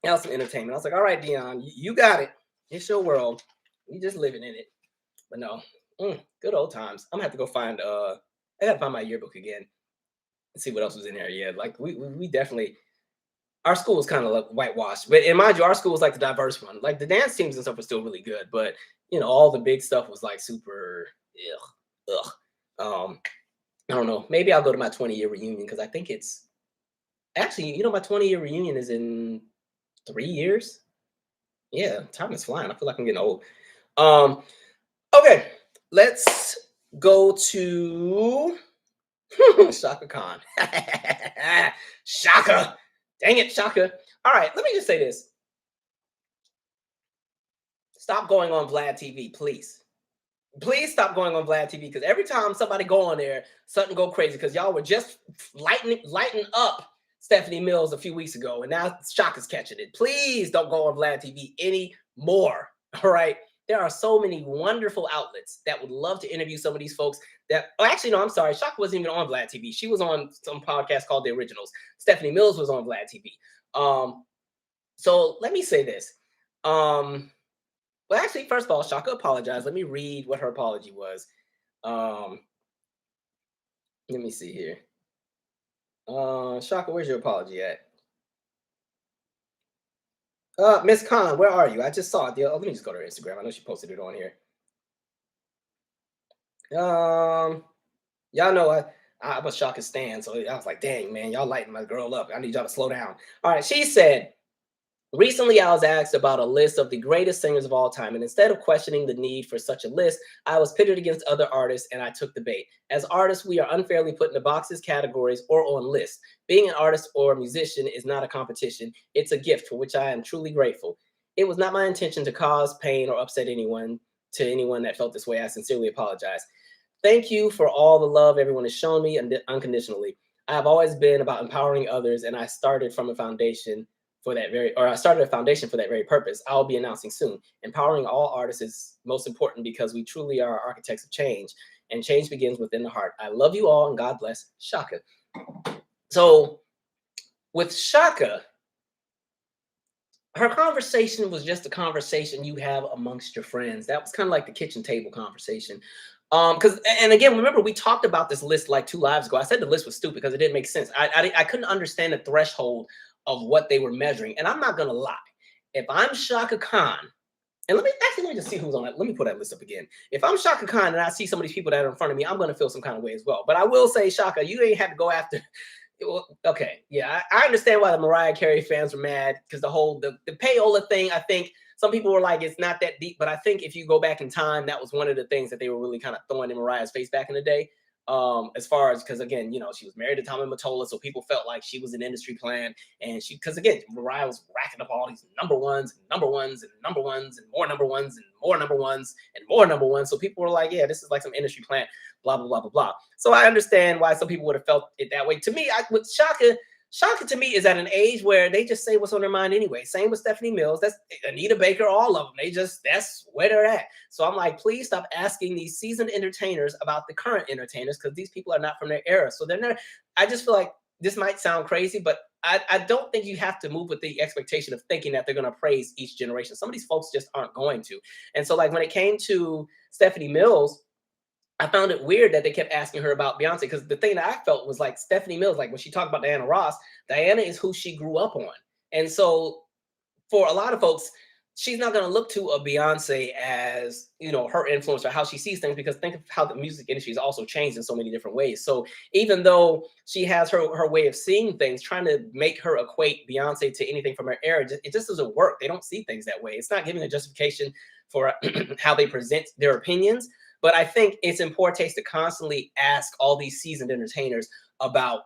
[SPEAKER 1] now some entertainment. I was like, all right, Deion, you got it. It's your world. We just living in it. But no, good old times. I'm gonna have to go find. I gotta find my yearbook again and see what else was in there. Yeah, like we definitely. Our school was kind of like whitewashed, but and mind you, our school was like the diverse one. Like the dance teams and stuff were still really good, but you know, all the big stuff was like super ugh. I don't know. Maybe I'll go to my 20-year reunion because I think it's actually, you know, my 20-year reunion is in 3 years. Yeah, time is flying. I feel like I'm getting old. Okay, let's go to Chaka Khan. Chaka. Dang it, Chaka. All right, let me just say this. Stop going on Vlad TV, please. Please stop going on Vlad TV, because every time somebody go on there, something go crazy, because y'all were just lighting up Stephanie Mills a few weeks ago, and now Chaka's catching it. Please don't go on Vlad TV anymore, all right? There are so many wonderful outlets that would love to interview some of these folks that, oh, actually, no, I'm sorry. Chaka wasn't even on Vlad TV. She was on some podcast called The Originals. Stephanie Mills was on Vlad TV. So let me say this. Well, actually, first of all, Chaka apologized. Let me read what her apology was. Let me see here. Chaka, where's your apology at? Miss Khan, where are you? I just saw it. Let me just go to her Instagram. I know she posted it on here. Y'all know I was Chaka's stan, so I was like, dang, man, y'all lighting my girl up. I need y'all to slow down. All right, she said, recently I was asked about a list of the greatest singers of all time, and instead of questioning the need for such a list, I was pitted against other artists, and I took the bait. As artists, we are unfairly put into boxes, categories, or on lists. Being an artist or a musician is not a competition. It's a gift for which I am truly grateful. It was not my intention to cause pain or upset anyone. To anyone that felt this way, I sincerely apologize. Thank you for all the love everyone has shown me unconditionally. I have always been about empowering others, and I started from a foundation for that I started a foundation for that very purpose. I'll be announcing soon. Empowering all artists is most important because we truly are architects of change, and change begins within the heart. I love you all, and God bless Chaka. So with Chaka, her conversation was just a conversation you have amongst your friends. That was kind of like the kitchen table conversation. Because, and again, remember, we talked about this list like 2 lives ago. I said the list was stupid because it didn't make sense. I couldn't understand the threshold of what they were measuring. And I'm not gonna lie. If I'm Chaka Khan, and let me just see who's on that. Let me put that list up again. If I'm Chaka Khan and I see some of these people that are in front of me, I'm gonna feel some kind of way as well. But I will say, Chaka, you ain't had to go after. Okay, yeah, I understand why the Mariah Carey fans were mad because the payola thing. I think some people were like, it's not that deep, but I think if you go back in time, that was one of the things that they were really kind of throwing in Mariah's face back in the day. As far as, because again, she was married to Tommy Mottola, so people felt like she was an industry plan, and because again, Mariah was racking up all these number ones and number ones and number ones and more number ones and more number ones and more number ones. So people were like, yeah, this is like some industry plan, blah blah blah blah blah. So I understand why some people would have felt it that way. To me, with Chaka to me is at an age where they just say what's on their mind anyway. Same with Stephanie Mills. That's Anita Baker, all of them. That's where they're at. So I'm like, please stop asking these seasoned entertainers about the current entertainers, because these people are not from their era. So they're not, I just feel like this might sound crazy, but I don't think you have to move with the expectation of thinking that they're going to praise each generation. Some of these folks just aren't going to. And so like when it came to Stephanie Mills, I found it weird that they kept asking her about Beyonce, because the thing that I felt was like Stephanie Mills, like when she talked about Diana Ross, Diana is who she grew up on. And so for a lot of folks, she's not going to look to a Beyonce as, her influence or how she sees things, because think of how the music industry has also changed in so many different ways. So even though she has her way of seeing things, trying to make her equate Beyonce to anything from her era, it just doesn't work. They don't see things that way. It's not giving a justification for how they present their opinions. But I think it's in poor taste to constantly ask all these seasoned entertainers about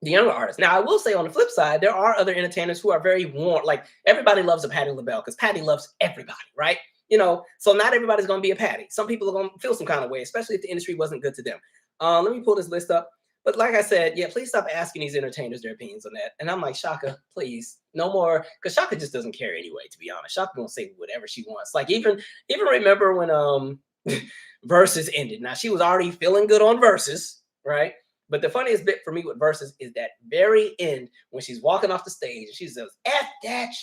[SPEAKER 1] the younger artists. Now, I will say on the flip side, there are other entertainers who are very warm. Like everybody loves a Patti LaBelle because Patti loves everybody, right? So not everybody's going to be a Patti. Some people are going to feel some kind of way, especially if the industry wasn't good to them. Let me pull this list up. But like I said, yeah, please stop asking these entertainers their opinions on that. And I'm like, Chaka, please, no more, because Chaka just doesn't care anyway, to be honest. Chaka gonna say whatever she wants. Like even remember when Versus ended. Now she was already feeling good on Versus, right? But the funniest bit for me with Versus is that very end when she's walking off the stage and she says, F that.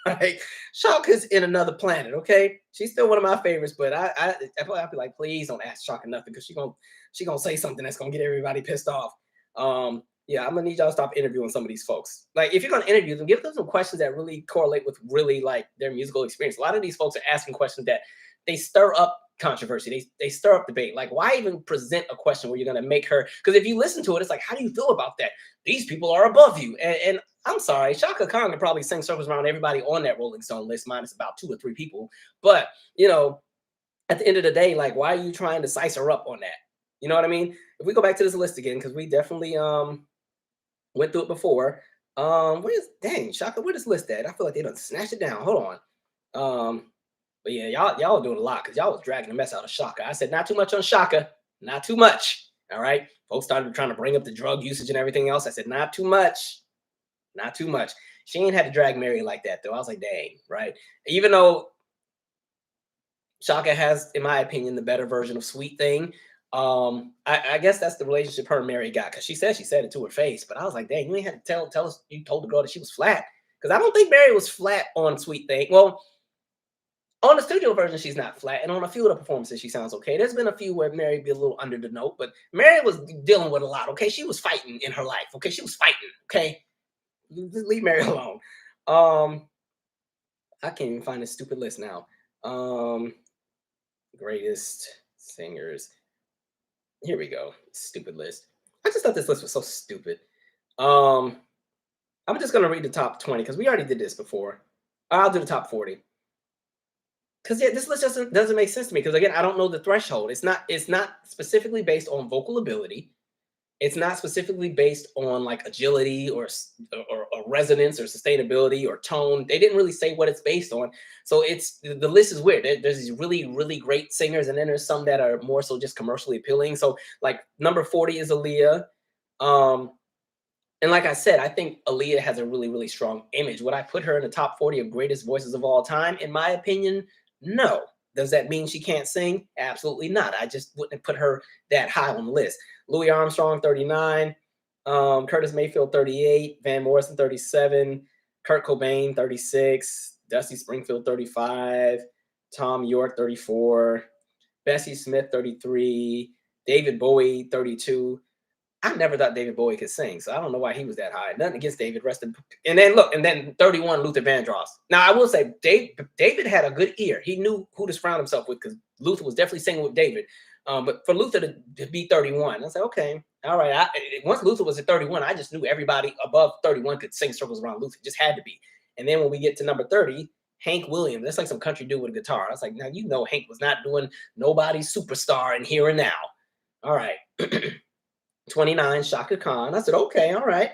[SPEAKER 1] Like Chaka's in another planet, okay? She's still one of my favorites, but I be like, please don't ask Chaka nothing, because she gonna say something that's gonna get everybody pissed off. Yeah, I'm gonna need y'all to stop interviewing some of these folks. Like, if you're gonna interview them, give them some questions that really correlate with really like their musical experience. A lot of these folks are asking questions that they stir up controversy. They stir up debate. Like, why even present a question where you're gonna make her? Because if you listen to it, it's like, how do you feel about that? These people are above you. And I'm sorry, Chaka Khan could probably sing circles around everybody on that Rolling Stone list, minus about 2 or 3 people. But at the end of the day, like, why are you trying to size her up on that? You know what I mean? If we go back to this list again, because we definitely went through it before. Dang, Chaka, where this list at? I feel like they done snatched it down. Hold on. But yeah, y'all doing a lot, because y'all was dragging the mess out of Chaka. I said not too much on Chaka, not too much. All right. Folks started trying to bring up the drug usage and everything else. I said not too much. Not too much. She ain't had to drag Mary like that, though. I was like, dang, right? Even though Chaka has, in my opinion, the better version of Sweet Thing. I guess that's the relationship her and Mary got, because she said it to her face. But I was like, dang, you ain't had to tell us you told the girl that she was flat, because I don't think Mary was flat on Sweet Thing. Well, on the studio version, she's not flat, and on a few of the performances, she sounds okay. There's been a few where Mary be a little under the note, but Mary was dealing with a lot. Okay, she was fighting in her life. Okay, she was fighting. Okay, just leave Mary alone. I can't even find this stupid list now. Greatest singers. Here we go. Stupid list. I just thought this list was so stupid. I'm just gonna read the top 20 because we already did this before. I'll do the top 40. Because yeah, this list doesn't make sense to me. Because again, I don't know the threshold. It's not specifically based on vocal ability. It's not specifically based on like agility or resonance or sustainability or tone. They didn't really say what it's based on. So the list is weird. There's these really, really great singers, and then there's some that are more so just commercially appealing. So like number 40 is Aaliyah. And like I said, I think Aaliyah has a really, really strong image. Would I put her in the top 40 of greatest voices of all time? In my opinion, no. Does that mean she can't sing? Absolutely not. I just wouldn't put her that high on the list. Louis Armstrong, 39. Curtis Mayfield, 38. Van Morrison, 37. Kurt Cobain, 36. Dusty Springfield, 35. Tom York, 34. Bessie Smith, 33. David Bowie, 32. I never thought David Bowie could sing, so I don't know why he was that high. Nothing against David. Rest in, and then look, and then 31, Luther Vandross. Now I will say, David had a good ear. He knew who to surround himself with because Luther was definitely singing with David. But for Luther to be 31, I said, okay, all right. Once Luther was at 31, I just knew everybody above 31 could sing circles around Luther. It just had to be. And then when we get to number 30, Hank Williams, that's like some country dude with a guitar. I was like, now you know Hank was not doing nobody's superstar in Here and Now. All right. 29, Shaka Khan. I said, okay, all right.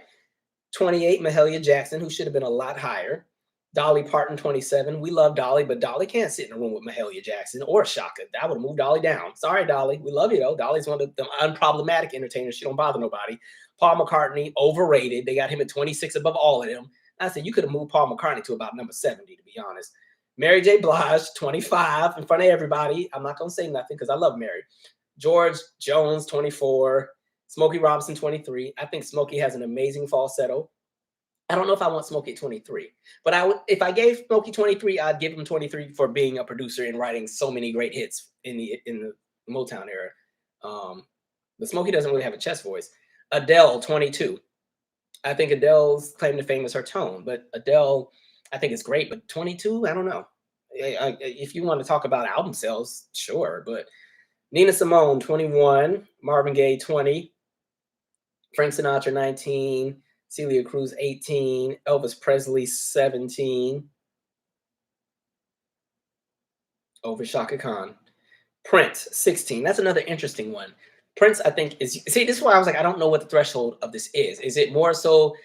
[SPEAKER 1] 28, Mahalia Jackson, who should have been a lot higher. Dolly Parton, 27. We love Dolly, but Dolly can't sit in a room with Mahalia Jackson or Shaka. That would have moved Dolly down. Sorry, Dolly. We love you, though. Dolly's one of the unproblematic entertainers. She don't bother nobody. Paul McCartney, overrated. They got him at 26 above all of them. I said, you could have moved Paul McCartney to about number 70, to be honest. Mary J. Blige, 25, in front of everybody. I'm not going to say nothing because I love Mary. George Jones, 24. Smokey Robinson, 23. I think Smokey has an amazing falsetto. I don't know if I want Smokey at 23, but I would, if I gave Smokey 23, I'd give him 23 for being a producer and writing so many great hits in the Motown era. But Smokey doesn't really have a chest voice. Adele, 22. I think Adele's claim to fame is her tone, but Adele, I think is great, but 22, I don't know. If you want to talk about album sales, sure, but Nina Simone, 21. Marvin Gaye, 20. Frank Sinatra, 19. Celia Cruz, 18. Elvis Presley, 17. Over Shaka Khan. Prince, 16. That's another interesting one. Prince, I think, is... See, this is why I was like, I don't know what the threshold of this is. Is it more so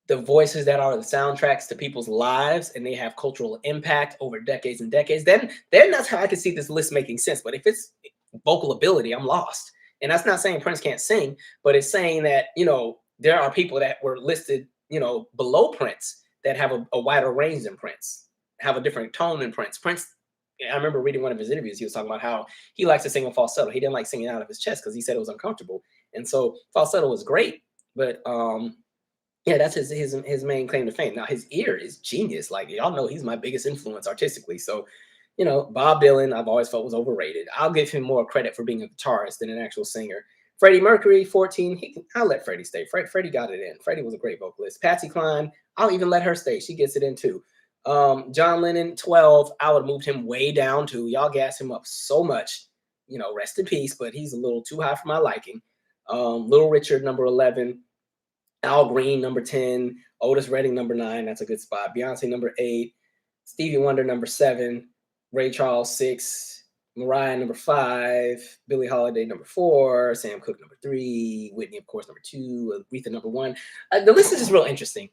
[SPEAKER 1] the voices that are the soundtracks to people's lives and they have cultural impact over decades and decades? Then that's how I can see this list making sense. But if it's vocal ability, I'm lost. And that's not saying Prince can't sing, but it's saying that, there are people that were listed, below Prince that have a wider range than Prince, have a different tone than Prince. I remember reading one of his interviews. He was talking about how he likes to sing in falsetto. He didn't like singing out of his chest because he said it was uncomfortable. And so falsetto was great, but yeah, that's his main claim to fame. Now his ear is genius. Like y'all know, he's my biggest influence artistically. So, Bob Dylan, I've always felt was overrated. I'll give him more credit for being a guitarist than an actual singer. Freddie Mercury, 14. I'll let Freddie stay. Freddie got it in. Freddie was a great vocalist. Patsy Cline, I'll even let her stay. She gets it in too. John Lennon, 12. I would have moved him way down too. Y'all gas him up so much. Rest in peace, but he's a little too high for my liking. Little Richard, number 11. Al Green, number 10. Otis Redding, number 9. That's a good spot. Beyonce, number 8. Stevie Wonder, number 7. Ray Charles, 6. Mariah, number 5. Billie Holiday, number 4. Sam Cooke, number 3. Whitney, of course, number 2. Aretha, number 1. The list is just real interesting,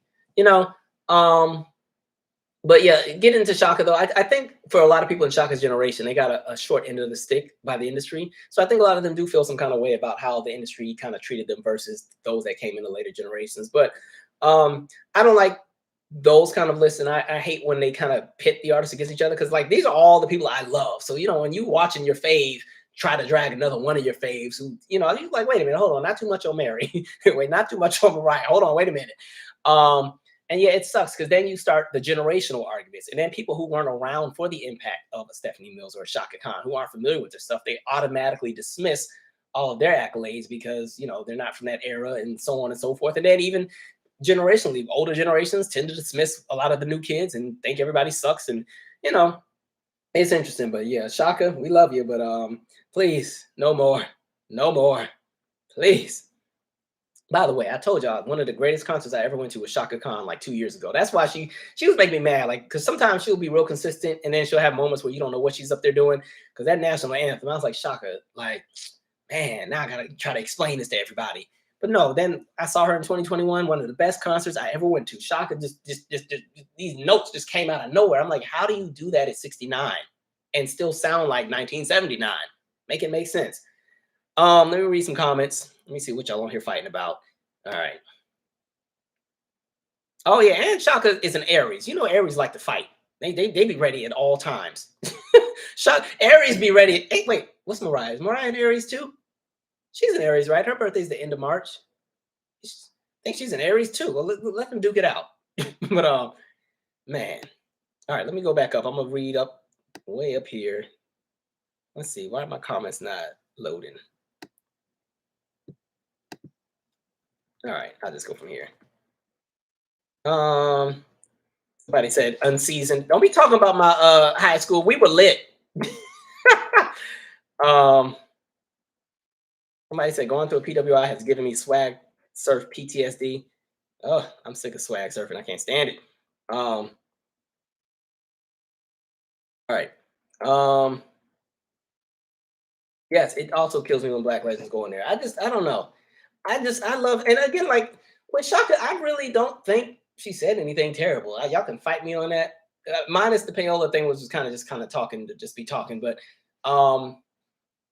[SPEAKER 1] But yeah, get into Shaka though. I think for a lot of people in Shaka's generation, they got a short end of the stick by the industry. So I think a lot of them do feel some kind of way about how the industry kind of treated them versus those that came in the later generations. But I don't like those kind of lists, and I hate when they kind of pit the artists against each other because like these are all the people I love. So when you watching your fave try to drag another one of your faves who you're like, wait a minute, hold on, not too much on Mary, wait, not too much on Mariah, hold on, wait a minute. And yeah, it sucks because then you start the generational arguments, and then people who weren't around for the impact of a Stephanie Mills or a Shaka Khan, who aren't familiar with their stuff, they automatically dismiss all of their accolades because they're not from that era and so on and so forth. And then even generationally, older generations tend to dismiss a lot of the new kids and think everybody sucks. And it's interesting. But yeah, Shaka, we love you, but please, no more, please. By the way, I told y'all one of the greatest concerts I ever went to was Shaka Khan like 2 years ago. That's why she was making me mad, like because sometimes she'll be real consistent and then she'll have moments where you don't know what she's up there doing. Because that national anthem, I was like, Shaka, like, man, now I gotta try to explain this to everybody. But no, then I saw her in 2021, one of the best concerts I ever went to. Shaka just these notes just came out of nowhere. I'm like, how do you do that at 69 and still sound like 1979? Make it make sense. Let me read some comments. Let me see what y'all on here fighting about. All right. Oh yeah, and Chaka is an Aries. You know, Aries like to fight. They be ready at all times. Aries be ready. Hey, wait, what's Mariah? Is Mariah an Aries too? She's an Aries, right? Her birthday's the end of March. I think she's an Aries too. Well, let them duke it out. But man. All right, let me go back up. I'm gonna read up way up here. Let's see. Why are my comments not loading? All right, I'll just go from here. Somebody said unseasoned. Don't be talking about my high school. We were lit. um, Somebody said going through a PWI has given me swag surf PTSD. Oh, I'm sick of swag surfing. I can't stand it. All right. Yes, it also kills me when black legends go in there. I don't know. I love, and again, like with Shaka, I really don't think she said anything terrible. Y'all can fight me on that. Minus the payola thing was just kind of talking to just be talking, but um,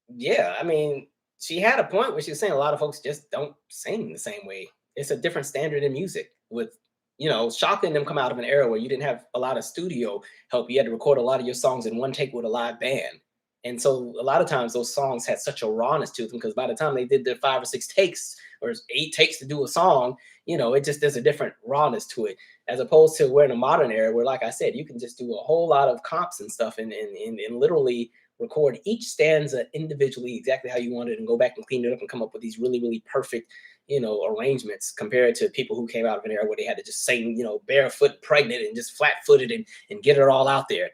[SPEAKER 1] yeah, I mean, she had a point where she was saying a lot of folks just don't sing the same way. It's a different standard in music. With Shaka and them come out of an era where you didn't have a lot of studio help. You had to record a lot of your songs in one take with a live band. And so a lot of times those songs had such a rawness to them because by the time they did their 5 or 6 takes or 8 takes to do a song, it just there's a different rawness to it. As opposed to we're in a modern era where, like I said, you can just do a whole lot of comps and stuff and literally record each stanza individually exactly how you want it and go back and clean it up and come up with these really, really perfect, arrangements compared to people who came out of an era where they had to just sing, barefoot pregnant and just flat footed and get it all out there.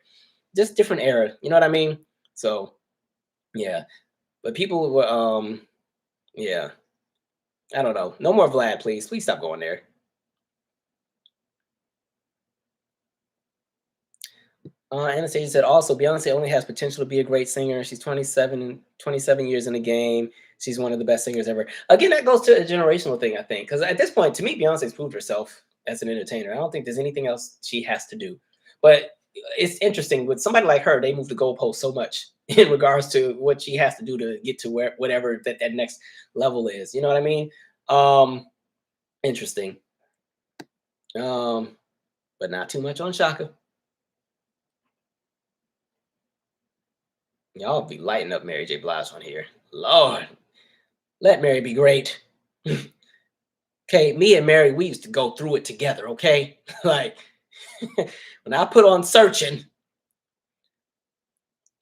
[SPEAKER 1] Just different era. You know what I mean? So yeah, but people were, yeah, I don't know. No more Vlad, please. Please stop going there. Anastasia said also Beyonce only has potential to be a great singer. She's 27 years in the game. She's one of the best singers ever. Again, that goes to a generational thing, I think, because at this point, to me, Beyonce's proved herself as an entertainer. I don't think there's anything else she has to do. But it's interesting with somebody like her, they move the goalpost so much in regards to what she has to do to get to whatever that next level is. You know what I mean? Interesting. But not too much on Shaka. Y'all be lighting up Mary J. Blige on here. Lord, let Mary be great. Okay, me and Mary, we used to go through it together, okay? Like, when I put on Searching,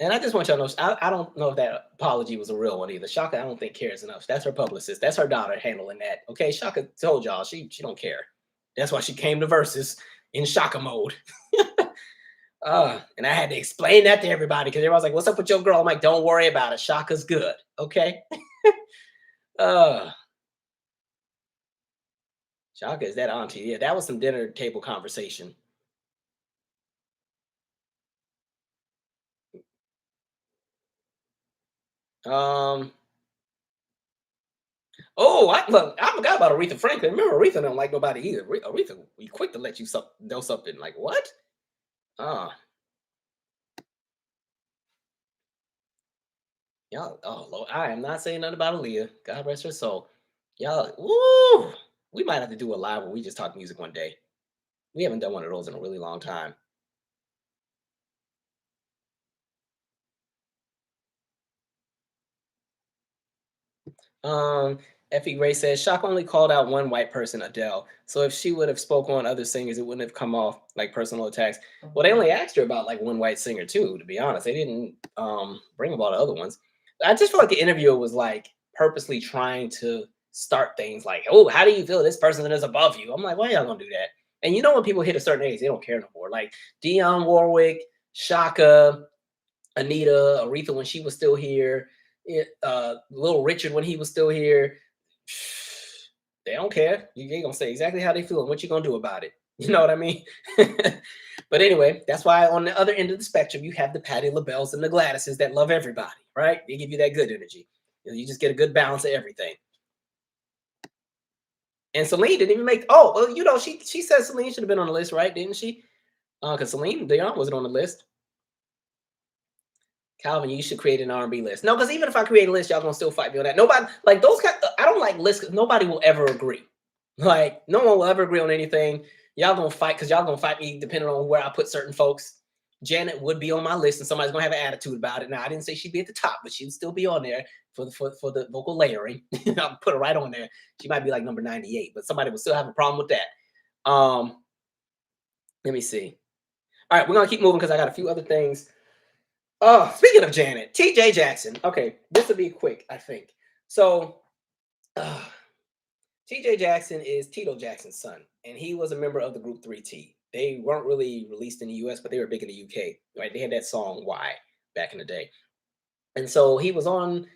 [SPEAKER 1] and I just want y'all to know, I don't know if that apology was a real one either. Shaka, I don't think cares enough. That's her publicist. That's her daughter handling that. Okay, Shaka told y'all she don't care. That's why she came to Versus in Shaka mode. And I had to explain that to everybody because everyone's like, what's up with your girl? I'm like, don't worry about it. Shaka's good. Okay. Chaka is that auntie. Yeah, that was some dinner table conversation. Oh, I forgot about Aretha Franklin. Remember, Aretha don't like nobody either. Aretha, be quick to let you know something. Like, what? Y'all, oh Lord, I am not saying nothing about Aaliyah. God rest her soul. Y'all, woo! We might have to do a live where we just talk music one day. We haven't done one of those in a really long time. Effie Gray says Shock only called out one white person, Adele. So if she would have spoken on other singers, it wouldn't have come off like personal attacks. Well, they only asked her about like one white singer too, to be honest. They didn't bring up all the other ones. I just feel like the interviewer was like purposely trying to start things like, oh, how do you feel this person is above you? I'm like, why y'all gonna do that? And you know when people hit a certain age, they don't care no more. Like Dionne Warwick, Shaka, Anita, Aretha when she was still here, Little Richard when he was still here. They don't care. You're gonna say exactly how they feel and what you gonna do about it. You know what I mean? But anyway, that's why on the other end of the spectrum, you have the Patti LaBelles and the Gladyses that love everybody, right? They give you that good energy. You just get a good balance of everything. And Celine didn't even make. Oh, well, she said Celine should have been on the list, right? Didn't she? Because Celine Dion wasn't on the list. Calvin, you should create an R&B list. No, because even if I create a list, y'all gonna still fight me on that. Nobody like those. I don't like lists because nobody will ever agree. Like no one will ever agree on anything. Y'all gonna fight because y'all gonna fight me depending on where I put certain folks. Janet would be on my list, and somebody's gonna have an attitude about it. Now, I didn't say she'd be at the top, but she'd still be on there for the vocal layering. I'll put her right on there. She might be like number 98, but somebody would still have a problem with that. Let me see. All right, we're gonna keep moving because I got a few other things. Oh, speaking of Janet, TJ Jackson. Okay, this will be quick, I think. So, TJ Jackson is Tito Jackson's son, and he was a member of the group 3T. They weren't really released in the US, but they were big in the UK, right? They had that song Why back in the day. And so he was on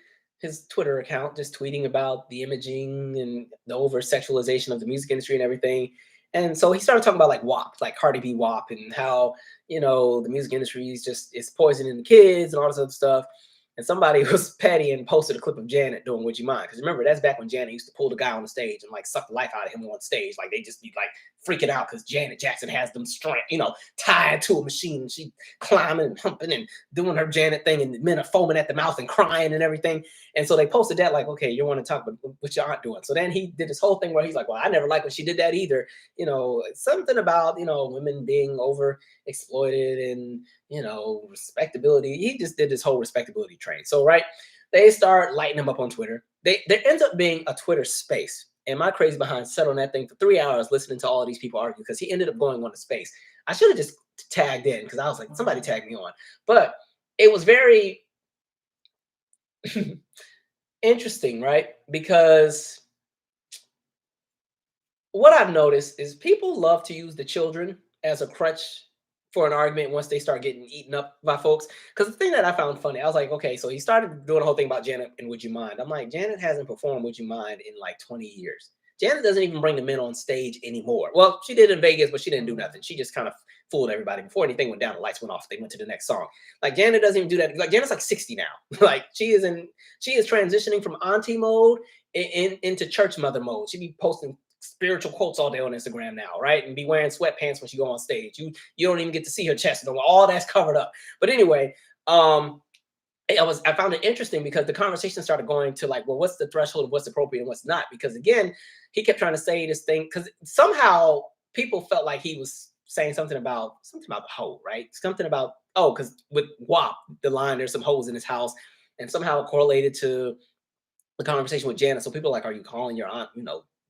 [SPEAKER 1] his Twitter account just tweeting about the imaging and the over sexualization of the music industry and everything. And so he started talking about like WAP, like Cardi B WAP, and how, the music industry is just it's poisoning the kids and all this other stuff. And somebody was petty and posted a clip of Janet doing Would You Mind? Because remember, that's back when Janet used to pull the guy on the stage and like suck the life out of him on stage. Like they just be like freaking out because Janet Jackson has them tied to a machine. She climbing and humping and doing her Janet thing, and the men are foaming at the mouth and crying and everything. And so they posted that like, okay, you want to talk about what your aunt doing. So then he did this whole thing where he's like, well, I never liked when she did that either. Something about, women being over exploited and, respectability. He just did this whole respectability train. So, right, they start lighting him up on Twitter. There ends up being a Twitter space. And my crazy behind sat on that thing for 3 hours listening to all of these people argue because he ended up going on a space. I should have just tagged in because I was like, somebody tagged me on. But it was very interesting, right? Because what I've noticed is people love to use the children as a crutch for an argument once they start getting eaten up by folks. Because the thing that I found funny, I was like, okay, so he started doing the whole thing about Janet and Would You Mind? I'm like, Janet hasn't performed Would You Mind in like 20 years. Janet doesn't even bring the men on stage anymore. Well, she did in Vegas, but she didn't do nothing. She just kind of fooled everybody. Before anything went down, the lights went off. They went to the next song. Like Janet doesn't even do that. Like Janet's like 60 now. Like she is transitioning from auntie mode into church mother mode. She be posting spiritual quotes all day on Instagram now, right? And be wearing sweatpants when she go on stage. You don't even get to see her chest. All that's covered up. But anyway, I found it interesting because the conversation started going to like, well, what's the threshold of what's appropriate and what's not? Because again, he kept trying to say this thing because somehow people felt like he was saying something about the hoe, right? Something about, because with WAP, the line, there's some hoes in his house, and somehow it correlated to the conversation with Janet. So people are like, are you calling your aunt,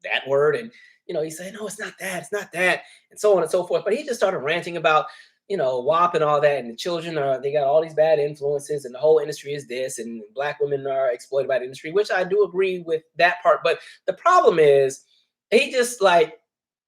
[SPEAKER 1] that word? And he's saying, no, it's not that, and so on and so forth. But he just started ranting about WAP and all that, and the children they got all these bad influences, and the whole industry is this, and black women are exploited by the industry, which I do agree with that part. But the problem is he just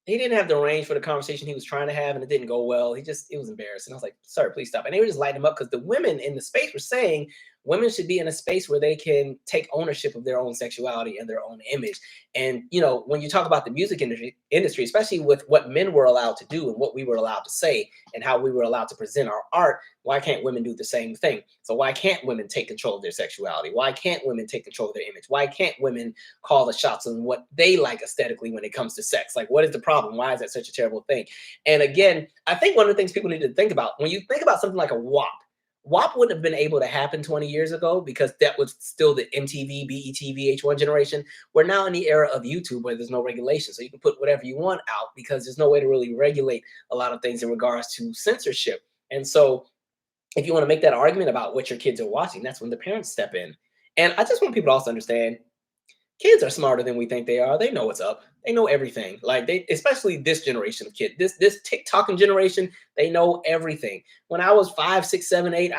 [SPEAKER 1] he didn't have the range for the conversation he was trying to have, and it didn't go well. It was embarrassing. I was like, sir, please stop. And they were just lighting him up because the women in the space were saying women should be in a space where they can take ownership of their own sexuality and their own image. And, when you talk about the music industry, especially with what men were allowed to do and what we were allowed to say and how we were allowed to present our art, why can't women do the same thing? So why can't women take control of their sexuality? Why can't women take control of their image? Why can't women call the shots on what they like aesthetically when it comes to sex? Like, what is the problem? Why is that such a terrible thing? And again, I think one of the things people need to think about, when you think about something like a WAP wouldn't have been able to happen 20 years ago because that was still the MTV, BET, VH1 generation. We're now in the era of YouTube where there's no regulation. So you can put whatever you want out because there's no way to really regulate a lot of things in regards to censorship. And so if you want to make that argument about what your kids are watching, that's when the parents step in. And I just want people to also understand, kids are smarter than we think they are. They know what's up. They know everything. Like especially this generation of kids, this TikToking generation, they know everything. When I was 5, 6, 7, 8,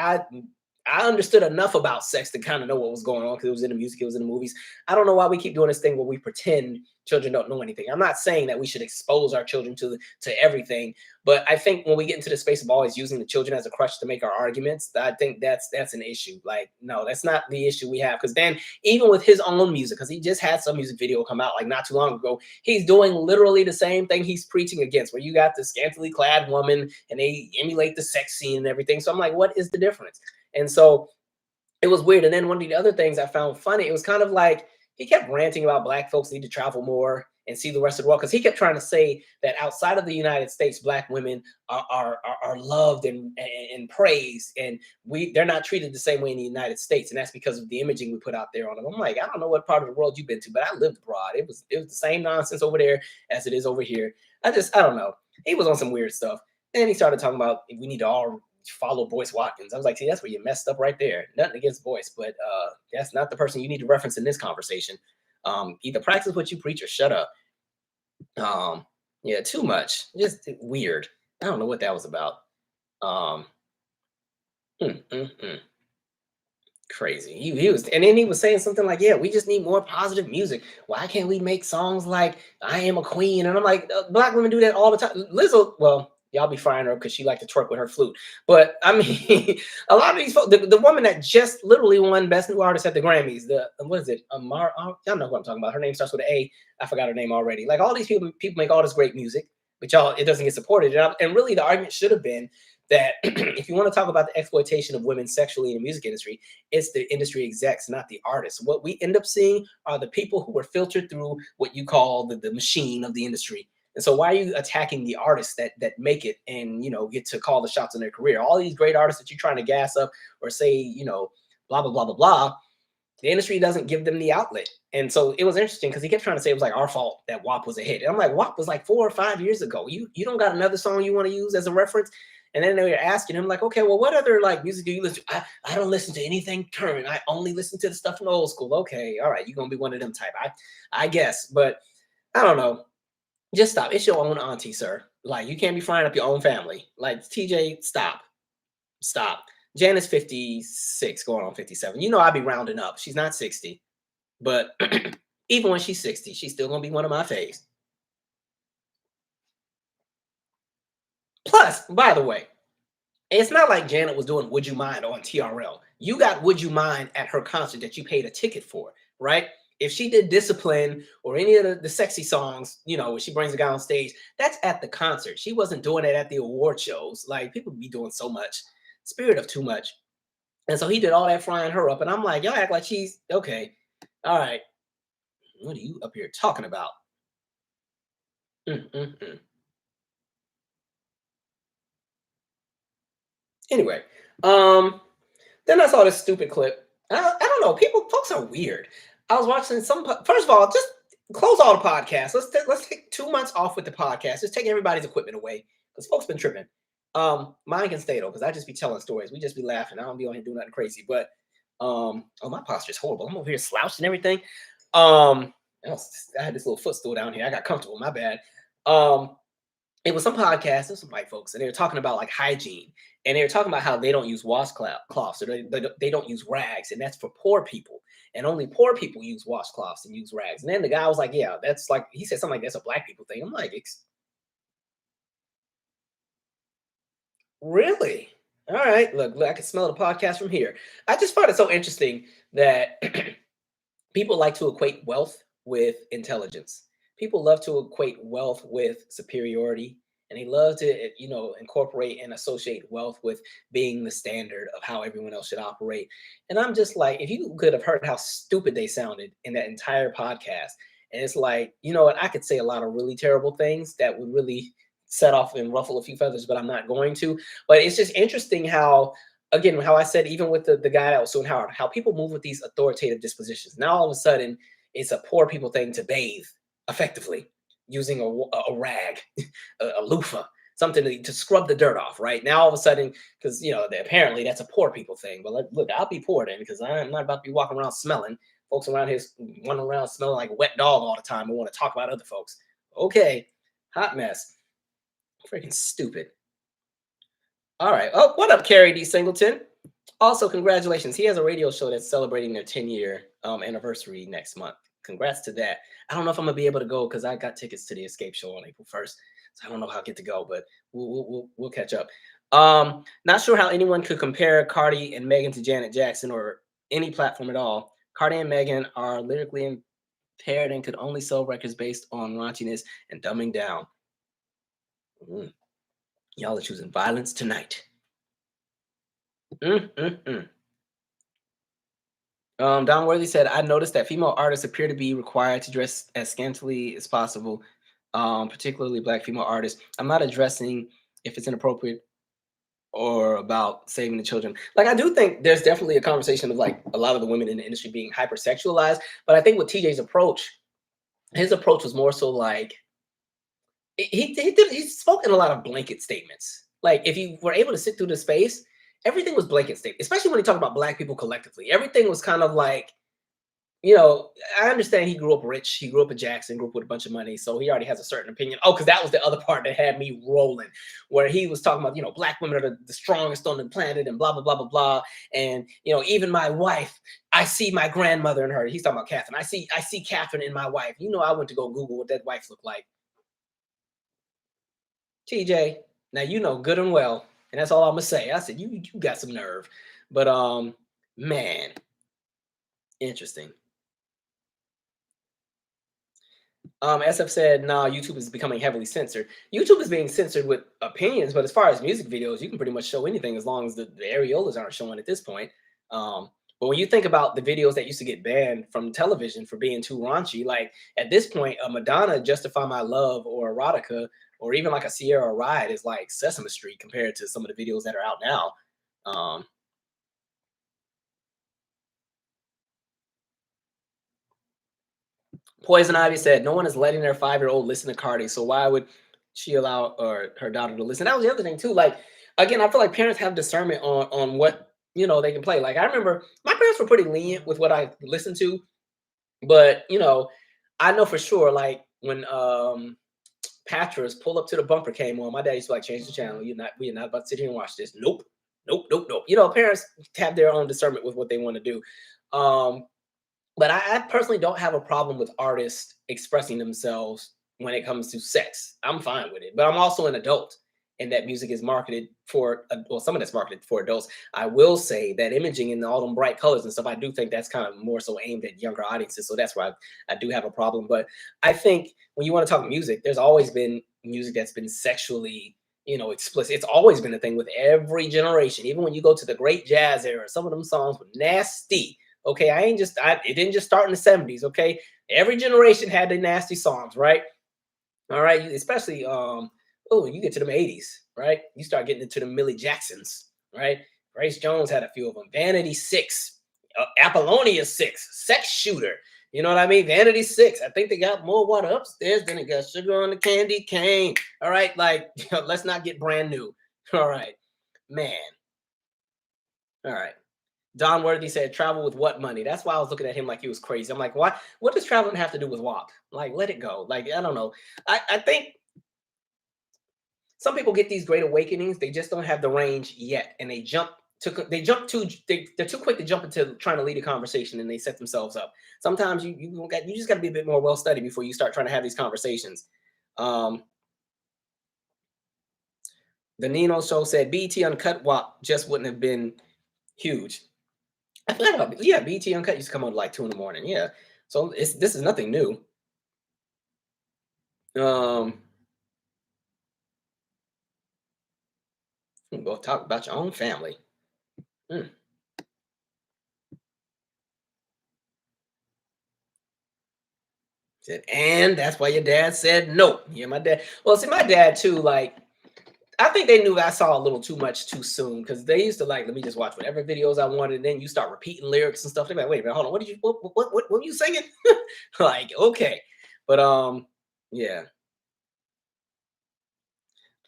[SPEAKER 1] I understood enough about sex to kind of know what was going on because it was in the music, it was in the movies. I don't know why we keep doing this thing where we pretend children don't know anything. I'm not saying that we should expose our children to everything, but I think when we get into the space of always using the children as a crutch to make our arguments, I think that's an issue. Like, no, that's not the issue we have. Because then even with his own music, because he just had some music video come out like not too long ago, he's doing literally the same thing he's preaching against, where you got the scantily clad woman and they emulate the sex scene and everything. So I'm like, what is the difference? And so it was weird. And then one of the other things I found funny, it was kind of like he kept ranting about black folks need to travel more and see the rest of the world, because he kept trying to say that outside of the United States, black women are loved and praised, and they're not treated the same way in the United States, and that's because of the imaging we put out there on them. I'm like, I don't know what part of the world you've been to, but I lived abroad. It was the same nonsense over there as it is over here. I don't know. He was on some weird stuff. And he started talking about we need to all follow Boyce Watkins. I was like, see, that's where you messed up right there. Nothing against Boyce, but that's not the person you need to reference in this conversation. Either practice what you preach or shut up. Yeah, too much. Just weird. I don't know what that was about. Um, mm, mm, mm. Crazy. He was, and then he was saying something like, "Yeah, we just need more positive music. Why can't we make songs like I Am a Queen?" And I'm like, black women do that all the time. Lizzo, well, y'all be frying her because she like to twerk with her flute. But I mean, a lot of these folks, the woman that just literally won Best New Artist at the Grammys, the what is it? Y'all know who I'm talking about. Her name starts with an A. I forgot her name already. Like all these people make all this great music, but y'all, it doesn't get supported. And really, the argument should have been that if you want to talk about the exploitation of women sexually in the music industry, it's the industry execs, not the artists. What we end up seeing are the people who were filtered through what you call the machine of the industry. And so why are you attacking the artists that make it and get to call the shots in their career? All these great artists that you're trying to gas up or say, blah, blah, blah, blah, blah. The industry doesn't give them the outlet. And so it was interesting because he kept trying to say it was like our fault that WAP was a hit. And I'm like, WAP was like 4 or 5 years ago. You don't got another song you want to use as a reference? And then they were asking him, like, okay, well, what other like music do you listen to? I don't listen to anything current. I only listen to the stuff from old school. Okay, all right, you're gonna be one of them type. I guess, but I don't know. Just stop. It's your own auntie, sir. Like, you can't be frying up your own family. Like, TJ, stop. Stop. Janet's 56, going on 57. I'll be rounding up. She's not 60. But even when she's 60, she's still gonna be one of my faves. Plus, by the way, it's not like Janet was doing Would You Mind on TRL. You got Would You Mind at her concert that you paid a ticket for, right? If she did Discipline or any of the sexy songs, when she brings a guy on stage, that's at the concert. She wasn't doing it at the award shows. Like, people be doing so much. Spirit of too much. And so he did all that frying her up. And I'm like, y'all act like she's okay. All right. What are you up here talking about? Mm-mm-mm. Anyway, then I saw this stupid clip. I don't know. Folks are weird. I was watching first of all, just close all the podcasts. Let's take 2 months off with the podcast. Just take everybody's equipment away because folks been tripping. Mine can stay though because I just be telling stories. We just be laughing. I don't be on here doing nothing crazy. But oh, my posture is horrible. I'm over here slouched and everything. I had this little footstool down here. I got comfortable. My bad. It was some podcast, some white folks, and they were talking about like hygiene, and they were talking about how they don't use washcloths, or they don't use rags, and that's for poor people, and only poor people use washcloths and use rags. And then the guy was like, "Yeah, that's like," he said something like, "That's a black people thing." I'm like, "Really? All right, look, I can smell the podcast from here." I just find it so interesting that people like to equate wealth with intelligence. People love to equate wealth with superiority, and they love to, incorporate and associate wealth with being the standard of how everyone else should operate. And I'm just like, if you could have heard how stupid they sounded in that entire podcast, and it's like, you know what, I could say a lot of really terrible things that would really set off and ruffle a few feathers, but I'm not going to. But it's just interesting how, again, how I said, even with the guy that was suing Howard, how people move with these authoritative dispositions. Now all of a sudden, it's a poor people thing to bathe effectively using a rag, a loofah, something to scrub the dirt off. Right now, all of a sudden, because apparently that's a poor people thing. But look, I'll be poor then because I'm not about to be walking around smelling. Folks around here running around smelling like a wet dog all the time. We want to talk about other folks. Okay, hot mess. Freaking stupid. All right. Oh, what up, Carrie D. Singleton? Also, congratulations. He has a radio show that's celebrating their 10-year anniversary next month. Congrats to that. I don't know if I'm gonna be able to go because I got tickets to the Xscape show on April 1st. So I don't know how I get to go, but we'll catch up. Not sure how anyone could compare Cardi and Megan to Janet Jackson or any platform at all. Cardi and Megan are lyrically impaired and could only sell records based on raunchiness and dumbing down. Y'all are choosing violence tonight. Don Worthy said, I noticed that female artists appear to be required to dress as scantily as possible, particularly Black female artists. I'm not addressing if it's inappropriate or about saving the children. Like, I do think there's definitely a conversation of like a lot of the women in the industry being hypersexualized, but I think with TJ's approach, his approach was more so like, He spoke in a lot of blanket statements. Like if you were able to sit through the space, everything was blanket statement, especially when he talked about black people collectively. Everything was kind of like, I understand he grew up rich. He grew up in Jackson, grew up with a bunch of money. So he already has a certain opinion. Oh, because that was the other part that had me rolling, where he was talking about, black women are the strongest on the planet and blah, blah, blah, blah, blah. And, even my wife, I see my grandmother in her. He's talking about Catherine. I see Catherine in my wife. I went to go Google what that wife looked like. TJ, now good and well. And that's all I'm gonna say. I said, you got some nerve. But man, interesting. SF said, "Nah, YouTube is becoming heavily censored. YouTube is being censored with opinions, but as far as music videos, you can pretty much show anything as long as the areolas aren't showing at this point. But when you think about the videos that used to get banned from television for being too raunchy, like at this point, a Madonna, Justify My Love, or Erotica, or even like a Sierra Ride is like Sesame Street compared to some of the videos that are out now. Um, Poison Ivy said, "No one is letting their 5-year-old listen to Cardi, so why would she allow or her daughter to listen?" That was the other thing too. Like again, I feel like parents have discernment on what they can play. Like I remember my parents were pretty lenient with what I listened to, but I know for sure like when Patra's Pull Up to the Bumper came on, my dad used to like change the channel. We're not about to sit here and watch this. Nope, nope, nope, nope. Parents have their own discernment with what they want to do. Um, but I personally don't have a problem with artists expressing themselves when it comes to sex. I'm fine with it, but I'm also an adult, and that music is marketed for, well, some of that's marketed for adults. I will say that imaging in all them bright colors and stuff, I do think that's kind of more so aimed at younger audiences. So that's why I do have a problem. But I think when you want to talk music, there's always been music that's been sexually, explicit. It's always been a thing with every generation. Even when you go to the great jazz era, some of them songs were nasty. Okay, it didn't just start in the 70s. Okay, every generation had their nasty songs, right? All right, especially you get to them 80s, right? You start getting into the Millie Jacksons, right? Grace Jones had a few of them. Vanity Six, Apollonia Six, Sex Shooter. You know what I mean? Vanity Six. I think they got more water upstairs than it got sugar on the candy cane. All right, like let's not get brand new. All right, man. All right. Don Worthy said, "Travel with what money?" That's why I was looking at him like he was crazy. I'm like, "What? What does traveling have to do with WAP? Like, let it go." Like, I don't know. I think some people get these great awakenings. They just don't have the range yet, and they're too quick to jump into trying to lead a conversation, and they set themselves up. Sometimes you just got to be a bit more well studied before you start trying to have these conversations. Um, the Nino Show said, "BT Uncut WAP just wouldn't have been huge." I forgot about, yeah, BT Uncut used to come on like 2 in the morning. Yeah. So this is nothing new. Um, go talk about your own family. Hmm. Said, and that's why your dad said no. Yeah, my dad. Well, see, my dad too. Like, I think they knew I saw a little too much too soon because they used to like let me just watch whatever videos I wanted. And then you start repeating lyrics and stuff. They're like, "Wait a minute, hold on. What were you singing?" Like, okay, but yeah.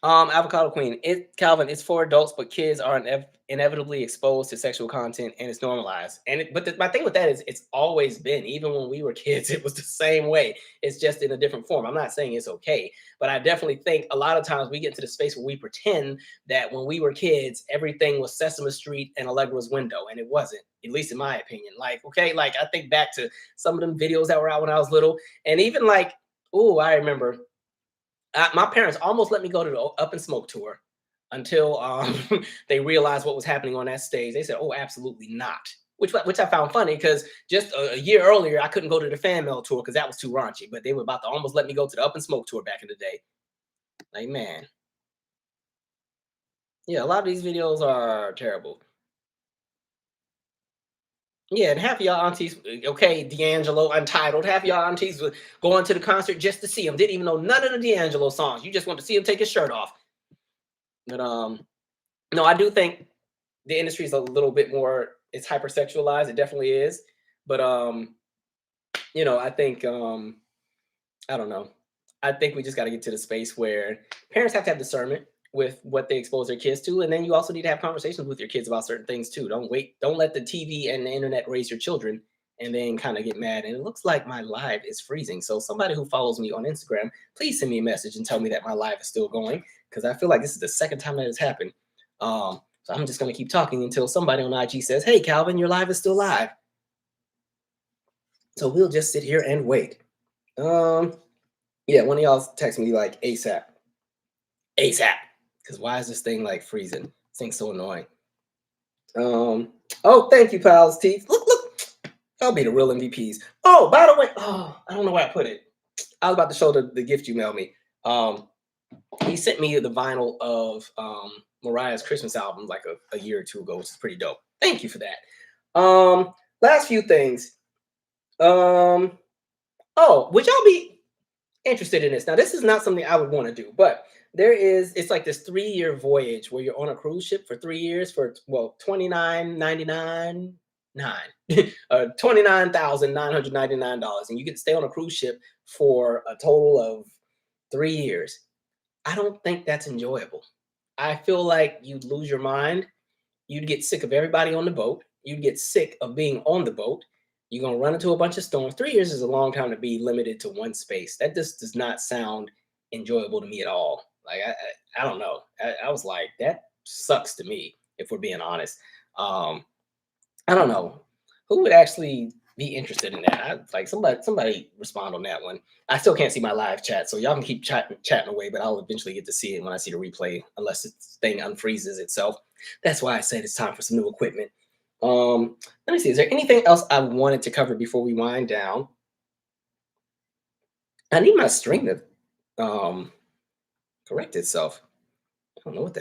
[SPEAKER 1] Avocado Queen. Calvin, it's for adults, but kids are inevitably exposed to sexual content and it's normalized. But my thing with that is it's always been, even when we were kids, it was the same way. It's just in a different form. I'm not saying it's okay, but I definitely think a lot of times we get to the space where we pretend that when we were kids, everything was Sesame Street and Allegra's window, and it wasn't, at least in my opinion. Like, okay, like I think back to some of them videos that were out when I was little, and even like, oh, I remember my parents almost let me go to the Up and Smoke tour until they realized what was happening on that stage. They said, "Oh, absolutely not." Which I found funny because just a year earlier I couldn't go to the Fan Mail tour because that was too raunchy. But they were about to almost let me go to the Up and Smoke tour back in the day. Like, man, yeah, a lot of these videos are terrible. Yeah, and half of y'all aunties, okay, D'Angelo, Untitled, half of y'all aunties were going to the concert just to see him. Didn't even know none of the D'Angelo songs. You just want to see him take his shirt off. But no, I do think the industry is a little bit more, it's hypersexualized. It definitely is. But I think I don't know. I think we just got to get to the space where parents have to have discernment with what they expose their kids to, and then you also need to have conversations with your kids about certain things too. Don't let the TV and the internet raise your children, and then kind of get mad. And it looks like my live is freezing. So somebody who follows me on Instagram, please send me a message and tell me that my live is still going, because I feel like this is the second time that has happened. So I'm just gonna keep talking until somebody on IG says, "Hey, Calvin, your live is still live." So we'll just sit here and wait. Yeah, one of y'all text me like ASAP. ASAP. Because why is this thing like freezing? This thing's so annoying. Oh, thank you, pals. Teeth. Look. I'll be the real MVPs. Oh, by the way, I don't know where I put it. I was about to show the gift you mailed me. He sent me the vinyl of Mariah's Christmas album like a year or two ago, which is pretty dope. Thank you for that. Last few things. Oh, would y'all be interested in this? Now, this is not something I would want to do, but it's like this 3-year voyage where you're on a cruise ship for 3 years for $29.99 $29,999, and you get to stay on a cruise ship for a total of 3 years. I don't think that's enjoyable. I feel like you'd lose your mind. You'd get sick of everybody on the boat. You'd get sick of being on the boat. You're going to run into a bunch of storms. 3 years is a long time to be limited to one space. That just does not sound enjoyable to me at all. Like, I don't know. I was like, that sucks to me, if we're being honest. I don't know. Who would actually be interested in that? Like somebody respond on that one. I still can't see my live chat, so y'all can keep chatting away, but I'll eventually get to see it when I see the replay, unless this thing unfreezes itself. That's why I said it's time for some new equipment. Let me see. Is there anything else I wanted to cover before we wind down? I need my string to correct itself. I don't know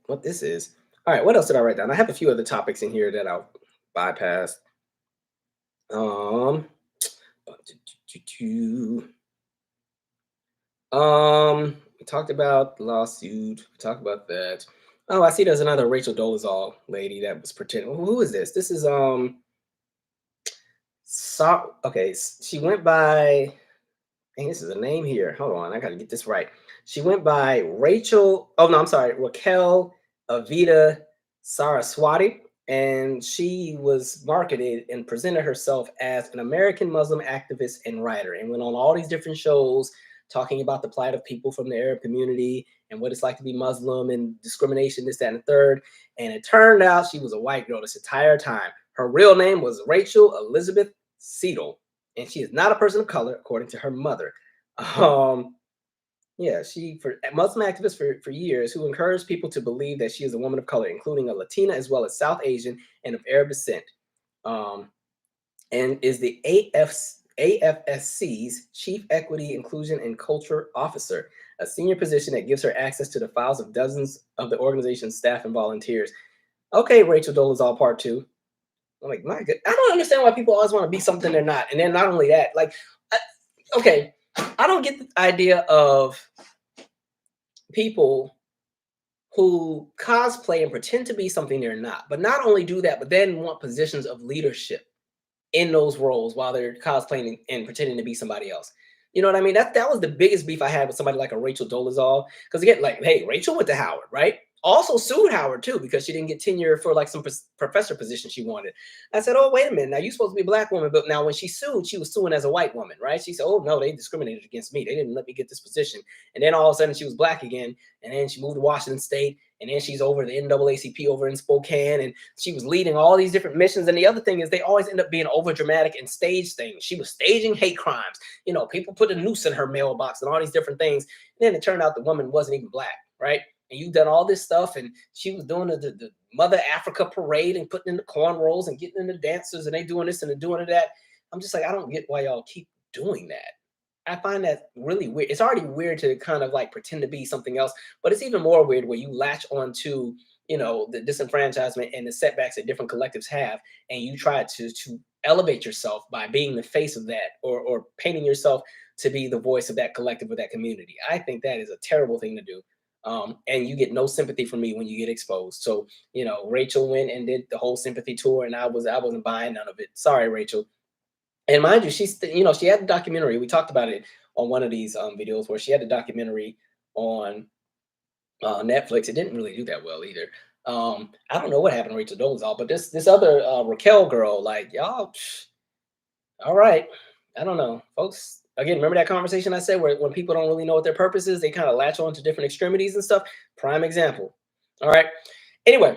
[SPEAKER 1] what this is. All right, what else did I write down? I have a few other topics in here that I'll bypass. We talked about the lawsuit. We talked about that. Oh, I see there's another Rachel Dolezal lady that was pretending. Who is this? This is okay, she went by, and this is a name here. Hold on, I gotta get this right. She went by Raquel Avita Saraswati, and she was marketed and presented herself as an American Muslim activist and writer, and went on all these different shows talking about the plight of people from the Arab community and what it's like to be Muslim and discrimination, this, that, and the third. And it turned out she was a white girl this entire time. Her real name was Rachel Elizabeth Seidel, and she is not a person of color, according to her mother. Yeah, for Muslim activist for years, who encouraged people to believe that she is a woman of color, including a Latina as well as South Asian and of Arab descent, and is the AFSC's Chief Equity, Inclusion, and Culture Officer, a senior position that gives her access to the files of dozens of the organization's staff and volunteers. Okay, Rachel Dolezal Part 2. I'm like, my God, I don't understand why people always want to be something they're not. And then not only that, like, okay, I don't get the idea of people who cosplay and pretend to be something they're not, but not only do that, but then want positions of leadership in those roles while they're cosplaying and pretending to be somebody else. You know what I mean? That was the biggest beef I had with somebody like a Rachel Dolezal. Because again, like, hey, Rachel went to Howard, right? Also sued Howard too, because she didn't get tenure for like some professor position she wanted. I said, oh, wait a minute. Now you're supposed to be a black woman, but now when she sued, she was suing as a white woman, right? She said, oh no, they discriminated against me. They didn't let me get this position. And then all of a sudden she was black again. And then she moved to Washington State. And then she's over the NAACP over in Spokane, and she was leading all these different missions. And the other thing is they always end up being over dramatic and stage things. She was staging hate crimes. You know, people put a noose in her mailbox and all these different things. And then it turned out the woman wasn't even black, right? And you've done all this stuff, and she was doing the Mother Africa parade and putting in the cornrows and getting in the dancers, and they doing this and they're doing that. I'm just like, I don't get why y'all keep doing that. I find that really weird. It's already weird to kind of like pretend to be something else, but it's even more weird where you latch onto, you know, the disenfranchisement and the setbacks that different collectives have, and you try to elevate yourself by being the face of that, or painting yourself to be the voice of that collective or that community. I think that is a terrible thing to do. And you get no sympathy from me when you get exposed. So, you know, Rachel went and did the whole sympathy tour, and I wasn't buying none of it. Sorry, Rachel. And mind you, she had the documentary. We talked about it on one of these videos where she had a documentary on Netflix. It didn't really do that well either. I don't know what happened to Rachel Dolezal, but this other Raquel girl, like y'all, all right. I don't know, folks. Again, remember that conversation I said where when people don't really know what their purpose is, they kind of latch on to different extremities and stuff. Prime example. All right. Anyway,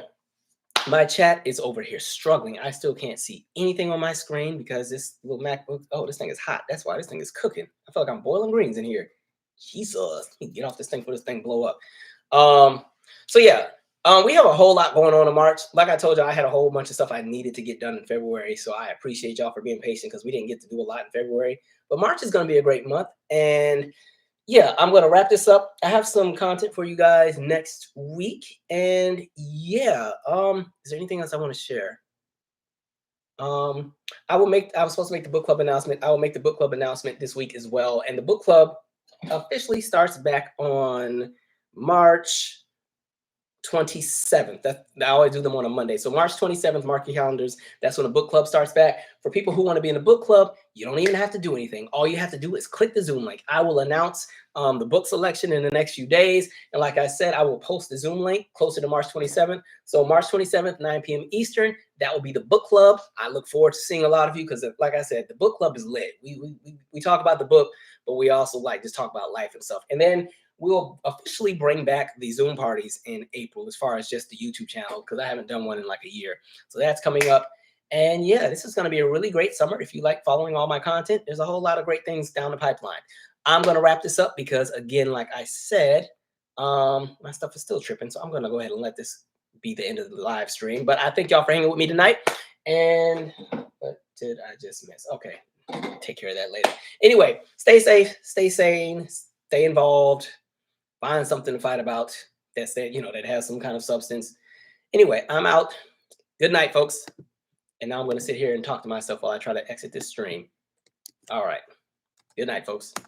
[SPEAKER 1] my chat is over here struggling. I still can't see anything on my screen because this little MacBook, oh, this thing is hot. That's why this thing is cooking. I feel like I'm boiling greens in here. Jesus, let me get off this thing before this thing blow up. So yeah, we have a whole lot going on in March. Like I told you, I had a whole bunch of stuff I needed to get done in February. So I appreciate y'all for being patient because we didn't get to do a lot in February. But March is going to be a great month. And yeah, I'm going to wrap this up. I have some content for you guys next week. And yeah, is there anything else I want to share? I was supposed to make the book club announcement. I will make the book club announcement this week as well. And the book club officially starts back on March 27th. I always do them on a Monday. So March 27th, mark your calendars. That's when the book club starts back. For people who want to be in the book club, you don't even have to do anything. All you have to do is click the Zoom link. I will announce the book selection in the next few days. And like I said, I will post the Zoom link closer to March 27th. So March 27th, 9 p.m. Eastern, that will be the book club. I look forward to seeing a lot of you because like I said, the book club is lit. We talk about the book, but we also like just talk about life and stuff. And then we'll officially bring back the Zoom parties in April as far as just the YouTube channel because I haven't done one in like a year. So that's coming up. And yeah, this is going to be a really great summer. If you like following all my content, there's a whole lot of great things down the pipeline. I'm going to wrap this up because, again, like I said, my stuff is still tripping. So I'm going to go ahead and let this be the end of the live stream. But I thank y'all for hanging with me tonight. And what did I just miss? Okay, take care of that later. Anyway, stay safe, stay sane, stay involved. Find something to fight about that has some kind of substance. Anyway, I'm out. Good night, folks. And now I'm going to sit here and talk to myself while I try to exit this stream. All right. Good night, folks.